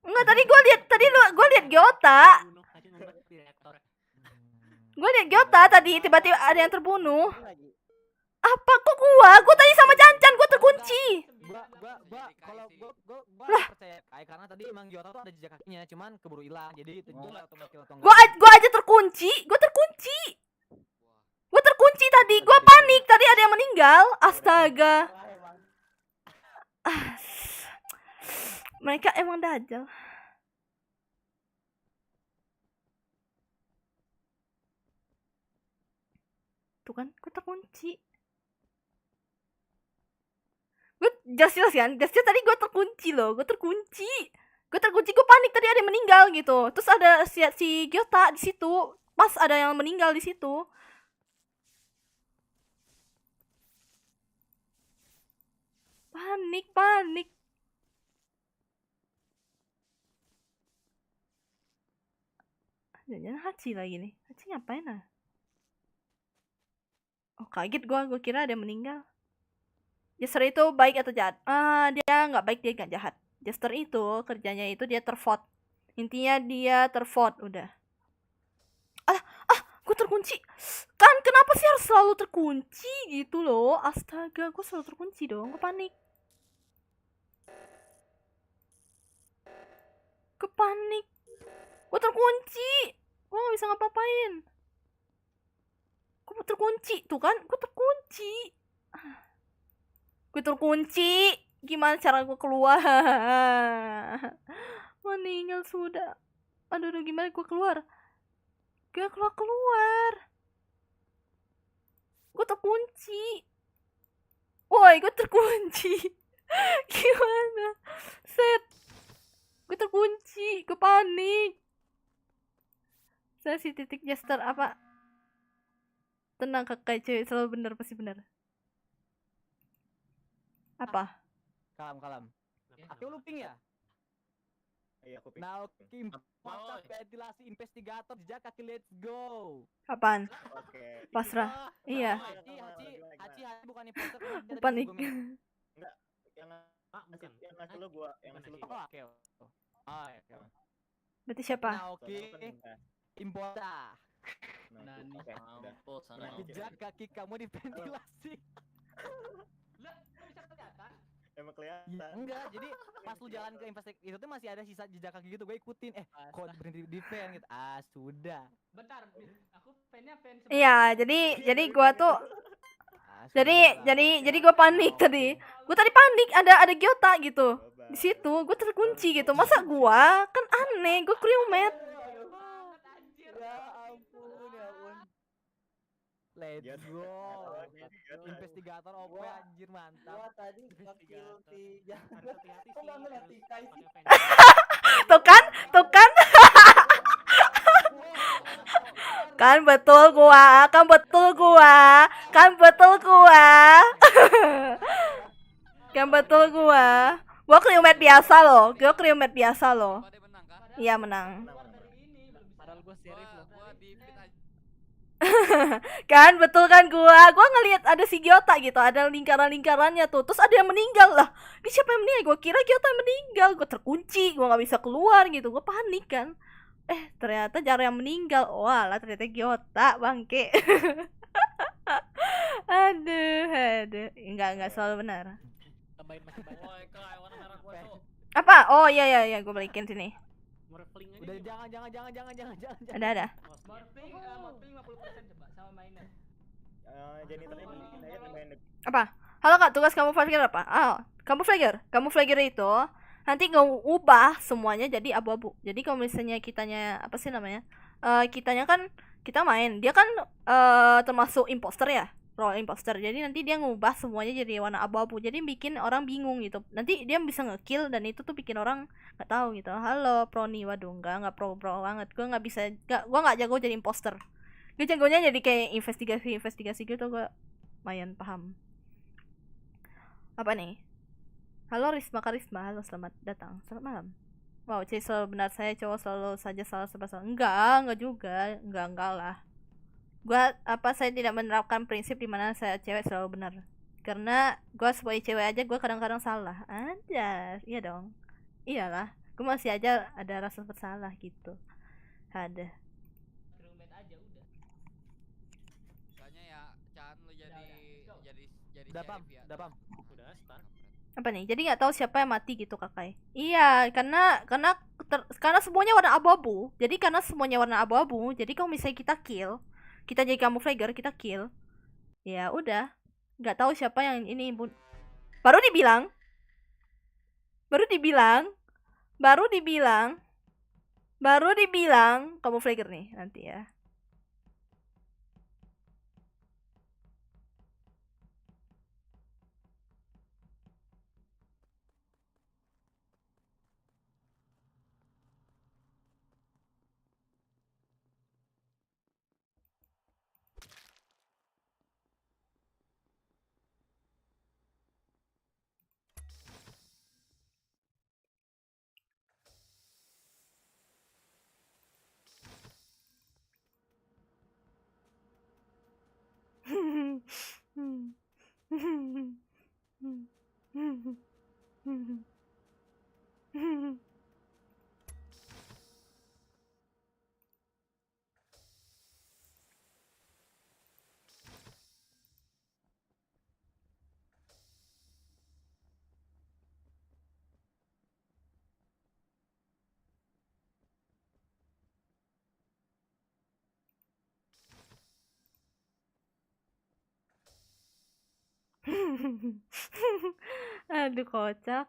Enggak, tadi gue lihat Gyota. Tadi tiba-tiba ada yang terbunuh. Apa kok gua tadi sama Cancan, gua terkunci. Gua percaya Kai karena tadi emang Gyota tuh ada jejak kakinya, cuman keburu hilang. Jadi itu juga otomatis atau enggak. Gua aja terkunci. Tadi, gua panik, tadi ada yang meninggal. Astaga. Mereka emang dajal. Tuh kan, gua terkunci. Gue jelas kan, tadi gue terkunci, gue panik, tadi ada yang meninggal gitu, terus ada si Gyota di situ, pas ada yang meninggal di situ. Panik. Jangan Hachi lagi nih, Hachi ngapain lah? Oh, kaget gue kira ada yang meninggal. Jester itu baik atau jahat? Dia nggak baik, dia nggak jahat. Jester itu kerjanya itu dia tervote. Intinya dia tervote udah. Gue terkunci. Kan kenapa sih harus selalu terkunci gitu loh? Astaga, gue selalu terkunci dong. Gue panik. Gue terkunci. Gue nggak bisa ngapa-ngapain. Gue terkunci tuh kan? Gue terkunci. Gimana cara gue keluar? Meninggal sudah. Aduh, gimana gue keluar? Gak keluar. Gue terkunci. Woi, gue terkunci. Gimana? Set. Gue terkunci. Gue panik. Saya si titik Jester apa? Tenang kakak, cewek selalu benar, pasti benar. Apa? Kalem. Aku looping ya? Iya, aku ping. Now, Kim, mantap ventilasi investigator jejak kaki, let's go. Apaan? Oke. Pasrah. Iya. Hachi bukan imposter. Panik. Enggak, yang ngasih lu gua, yang ngasih lu gua. Oke. Berarti siapa? Nah, oke. Imposter. Nani. Oke, udah. Mampus, Nah, anak. Jejak kaki kamu diventilasi. Lah, kok bisa kelihatan? Emang kelihatan. Ya, enggak, jadi pas lu jalan ke investigasi itu tuh masih ada sisa jejak kaki gitu, gue ikutin. Kok berhenti di fan gitu. Sudah. Bentar, aku fan sebelah. Iya, jadi gua tuh jadi gua panik tadi. Gua tadi panik ada Gyota gitu. Di situ gua terkunci gitu. Masa gua kan aneh, gua crewmate. Ya ampun, ya ampun. Let's go. Investigator OP anjir mantap. Gua tadi nge-kill si Hati-hati Kok nggak ngeliat Tikai sih? Tuh kan. Kan betul gua. Gua crewmate biasa loh. Iya, menang. Padahal gue sheriff loh. Gua di fit aja. Kan betul kan gua ngelihat ada si Gyota gitu, ada lingkaran-lingkarannya tuh, terus ada yang meninggal lah. Ini siapa yang meninggal? Gua kira Gyota yang meninggal, gua terkunci, gua nggak bisa keluar gitu, gua panik kan. Ternyata Jaro yang meninggal. Walah, ternyata Gyota, bangke. aduh, enggak selalu benar. Tambahin masih banyak. Woi, Kai, warna merah gua tuh. Apa? Oh iya, gua balikin sini. Morphling aja. Udah jangan. Ada. Morphling 50% coba sama minus. Janitor ini bikin aja tambahin Apa? Halo Kak, tugas kamu flagger apa? Kamu flagger itu nanti ngubah semuanya jadi abu-abu. Jadi kalau misalnya kitanya apa sih namanya? Kitanya kan kita main, dia kan termasuk imposter ya, role imposter. Jadi nanti dia ngubah semuanya jadi warna abu-abu. Jadi bikin orang bingung gitu. Nanti dia bisa nge-kill dan itu tuh bikin orang nggak tahu gitu. Halo Proni, waduh nggak pro banget. Gua nggak jago jadi imposter. Gue jagonya jadi kayak investigasi gitu. Gue lumayan paham. Apa nih? Halo Karisma, halo selamat datang, selamat malam. Wow, jadi selalu benar, saya cowok selalu saja salah serba salah. Enggak juga, enggak lah. Saya tidak menerapkan prinsip dimana saya cewek selalu benar. Karena gue sebagai cewek aja gue kadang-kadang salah. Aja, iya dong. Iyalah, gue masih aja ada rasa bersalah gitu. Ada. Crewmate aja udah. Soalnya ya Chan lu jadi Dapam, sheriff ya. dapam. Udah start. Apa nih? Jadi nggak tahu siapa yang mati gitu Kakai. Iya, karena semuanya warna abu-abu. Jadi karena semuanya warna abu-abu, jadi kalau misalnya kita kill, kita jadi camouflager, kita kill, ya udah, nggak tahu siapa yang ini baru dibilang camouflager nih nanti ya. Aduh, kocak.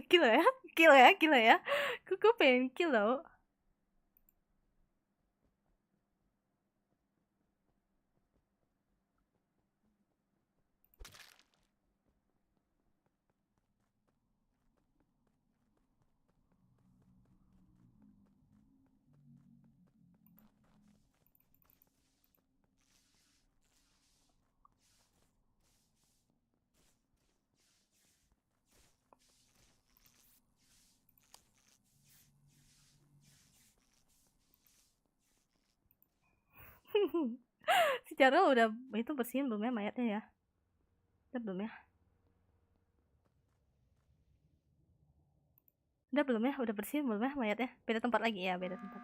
Gila ya. Gue pengen kill loh. Secara udah itu bersihin belum ya mayatnya ya? Udah belum ya? Udah belum ya? Udah bersih belum ya mayatnya? Beda tempat lagi ya, beda tempat.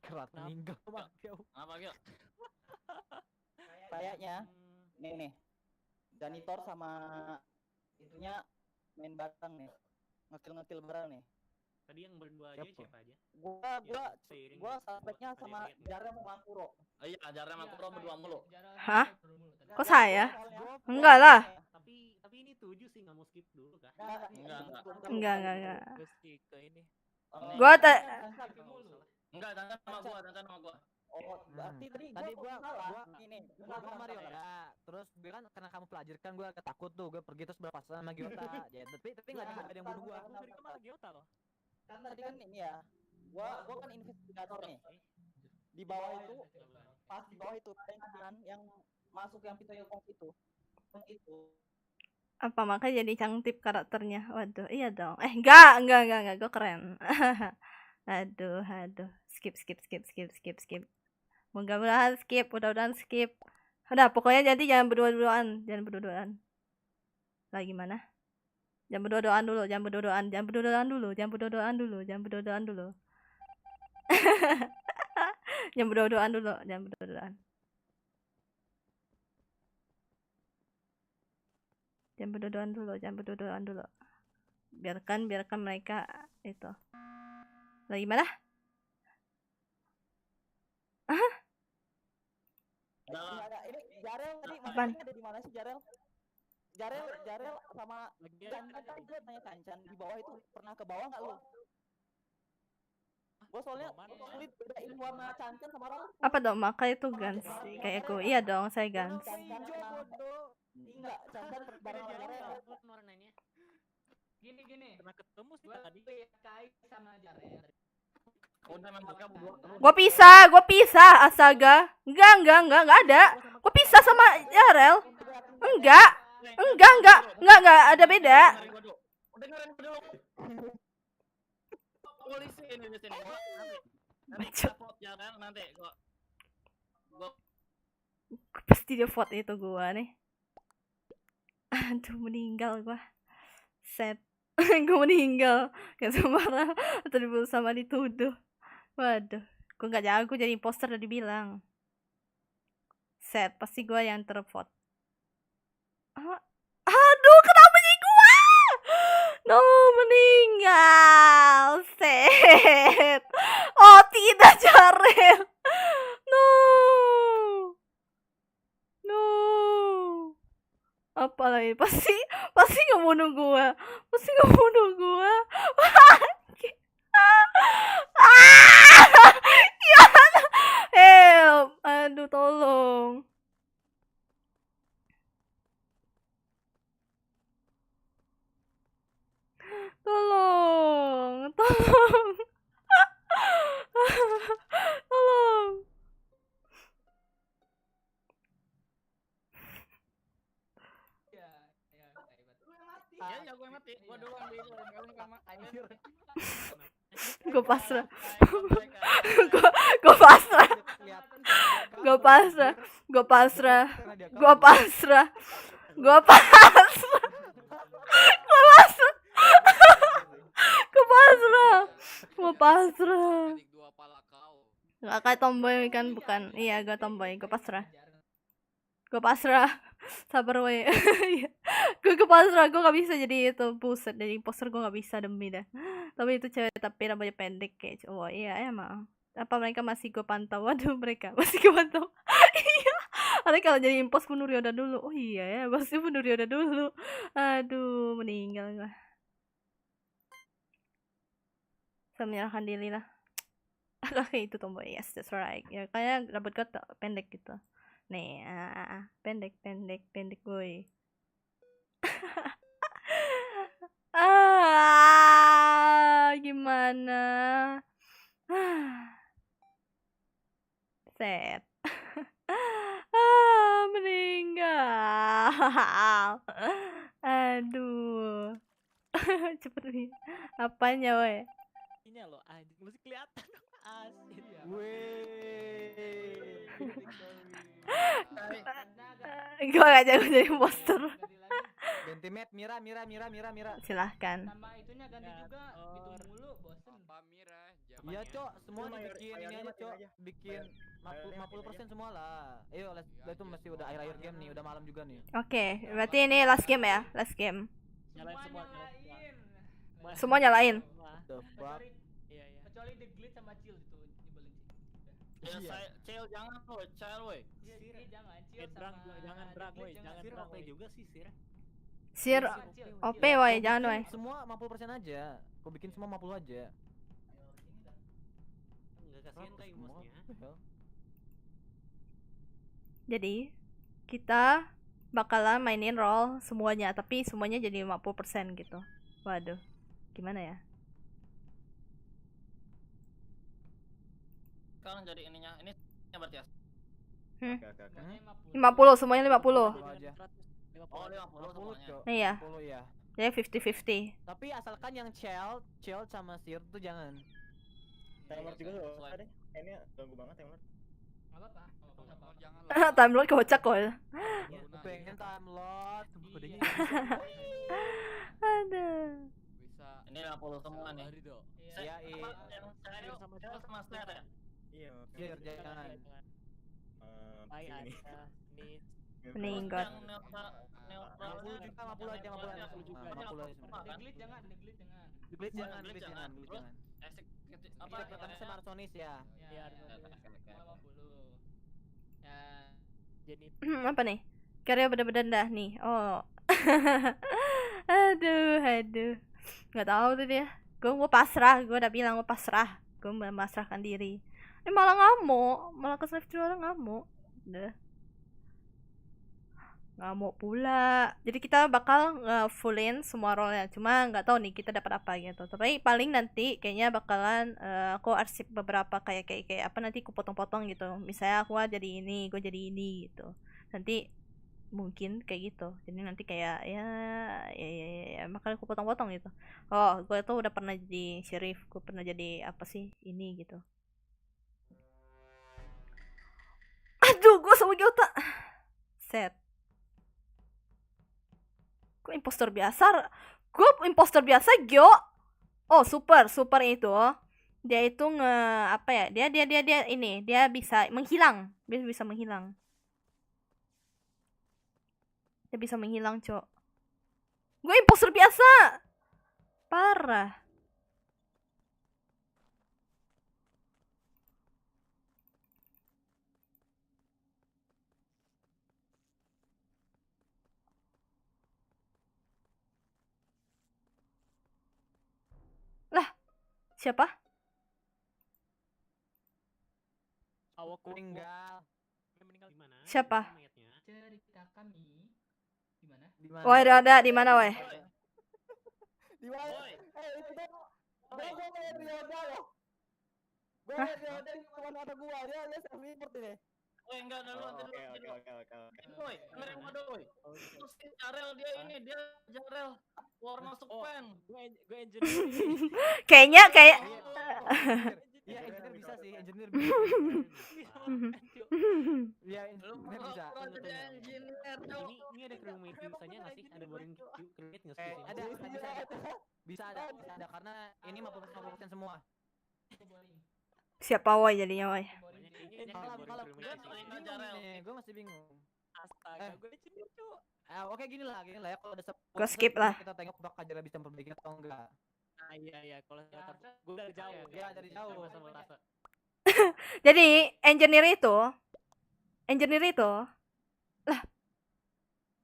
Kerat meninggal. Apa Gil? Kayaknya nih janitor sama itunya main bareng nih, ngekil bareng nih. Tadi yang berdua aja siapa aja? Gua suspeknya sama Jarem sama Kuro. Iya, Jarem sama Kuro berdua mulu. Hah? Kok saya? Enggak lah. Tapi ini 7 sih, nggak mau skip dulu kan? Enggak. Gua enggak, Tantan sama gua. Oh, berarti Tadi gua ini Mario ya. Terus gue kan karena kamu pelajirkan gue ketakut tuh, gue pergi terus berpasangan sama Giota. Ya, tapi enggak ada yang bunuh gua. Malah Giota loh. kan tadi kan ini ya. Gua kan investigator nih. Di bawah itu pas di bawah itu tangan yang masuk yang pintu pos itu. Apa makanya jadi cangtip karakternya? Waduh, iya dong. Enggak, gue keren. Aduh. Skip. Mudah-mudahan skip. Udah, pokoknya jadi jangan berdua-duaan. Lah gimana? Jangan berdua-duaan dulu. Jangan berdua-duaan dulu. Jangan berdua-duaan dulu. Biarkan mereka itu. Lah gimana? Ini Jarel tadi Apaan? ada di mana sih Jarel? Jarel sama Cancan kan gue tanya Cancan di bawah itu pernah ke bawah nggak lu? Gue soalnya sulit bedain warna Cancan sama orang. Apa dong? Maka itu Gans kayak aku. Iya dong, saya Gans. Enggak, Cancan bareng Jarel. Warnanya. Gini. Pernah ketemu sih tadi. Kai sama Jarel. Udah memang mereka berdua. Gua pisah, astaga. Enggak ada. Gua pisah sama Jarel. Enggak, ada beda. Dengerin dulu. Polisi ini di sini. Nanti vote ya kan nanti gua pasti dia vote itu gua nih. Aduh, meninggal gua. Set. Gua meninggal. Gak sembarang tadi sama dituduh. Waduh, gua gak jago jadi imposter udah dibilang. Set, pasti gua yang tervote. Aduh, kenapa jadi gua? No, meninggal. Set. Oh, tidak, Jarel. No. Apalagi pasti ngebunuh gua. Help. Aduh, tolong. Ya gue mati. Gua doang di itu. Gue pasrah. Gue pasrah. Gak kayak tomboy kan, bukan? Iya, gue tomboy. Gue pasrah. Sabar weh. Gue pasrah. Gue gak bisa jadi itu. Buset, jadi imposter gue gak bisa, demi dah. Tapi itu cewek tapi rambutnya pendek kayak cowok. Iya, emang. Apa mereka masih gue pantau? Waduh, mereka masih gue pantau. Iya. Ada kalau jadi impos bunuh Ryoda dulu. Oh iya ya, pasti bunuh Ryoda dulu. Aduh, meninggal gue. Saya menyerahkan diri lah. Kayak itu tomboy. Yes, that's right. Ya kayak rambut gue pendek gitu. Nih, pendek gue. Gimana? Set. Meninggal. Aduh. Cepet nih. Apanya, weh? Ini loh, anjing mesti kelihatan asli ya. Gue gak jago jadi imposter. Ganti map, Mira. Silahkan. Sama itunya ganti juga, gitu mulu bosen. Iya, Cok, semua Mayor- dibikin ini mayornya aja, matiin Cok. aja. Bikin 50% semua lah. Ayo, itu masih udah akhir-akhir game nih, udah malam juga nih. Oke, berarti ini last game ya, last game. Nyalain semua. Semua nyalain. The fuck? Iya. Kecuali The Glitch sama Chill itu nyebelin sih. Ya saya Cel jangan woi, Cel woi. Iya, jangan Chill Drang, sama jangan The drang, Glitch woi, jangan drang. woi. juga sih, Sir. Sir, OP woi, jangan woi. Semua 50% aja. Kau bikin semua 50 aja. Enggak kasihan kayak musnya. Jadi, kita bakalan mainin role semuanya, tapi semuanya jadi 50% gitu. Waduh, gimana ya? Sekarang jadi ininya, ini berarti ya. Oke, oke, oke. 50, semuanya 50. aja. Oh, 50 semuanya. Cok. Iya. 50 ya. Jadi 50-50. Tapi asalkan yang Chell sama Sir tuh jangan. Timer juga gak usah deh. Kayaknya ganggu banget timer. Enggak apa-apa. Timeload kocak kok. Pengen time load. Kodenya Aduh. Bisa. Ini 50 semua nih. Iya, Yang saya sama Sir ya. Iya. Sir jangan. Pai Sini. ada nih. Meninggal. Yang neutral 50 juga, 50 aja, 50 aja. 50 juga. 50 aja. The Glitch jangan. The Glitch jangan. apa Kita pertama sama Arsonis ya. Ya, Oke, oke, oke. 50. Ya, Jadi Apa nih? Karya bener-bener dah nih. Oh. aduh. Nggak tahu tuh dia. Gue pasrah. Gue udah bilang gue pasrah. Gue memasrahkan diri. Ini malah ngamuk. Malah ke live orang ngamuk. Udah. Ngamuk pula. Jadi kita bakal nge-fullin semua role-nya. Cuma nggak tahu nih kita dapat apa gitu. Tapi paling nanti kayaknya bakalan aku arsip beberapa kayak apa nanti aku potong-potong gitu. Misalnya aku jadi ini, gue jadi ini gitu. Nanti mungkin kayak gitu. Jadi nanti kayak ya makanya aku potong-potong gitu. Oh, gue tuh udah pernah jadi sheriff, gue pernah jadi apa sih ini gitu. Aduh, gue sama Gyota. Set. Gue impostor biasa, Gyo. Oh, super itu. Dia itu apa ya? Dia ini, dia bisa menghilang. Dia bisa menghilang. Cok. Gue impostor biasa. Parah. Siapa? awak Meninggal. Di mana? Siapa? Mayatnya. cerita kami di mana? Woi, ada di mana, woi? Di mana? Woi. Itu tuh. Gue ngeliat Ryoda loh. Gue ngeliat Ryoda di depan mata gua. Dia self report ini. Woi, enggak dulu, Oh, nanti oke, dulu. oke. Woi, dengerin gua dulu, woi. Terus si Jarel dia ini, dia Jarel keluar masuk pen. Gue engineer. Kayaknya kayak Iya, engineer bisa sih, engineer bisa. Iya, Lu engineer bisa. pura jadi engineer, Cok. Ini ada crewmate biasanya nggak sih? Ada boring crewmate nggak sih? Bisa ada karena ini 50% semua. siapa woi jadinya woi? Kalau gue masih bingung. Astaga, gue cucu. Oke gini lah ya kalau ada Gua skip lah. kita tengok bakal Jara bisa memperbaiki atau enggak. Ah iya kalau gue dari jauh. Iya, dari jauh. Sama rasa. Jadi engineer itu lah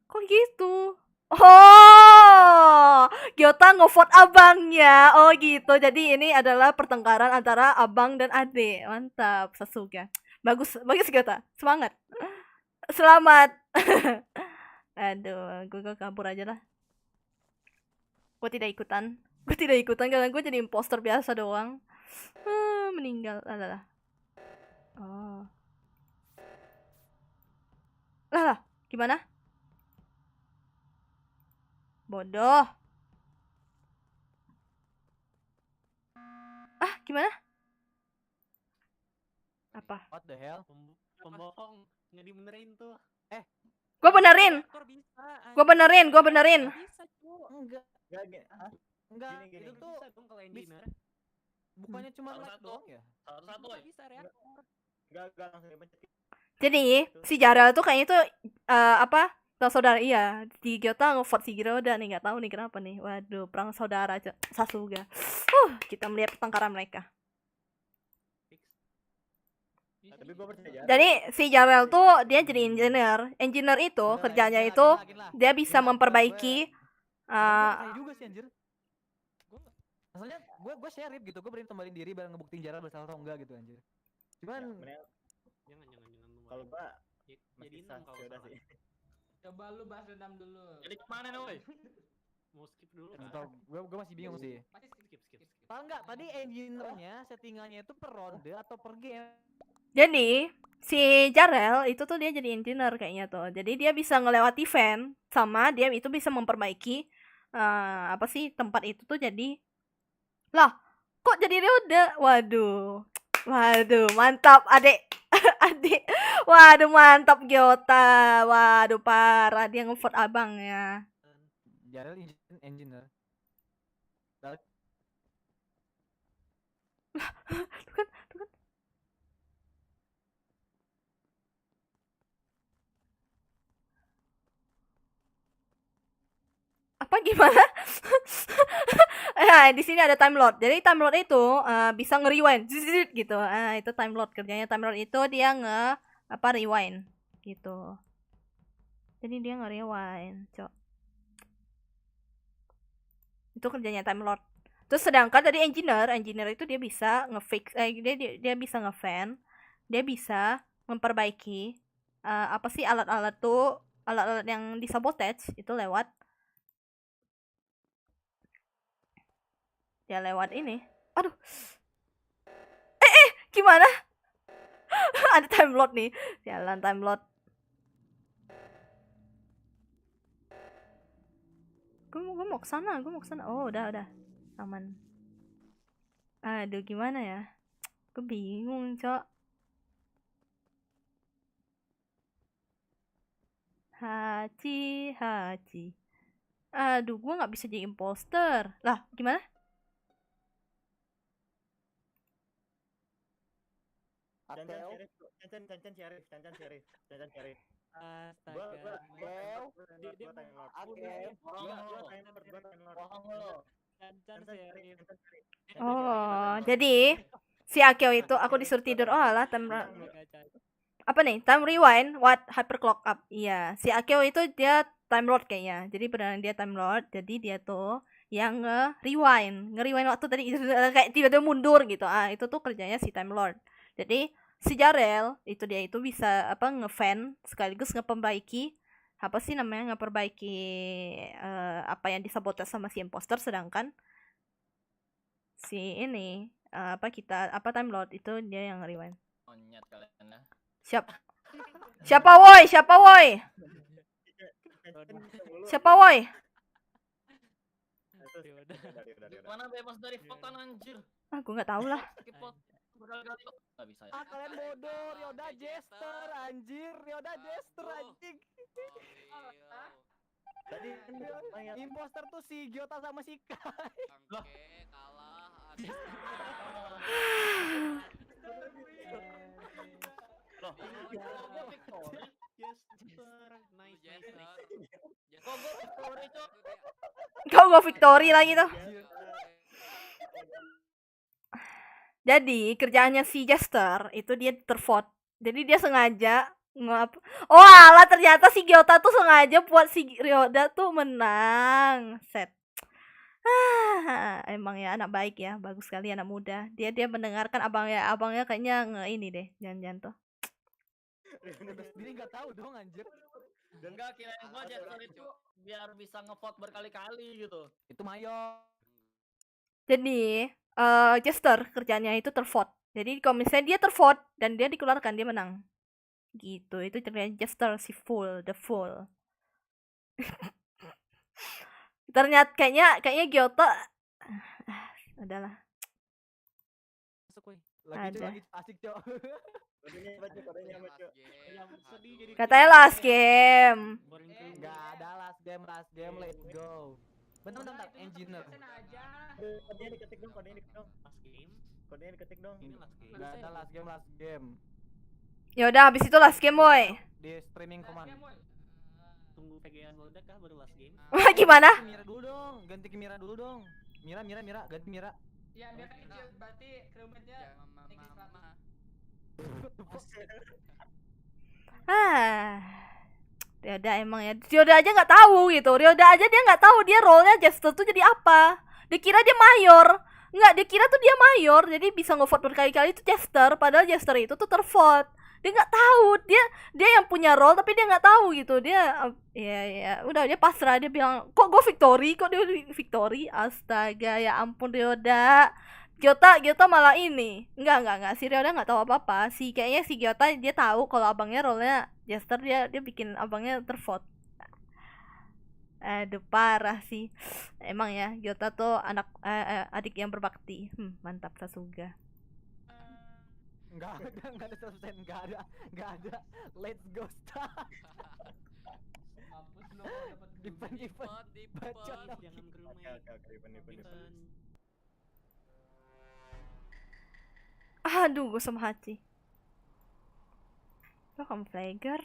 kok gitu? Oh, Gyota ngevote abangnya. Oh gitu. Jadi ini adalah pertengkaran antara abang dan adik. Mantap, Sasuga. Bagus Gyota. Semangat. Selamat. Aduh, gue kabur aja lah. Gue tidak ikutan karena gue jadi imposter biasa doang. Meninggal. Lah. Oh. Lah, gimana? Bodoh. Gimana? Apa? What the hell? Pembohong nggak dibenerin tuh. Gua benerin. Gua benerin. Bisa, Cuk. Enggak. Enggak, Gini. itu tuh Bisa dong kalau engineer. bukannya cuma Satu-satu. light doang ya? Satu-satu ya. Bisa reaktor. Enggak langsung dipencet. Jadi si Jarel tuh kayaknya tuh apa? Perang saudara iya. Di Gyota nge-vote si Giroda nih, nggak tahu nih kenapa nih. Waduh, perang saudara Sasuga. Kita melihat pertengkaran mereka. Tapi gua percaya. Jadi si Jarel tuh dia jadi engineer. Engineer itu kerjanya itu dia bisa memperbaiki Percaya juga sih anjir. Maksudnya gue sheriff gitu, gue berani tambahin diri biar ngebuktiin Jarel bersalah atau enggak gitu anjir. Cuman Jangan kalau gua jadi masih enam kalau Yoda salah. sih. Coba lu bahas dendam dulu. Jadi kemana nih, woi? Mau skip dulu nggak kan? tahu, gue masih bingung sih. Pasti skip. Tahu nggak tadi engineer-nya settingannya itu per ronde atau per game? Jadi si Jarel itu tuh dia jadi engineer kayaknya tuh. Jadi dia bisa ngelewati van sama dia itu bisa memperbaiki apa sih tempat itu tuh jadi lah kok jadi Ryoda. Waduh mantap adik. Waduh mantap Gyota. Waduh parah dia nge-vote abang ya. Jarel engineer. Tuh kan. Apa gimana? Di sini ada time load. Jadi time load itu bisa nge-rewind gitu. Itu time load kerjanya. Time load itu dia rewind gitu. Jadi dia nge-rewind, Cok. Itu kerjanya time load. Terus sedangkan tadi engineer itu dia bisa nge-fix dia bisa nge-fan, dia bisa memperbaiki apa sih alat-alat yang disabotage itu lewat ini. Aduh. Gimana? Ada time load nih. Jalan time load. Gue mau kesana. Oh, udah. Aman. Aduh, gimana ya? Gue bingung, Cok. Hachi. Aduh, gue nggak bisa jadi imposter. Lah, gimana? Cancan Syarif. Oh, jadi si Akeo itu aku disuruh tidur. Oh alah, apa nih? Time rewind, what hyperclock up. Iya, si Akeo itu dia time load kayaknya. Jadi beneran dia time load. Jadi dia tuh yang nge-rewind waktu tadi itu kayak tiba-tiba mundur gitu. Itu tuh kerjanya si time lord. Jadi si Jarel itu dia itu bisa apa nge-fan sekaligus ngeperbaiki apa sih namanya ngeperbaiki apa yang disabotage sama si imposter, sedangkan si ini time lord itu dia yang rewind. Monyet kalian ya. Siapa woi? Mana bebas dari votan anjir? Gue nggak tahu lah. Berkali-kali kok nggak bisa ya. Kalian bodoh, Ryoda Jester anjir, anjing. Tadi imposter tuh si Gyota sama si Kai. Oke, kalah. Loh, gue Victory. Kok gue Victory lagi tuh. Jadi kerjaannya si Jester itu dia tervote. Jadi dia sengaja oh alah, ternyata si Gyota tuh sengaja buat si Ryoda tuh menang. Set. Emang ya anak baik ya, bagus sekali anak muda. Dia mendengarkan abangnya kayaknya ini deh, jangan tuh. Sendiri nggak tahu dong anjir. Enggak, kirain gua Jester itu biar bisa ngevote berkali-kali gitu. Itu Mayo. Jadi Jester kerjanya itu tervote. Jadi kalau misalnya dia tervote dan dia dikeluarkan, dia menang. Gitu, itu kerjanya Jester si the full. Ternyata kayaknya Gyota adalah Masuk woi. Lagi asik, Cok. Kodenya apa Cuk? Kodenya apa Cuk? Yang sedih jadi Katanya last game. Enggak ada last game, let's go. Bentar, engineer. Kodenya diketik dong, kodenya diketik dong. last game. Kodenya diketik dong. Ini last game. Enggak ada last game. Ya udah habis itu last game, boy. Di streaming command. Tunggu VGA meledak kah baru last game? Wah, gimana? Mira dulu dong, ganti ke Mira dulu dong. Mira, ganti Mira. Ya, dia kan kecil, berarti crewmate-nya tinggi 100. Ryoda emang ya. Ryoda aja nggak tahu gitu. Ryoda aja dia nggak tahu dia role-nya Jester tuh jadi apa. Dia kira dia mayor. Nggak, dia kira tuh dia mayor. Jadi bisa ngevote berkali-kali itu Jester. Padahal Jester itu tuh tervote. Dia nggak tahu. Dia yang punya role tapi dia nggak tahu gitu. Dia ya udah dia pasrah. Dia bilang kok gue victory, kok dia victory. Astaga, ya ampun Ryoda. Gyota malah ini enggak si Ryoda nggak tahu apa-apa kayaknya si Gyota dia tahu kalau abangnya role-nya Jester, dia bikin abangnya tervote. Aduh parah sih emang ya. Gyota tuh adik yang berbakti. Mantap Sasuga. Enggak ada 100%, enggak ada. Let's go start. Hapus lo dapat Event. Bacot. Jangan crewmate. Oke, event. Aduh, gue sama Hachi. Lo kamu flagger.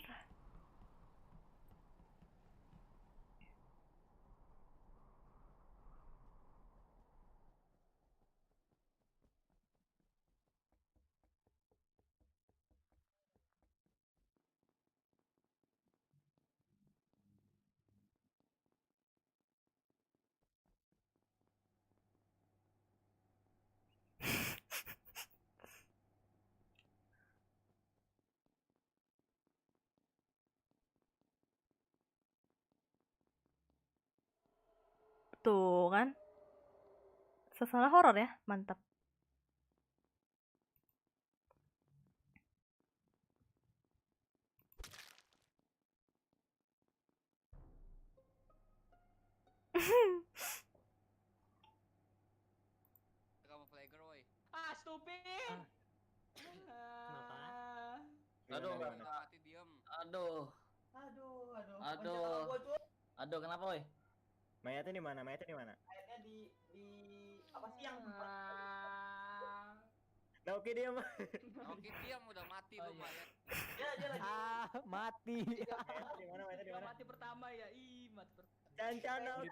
Tuh kan. Suasana horor ya, mantap. Kamu flagger woi. Stupid. Aduh, Mati diem. Aduh, kenapa woi? Mayatnya di mana? Mayatnya di apa sih yang Oke dia mah. Oke diam udah mati lu mayat. dia lagi Mati. Di mana? Mati pertama ya. Mati pertama. Cancan oke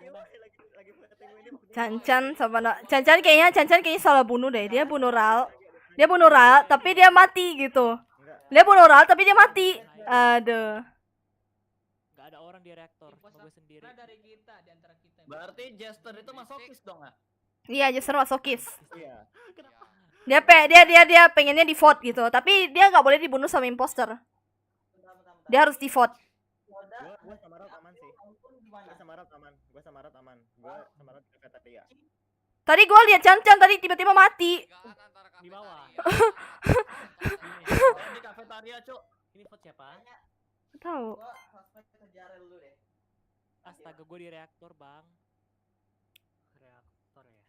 lagi ketemu ini. Cancan kayaknya salah bunuh deh. Dia bunuh Ral tapi dia mati gitu. Dia bunuh Ral tapi dia mati. Aduh. Gak ada orang di reaktor, cuma gue sendiri. Dari kita, di antara kita. Berarti Jester itu masokis dong ah? Iya, Jester masokis. Iya. Dia pengennya di vote gitu, tapi dia nggak boleh dibunuh sama imposter. Dia harus di vote. Gua sama Rat aman sih. Gua sama Rat aman. Gua sama Rat di kafeteria. Tadi gua lihat Cancan tadi tiba-tiba mati. Di bawah. Di kafetaria, Cuk. Ini vote siapa? Tahu. Astaga, gue di reaktor, Bang. Reaktor ya.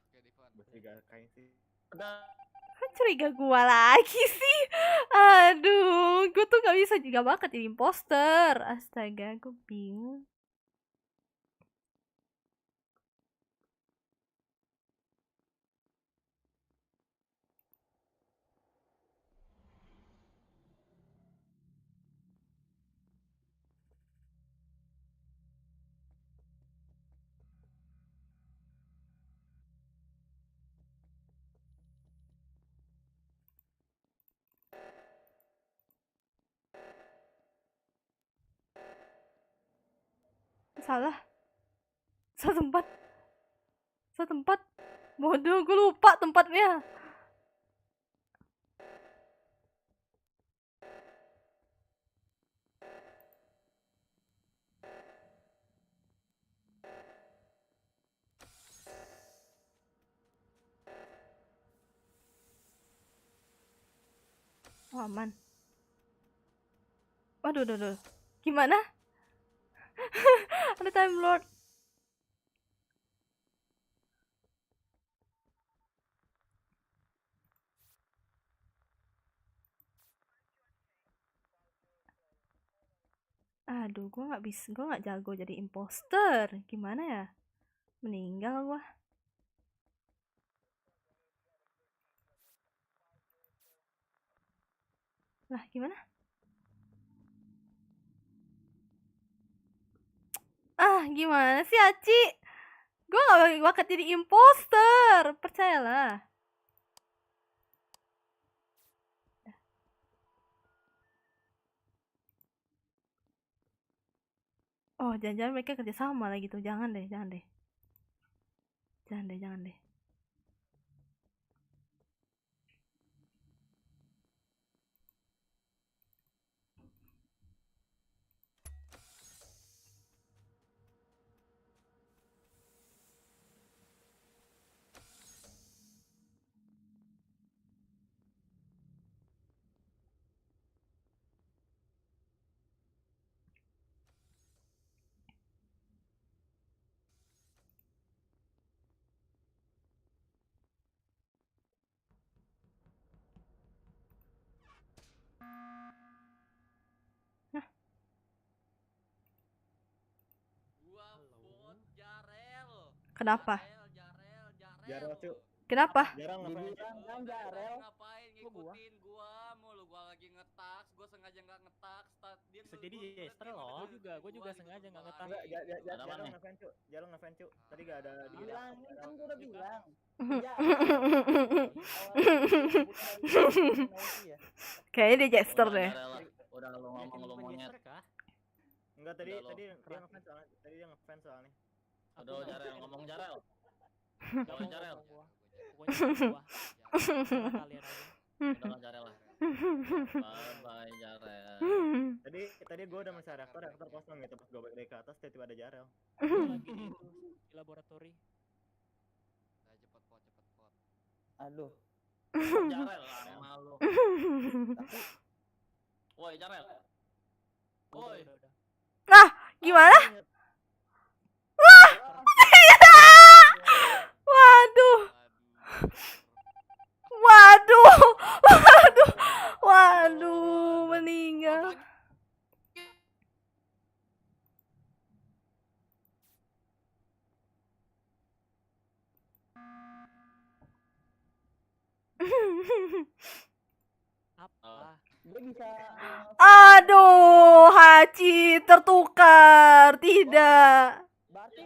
Oke, Divan. Bertiga kain sih. Kan curiga gua lagi sih. Aduh, gua tuh gak bisa juga banget jadi imposter. Astaga, gua bingung. Salah. Satu tempat. Bodoh, gue lupa tempatnya. Oh, aman. Waduh. Gimana? Ada Time Lord. Aduh, gue nggak jago jadi imposter. Gimana ya? Meninggal gua. Lah, gimana? Gimana sih Aci? Gue gak bakat jadi imposter, percayalah. Oh, jangan-jangan mereka kerja sama lagi tuh. Jangan deh. Jangan deh. Kenapa? Jarel, Cuk. Kenapa? Jarang ngefans. Ngapain ngikutin gua mulu? Gua lagi ngetaks, gua sengaja nggak ngetaks. Dia Bisa jadi Jester loh. Gue juga sengaja nggak ngetang. Jarang ngefans, Cuk. Jarang ngefans, Cuk. Tadi gak ada di Bilang, kan gua udah bilang. Kayaknya dia Jester deh. Udah lu ngomong monyet. Enggak, tadi dia ngefans soalnya. Aduh, Jarel, ngomong Jarel. Ngomong Jarel. Pokoknya gua. Kalian aja. Udah Jarel lah. Bye Jarel. Tadi gue udah mencari reaktor kosong gitu, pas gue balik dari ke atas tiba-tiba ada Jarel. Lagi di laboratori. Cepet pot. Aduh. Jarel lama lu. Woi Jarel. Woi. Nah, gimana? Waduh, meninggal. Apa? Gue bisa. Aduh, Haji tertukar. Tidak. Berarti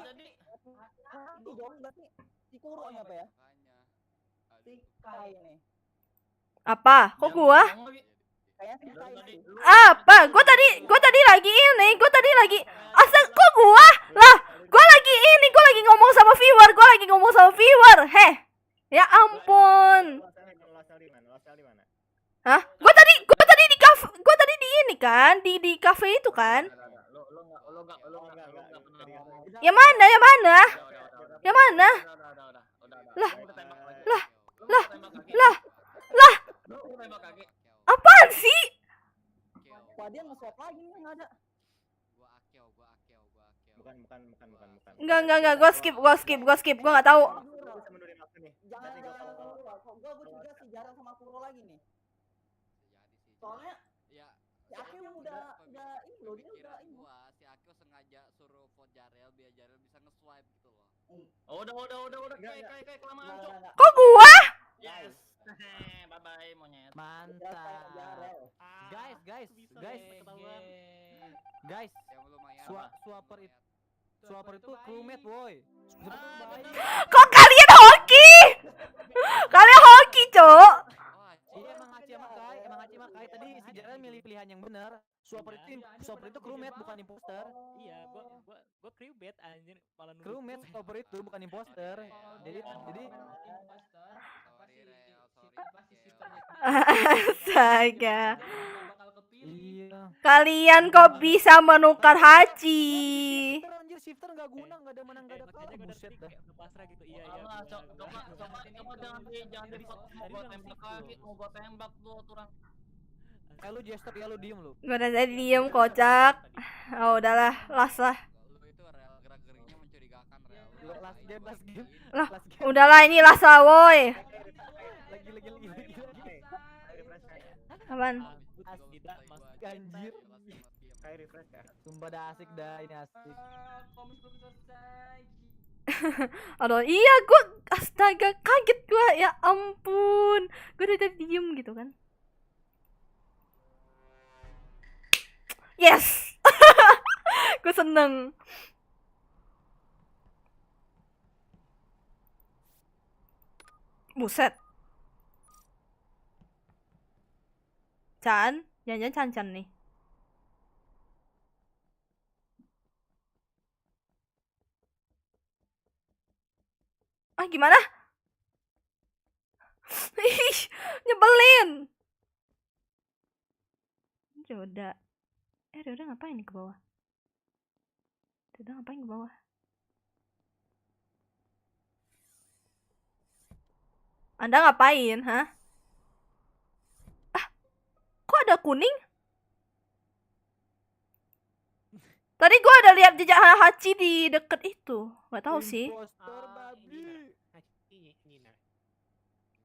dong, berarti si Kuro apa ya? Si Kai nih. Apa? Kok gua? Kayaknya si Kai sih. Apa? Gua tadi lagi ini. Kok gua? Lah, gua lagi ngomong sama viewer. Heh. Ya ampun. Hah? Gua tadi di cafe, di cafe itu kan? Yang mana? Lah. Apaan sih? Wah, dia nge-swap lagi nih, enggak ada. Bukan. Enggak, gua skip, gua enggak tahu. Jangan gua juga si Jarang sama Kuro lagi nih. Soalnya si Akio udah ini loh, dia udah ini. Si Akio sengaja suruh vote Jarel biar Jarel bisa nge-swipe gitu loh. Udah. Kayak kelamaan, Cok. Kok gua? Yes. Bye monyet. Mantap. Guys. Swapper itu crewmate, boy. Kok kalian hoki, Cok? Iya, emang Haji sama Kai tadi si Jarel milih pilihan yang benar. Swapper itu crewmate bukan imposter. Iya, gua crewmate anjir, malah nunggu. Crewmate Swapper itu bukan imposter. Jadi Astaga. Iya. Kalian kok bisa menukar Haji? Shifter enggak guna, enggak ada menang, enggak ada kalah. Buset dah. Pasrah gitu. Iya. Coba jangan di mau gua tembak tuh aturan. Lu Jester ya, lu diem lu. Gua udah tadi diem, kocak. Oh, udahlah, las lah. Lu itu rel gerak-geriknya mencurigakan, rel. Last game. Lah, udahlah ini las lah, woi. Lagi. Apaan? Anjir. Kayak refresh ya. Sumpah dah asik dah, ini asik. Komis belum selesai. Aduh, iya gue astaga kaget gue, ya ampun. Gue udah tadi diem gitu kan. Yes. Gue seneng. Buset. Chan, jangan Chan nih. Ah, gimana? Ih, nyebelin. Roda. Roda ngapain nih ke bawah? Roda ngapain ke bawah? Anda ngapain, hah? Ah, kok ada kuning? Tadi gua ada lihat jejak Hachi di deket itu. Gak tahu sih.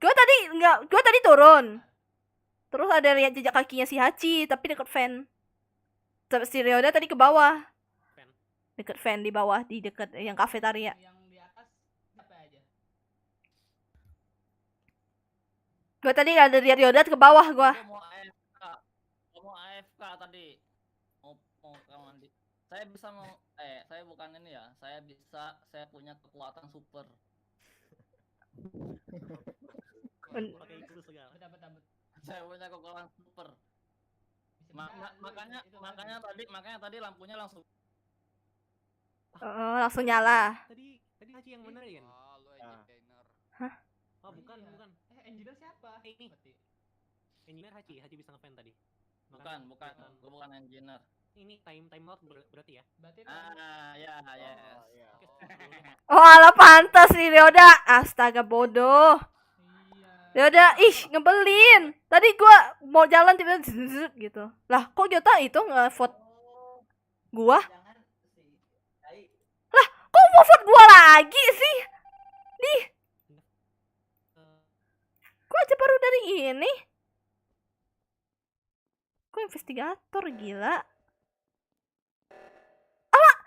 Gua tadi turun. Terus ada lihat jejak kakinya si Hachi tapi deket fan. Si Ryoda tadi ke bawah. Deket fan di bawah, di deket yang kafetaria. Yang di atas apa aja? Gua tadi ada lihat Ryoda ke bawah gua. Mau AFK tadi. Mau ke mandi. Saya bisa saya bukan ini ya. Saya punya kekuatan super. Pakai itu segala. Betul. Saya punya kekuatan super. Makanya tadi lampunya langsung Langsung nyala. Tadi Haji yang benerin. Oh, lu engineer. Hah? Oh, bukan. Engineer siapa? Ini. Engineer Haji bisa ngefan tadi. bukan. Gua bukan engineer. Ini time out berarti ya. Berarti Ya. Oh, ala pantas nih Ryoda. Astaga bodoh. Ryoda, ngebelin. Tadi gua mau jalan tiba-tiba gitu. Lah, kok Jota itu nge-vote gua? Lah, kok mau vote gua lagi sih? Gua aja baru dari ini. Gua investigator gila. Alah.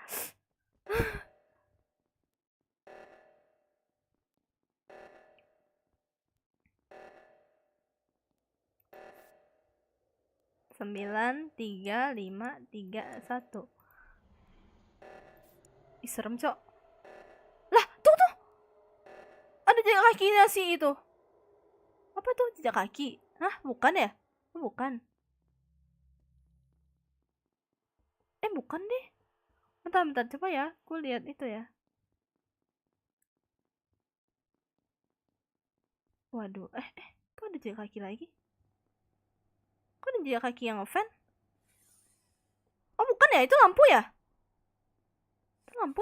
Sembilan, 3, 5, 3, 1. Ih, serem, Cok. Lah, tuh. Ada jejak kakinya sih itu. Apa tuh jejak kaki? Hah, bukan ya? Bukan. Bukan deh. Bentar, coba ya. Gue lihat itu ya. Waduh, kok ada jejak kaki lagi? Kok ada jejak kaki yang ngefan? Oh, bukan ya? Itu lampu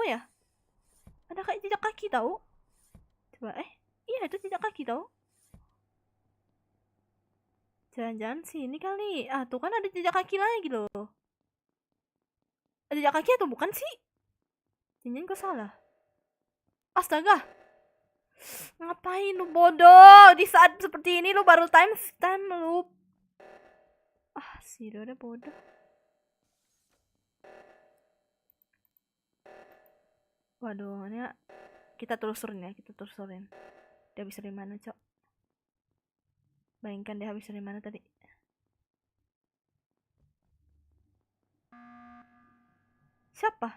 ya? Ada kayak jejak kaki tahu? Coba, iya itu jejak kaki tahu? Jangan-jangan sini kali. Ah, tuh kan ada jejak kaki lagi loh. Ada jejak kaki atau bukan sih? Jangan gue salah. Astaga. Ngapain lu bodoh? Di saat seperti ini lu baru time loop. Ah, si Ryoda bodoh. Waduh, ini kita telusurin. Dia habis dari mana, Cok? Bayangkan dia habis dari mana tadi. Siapa?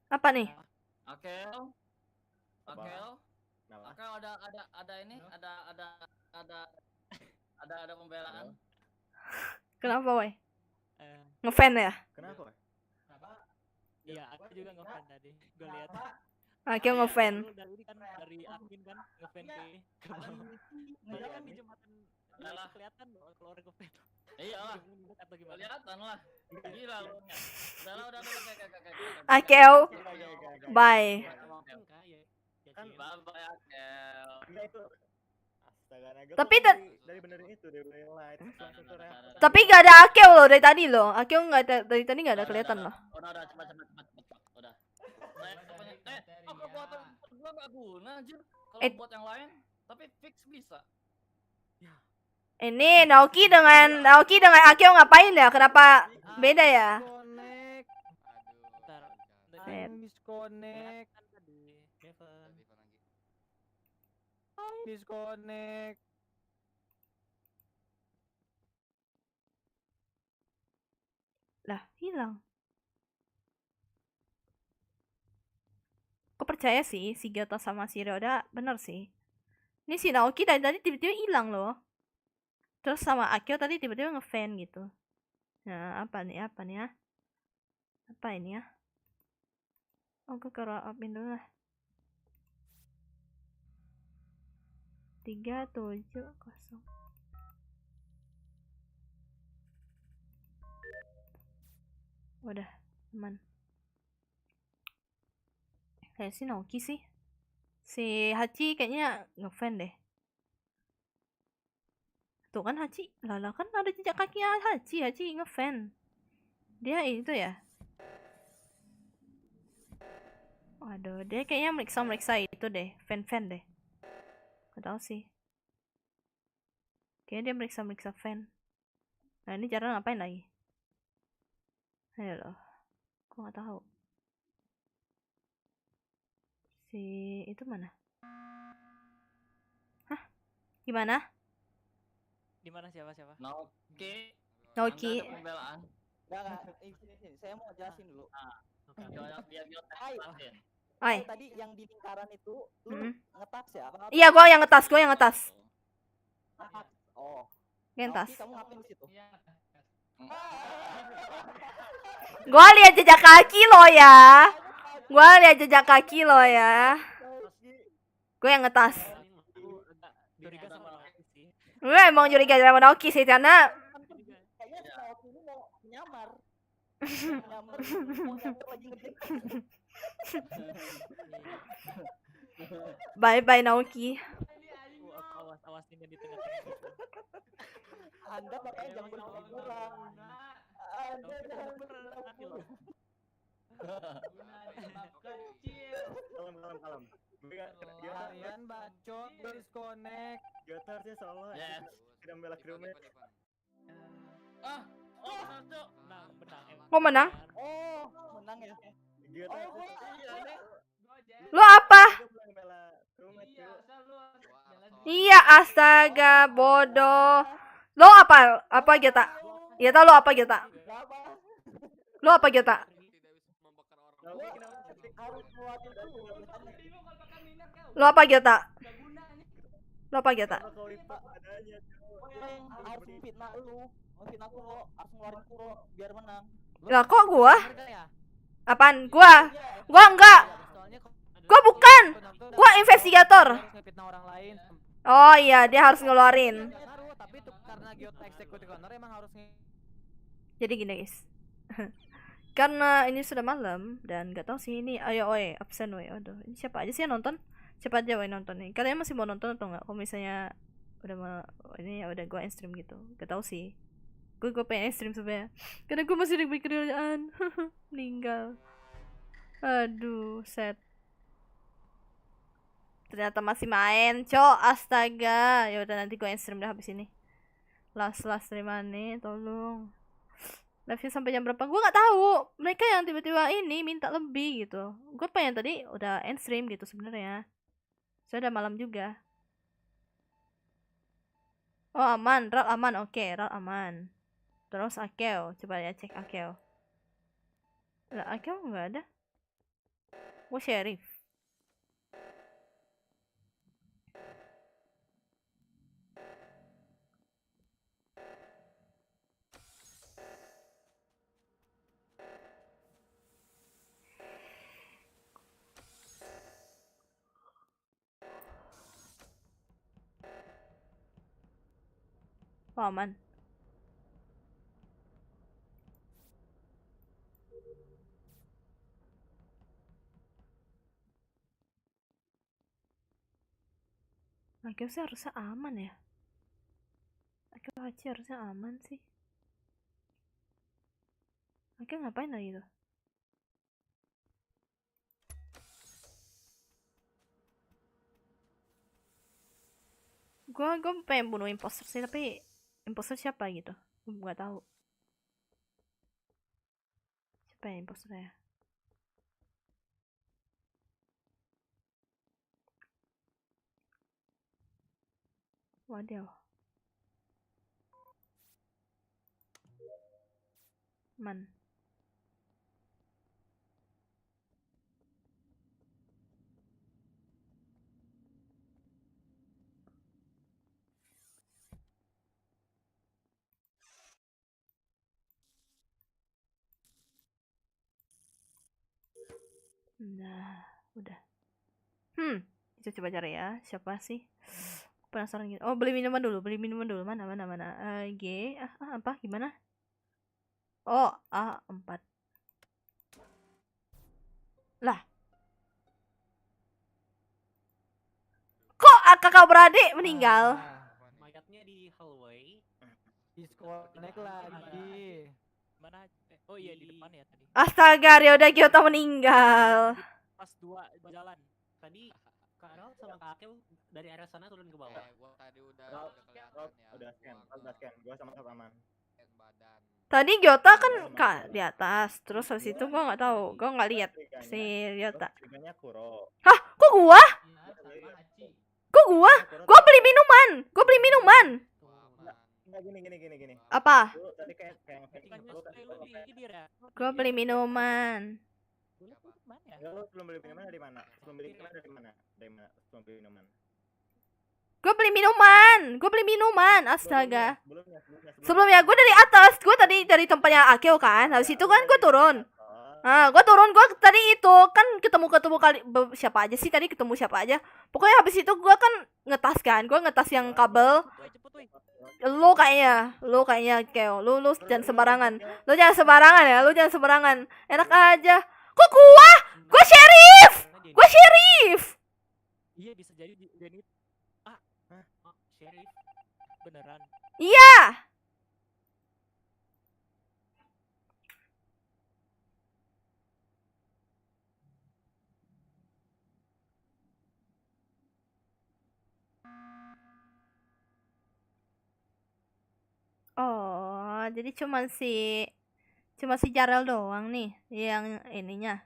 Apa nih? Akel, ada pembelaan. Kenapa, woy? Ngefan ya? Kenapa? Iya, aku juga ngefan tadi. Gue lihat. Akel ngefan. Dari admin kan ngefan ke bawah. Padahal kan di jembatan kelihatan kalau orang ngefan. Iyalah. Kelihatan lah. Gila lu. Udah. Akel. Bye. Bye Akel. Enggak itu. Astaga, Tapi dari benerin itu, dari light. Tapi gak ada Akel loh dari tadi loh. Akel dari tadi gak ada kelihatan loh. Udah, cepat. Udah. Kekuatan gua gak guna anjir. Kalau buat yang lain, tapi fix bisa. Ini Naoki dengan Akio ngapain ya? Kenapa beda ya? Disconnect. Disconnect. Lah, hilang. Aku percaya sih si Gyota sama si Ryoda bener sih. Ini si Naoki dari tadi tiba-tiba hilang loh. Terus sama Akio tadi tiba-tiba nge-fan gitu. Nah, apa nih ya? Apa ini ya? Aku ke roll upin dulu lah. 370. Udah, aman. Kayak si Naoki sih. Si Hachi kayaknya ngefan deh. Tuh kan Hachi. Lala kan ada jejak kakinya Hachi ngefan. Dia itu ya. Waduh, dia kayaknya meriksa itu deh, fan-fan deh. Gak tau sih. Kayaknya dia meriksa fan. Nah, ini cara ngapain lagi? Ayo loh. Aku gak tahu. Si itu mana? Hah? Gimana? Di mana siapa? Naoki. Naoki. Anda ada pembelaan. Enggak, sini. Saya mau jelasin dulu. Biar jelasin. Ay. Tadi yang di lingkaran itu lu ngetas ya? Apa? Iya, gua yang ngetas. Oh. Ngetas. Kamu ngapain di situ? Gua lihat jejak kaki lo ya. Gue yang ngetas. Curiga sama Naoki sih. Gue emang curiga sama Naoki sih karena Kayaknya Naoki ini mau menyamar. Lagi ngetik. Bye Naoki. Awasin dia di tengah-tengah. Anda makanya jangan berkurang. Anda jangan berkurang. Kalem. Kalian bacot, disconnect. Gyota harusnya solo. Tidak membela crewmate. Satu. Menang. Mau menang? Oh, menang ya. Lo apa? Iya, astaga, bodoh. Lo apa? Apa Gyota? Gyota lo apa Gyota? Lo apa Gyota? Lo apa Gyota? Harus fitnah lu. Fitnah aku lo harus ngeluarin Kuro biar menang. Lah kok gua? Apaan? Gua enggak. Gua bukan. Gua investigator. Oh iya, dia harus ngeluarin. Tapi itu karena Gyota executive honor emang harus Jadi gini guys. Karena ini sudah malam dan gak tahu sih ini ayo absen aduh ini siapa aja sih yang nonton, siapa aja nonton nih, kalian masih mau nonton atau nggak? Kalau misalnya udah ini ya udah gue end stream gitu, gak tahu sih, gue pengen end stream sebenarnya karena gue masih di kerjaan. Meninggal, aduh sad, ternyata masih main astaga. Ya udah nanti gue end stream dah habis ini, last stream nih tolong. Live-nya sampai jam berapa? Gue nggak tahu. Mereka yang tiba-tiba ini minta lebih gitu. Gue pengen tadi udah end stream gitu sebenarnya. Sudah malam juga. Oh aman, Ral aman, oke, Ral aman. Terus Akeo, coba ya cek Akeo. Lah Akeo nggak ada. Gue sheriff. Oh, aman. Akio sih harusnya aman ya. Akio Hachi harusnya aman sih. Akio ngapain lagi tuh? Gue pengen bunuh imposter sih tapi imposter siapa gitu. Nggak tahu. Siapa ya imposternya? Waduh. Man. Nah, udah. Kita coba cari ya. Siapa sih? Penasaran gitu. Oh, beli minuman dulu. Mana? G. Apa? Gimana? Oh, A4. Lah. Kok kakak beradik meninggal? Mayatnya di hallway. Disconnect lagi. Mana? Oh iya di depan ya tadi. Astaga, Ryoda Gyota meninggal. Pas 2 jalan. Tadi Kak Ral sama Kak Akel dari arah sana turun ke bawah. Gua tadi udah kelihatan ya. Udah scan. Gua sama aman. Tadi Gyota kan di atas, terus habis itu gua nggak tahu, gua nggak lihat si Gyota. Hah, kok gua? Gua beli minuman. Enggak gini. Apa? Tadi kayak Gua beli minuman. Enggak, lu sebelum beli minuman dari mana? Gue beli minuman, astaga. Sebelumnya gue dari atas, gue tadi dari tempatnya Akeo kan. Habis itu kan gue turun. Nah, gue tadi itu kan ketemu kali siapa aja sih tadi Pokoknya habis itu gue kan ngetas yang kabel. Lu kayaknya Keo, lu jangan sembarangan. Lu jangan sembarangan. Enak aja. Kok gua sheriff. Iya bisa jadi Denit. Sheriff. Beneran. Iya. Oh, jadi cuma si Jarel doang nih yang ininya.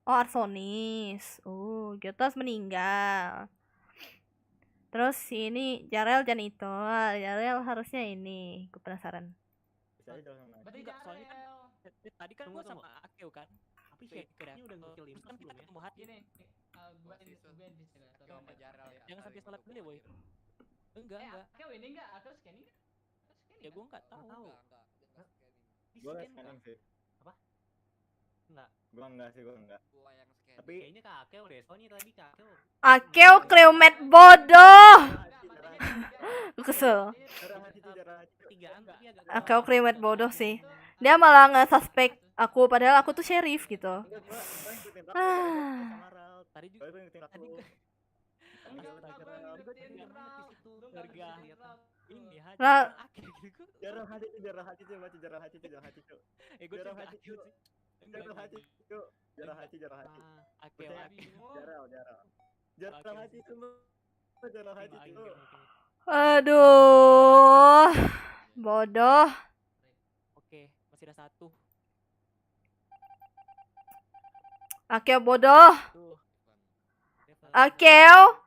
Oh, Arsonis. Oh, Gyotas meninggal. Terus ini Jarel dan itu. Jarel harusnya ini. Gue penasaran. Berarti enggak, soalnya kan tadi kan gua sama Akeo kan. Tapi kira udah nge-kill Impas kan kita ketemu hati nih. Gua investigator. Jangan sampai salah pilih, boy. Enggak. Akeo ini enggak? Akeo scanning? Ya gua enggak tahu. Gua scanning sih. Apa? Enggak. Gua enggak. Tapi kayaknya Kak Akeo deh. Soalnya tadi Kak Akeo crewmate bodoh. Gue kesel. Akeo crewmate bodoh sih. Dia malah nge-suspek aku padahal aku tuh sheriff gitu. Tadi juga Jarang hati coba. Aduh. Bodoh. Oke, masih ada 1. Akeo bodoh. Akeo,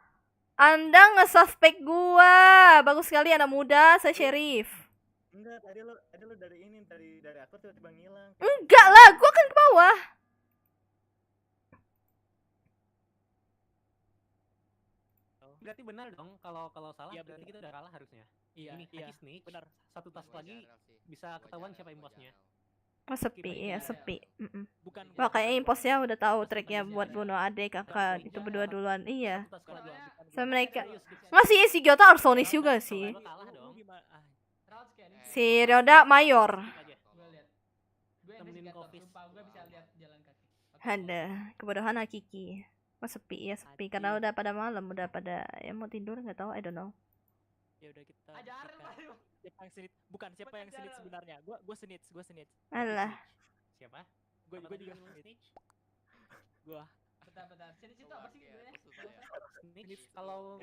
Anda nge-suspek gua. Bagus sekali anak muda, saya sheriff. Enggak, tadi lu dari aku tiba-tiba ngilang. Enggak lah, gua kan ke bawah. Berarti benar dong kalau salah ya, berarti kita udah kalah harusnya. Iya, snitch. Benar. 1 task lagi bisa ketahuan siapa imposnya. Oh, sepi. Wah, kayaknya imposnya udah tahu triknya buat bunuh adik kakak itu berdua duluan. Iya. Sama mereka. Nggak si Gyota Arsonis juga sih. Si Ryoda Mayor. Ada kebodohan Hakiki. Oh, sepi karena udah pada malam, udah pada mau tidur, nggak tahu, I don't know. Ya udah kita siapa yang senit? Bukan siapa yang senit sebenarnya. Gua senit. Alah. Siapa? Gua juga senit. Gua Bentar. Sini situ apa sih judulnya? Snitch kalau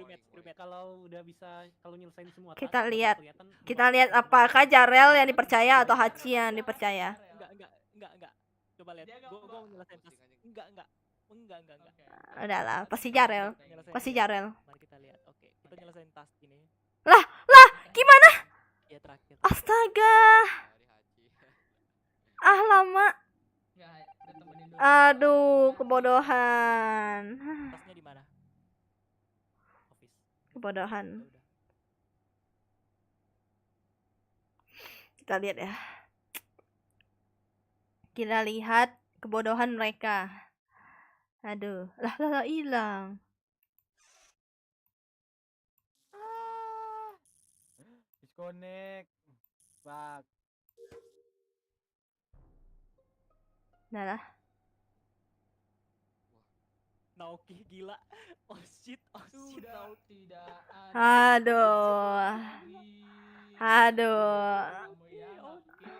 udah bisa kalau nyelesain semua task, Kita bakal lihat. kelihatan Kita lihat apakah Jarel yang dipercaya atau Hachi yang dipercaya. enggak. Coba lihat. Gua mau nyelesain task. Enggak. Udahlah, pasti Jarel. Pasti Jarel. Mari kita lihat. Oke, kita nyelesain task ini. Lah, gimana? Ya terakhir. Astaga. Lama. Aduh, kebodohan. Tasknya di mana? Office. Kebodohan. Kita lihat ya. Kita lihat kebodohan mereka. Aduh, lah hilang. Disconnect. Fuck. Udah lah. Naoki gila. Oh shit. Sudah tidak ada. Aduh.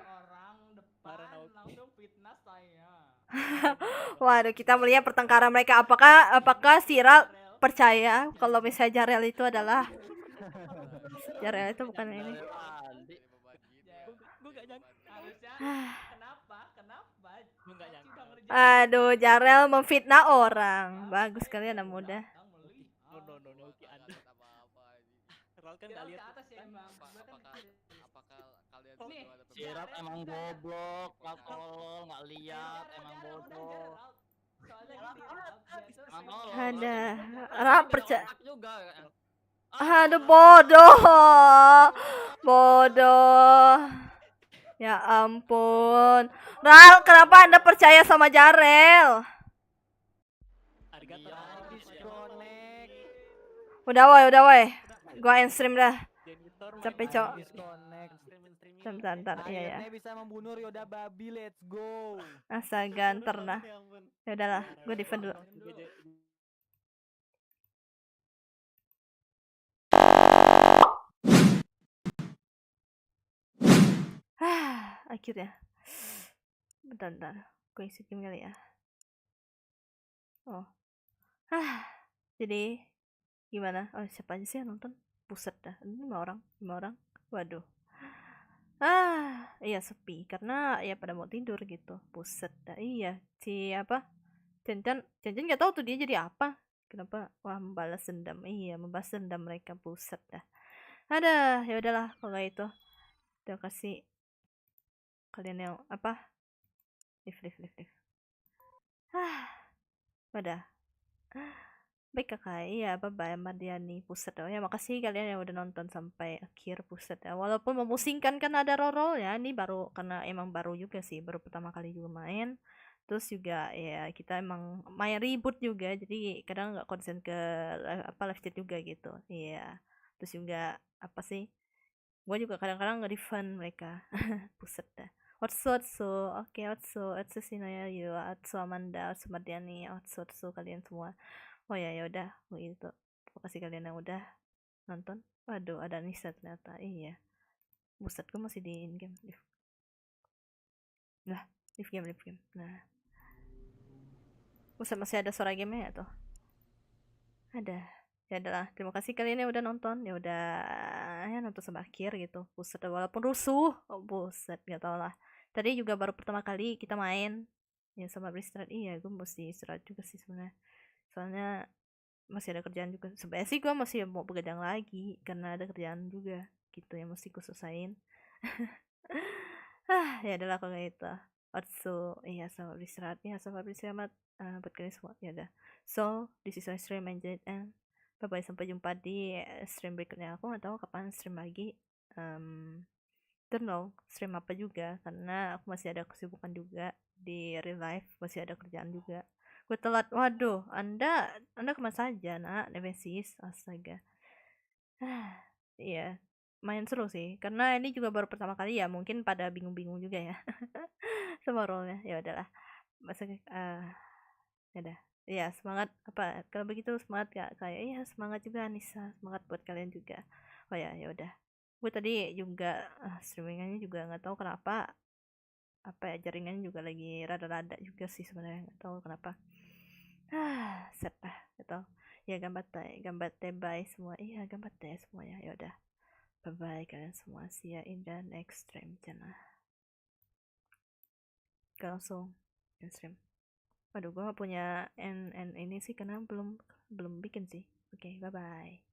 Orang depan langsung fitnah saya. Waduh, kita melihat pertengkaran mereka. Apakah Sira percaya kalau misalnya Jarel itu adalah Jarel itu bukan ini. Gue gak nyangka. Kenapa? Gue gak nyangka. Aduh, Jarel memfitnah orang. Bagus kalian anak muda. Naoki Anda. Ral kan gak lihat. Sirat emang goblok, tolol, nggak lihat, emang bodoh. Ada. Ral percaya. Juga. Aduh, bodoh. Ya ampun. Ral, kenapa Anda percaya sama Jarel? Udah woi. Gua end stream dah. Capek, Cok. Bentar. Iya. Akhirnya bisa membunuh Ryoda babi, let's go. Astaga, ntar dah. Ya udahlah, gue defend dulu. Akhirnya. Bentar. Gue isi game kali ya. Oh. Jadi gimana? Oh, siapa aja sih yang nonton? Buset dah. 5 orang. Waduh. Iya sepi karena ya pada mau tidur gitu. Buset dah. Iya, si apa? Cen nggak tahu tuh dia jadi apa. Kenapa? Wah, membalas dendam. Iya, membalas dendam mereka. Buset dah. Ada, ya udahlah kalau kayak itu. Udah kasih kalian yang apa? Live. Udah. Baik kakak, iya bye-bye Mardiani. Buset ya, makasih kalian yang udah nonton sampai akhir. Buset ya, walaupun memusingkan kan ada rorol ya. Ini baru, karena emang baru juga sih, baru pertama kali juga main. Terus juga ya kita emang main ribut juga, jadi kadang nggak konsen ke live chat juga gitu. Iya. Terus juga apa sih, gue juga kadang-kadang nge-refund mereka. Buset dah. Otsu, oke Otsu Sinoya Yu, Otsu Amanda, Otsu Mardiani, Otsu kalian semua. Oh ya udah begitu. Terima kasih kalian yang udah nonton. Waduh, ada Nisa ternyata. Iya. Buset, gue masih di in game. Nah, live game. Nah. Buset, masih ada suara game ya tuh. Ada. Ya adalah. Terima kasih kalian yang udah nonton. Ya udah ya nonton sampai akhir gitu. Buset, walaupun rusuh. Oh, buset, gak tau lah. Tadi juga baru pertama kali kita main. Ya sama beristirahat. Iya, gue mesti istirahat juga sih sebenarnya. Soalnya masih ada kerjaan juga. Sebenarnya sih gue masih mau begadang lagi karena ada kerjaan juga gitu yang mesti gue selesain. Ya adalah kalau itu. Iya sama beristirahat buat kalian semua. Ya udah. So this is my stream and bye bye, sampai jumpa di stream berikutnya. Aku nggak tahu kapan stream lagi. Don't know stream apa juga karena aku masih ada kesibukan juga di real life, masih ada kerjaan juga. Gue telat. Waduh, Anda kemana saja, nak? Nemesis, astaga. Iya, main seru sih. Karena ini juga baru pertama kali ya, mungkin pada bingung-bingung juga ya. Sama role-nya. Ya udahlah. Masa ya udah. Iya, semangat apa? Kalau begitu semangat ya kayak iya, semangat juga Anissa. Semangat buat kalian juga. Oh ya udah. Gue tadi juga streamingannya juga nggak tahu kenapa. Apa ya, jaringannya juga lagi rada-rada juga sih sebenarnya, nggak tahu kenapa. Set lah gitu. Ya gambatte bye semua. Iya gambatte semuanya. Ya udah. Bye bye kalian semua. See ya in the next stream channel. Gak langsung stream. Waduh, gua gak punya N ini sih karena belum bikin sih. Oke, bye bye.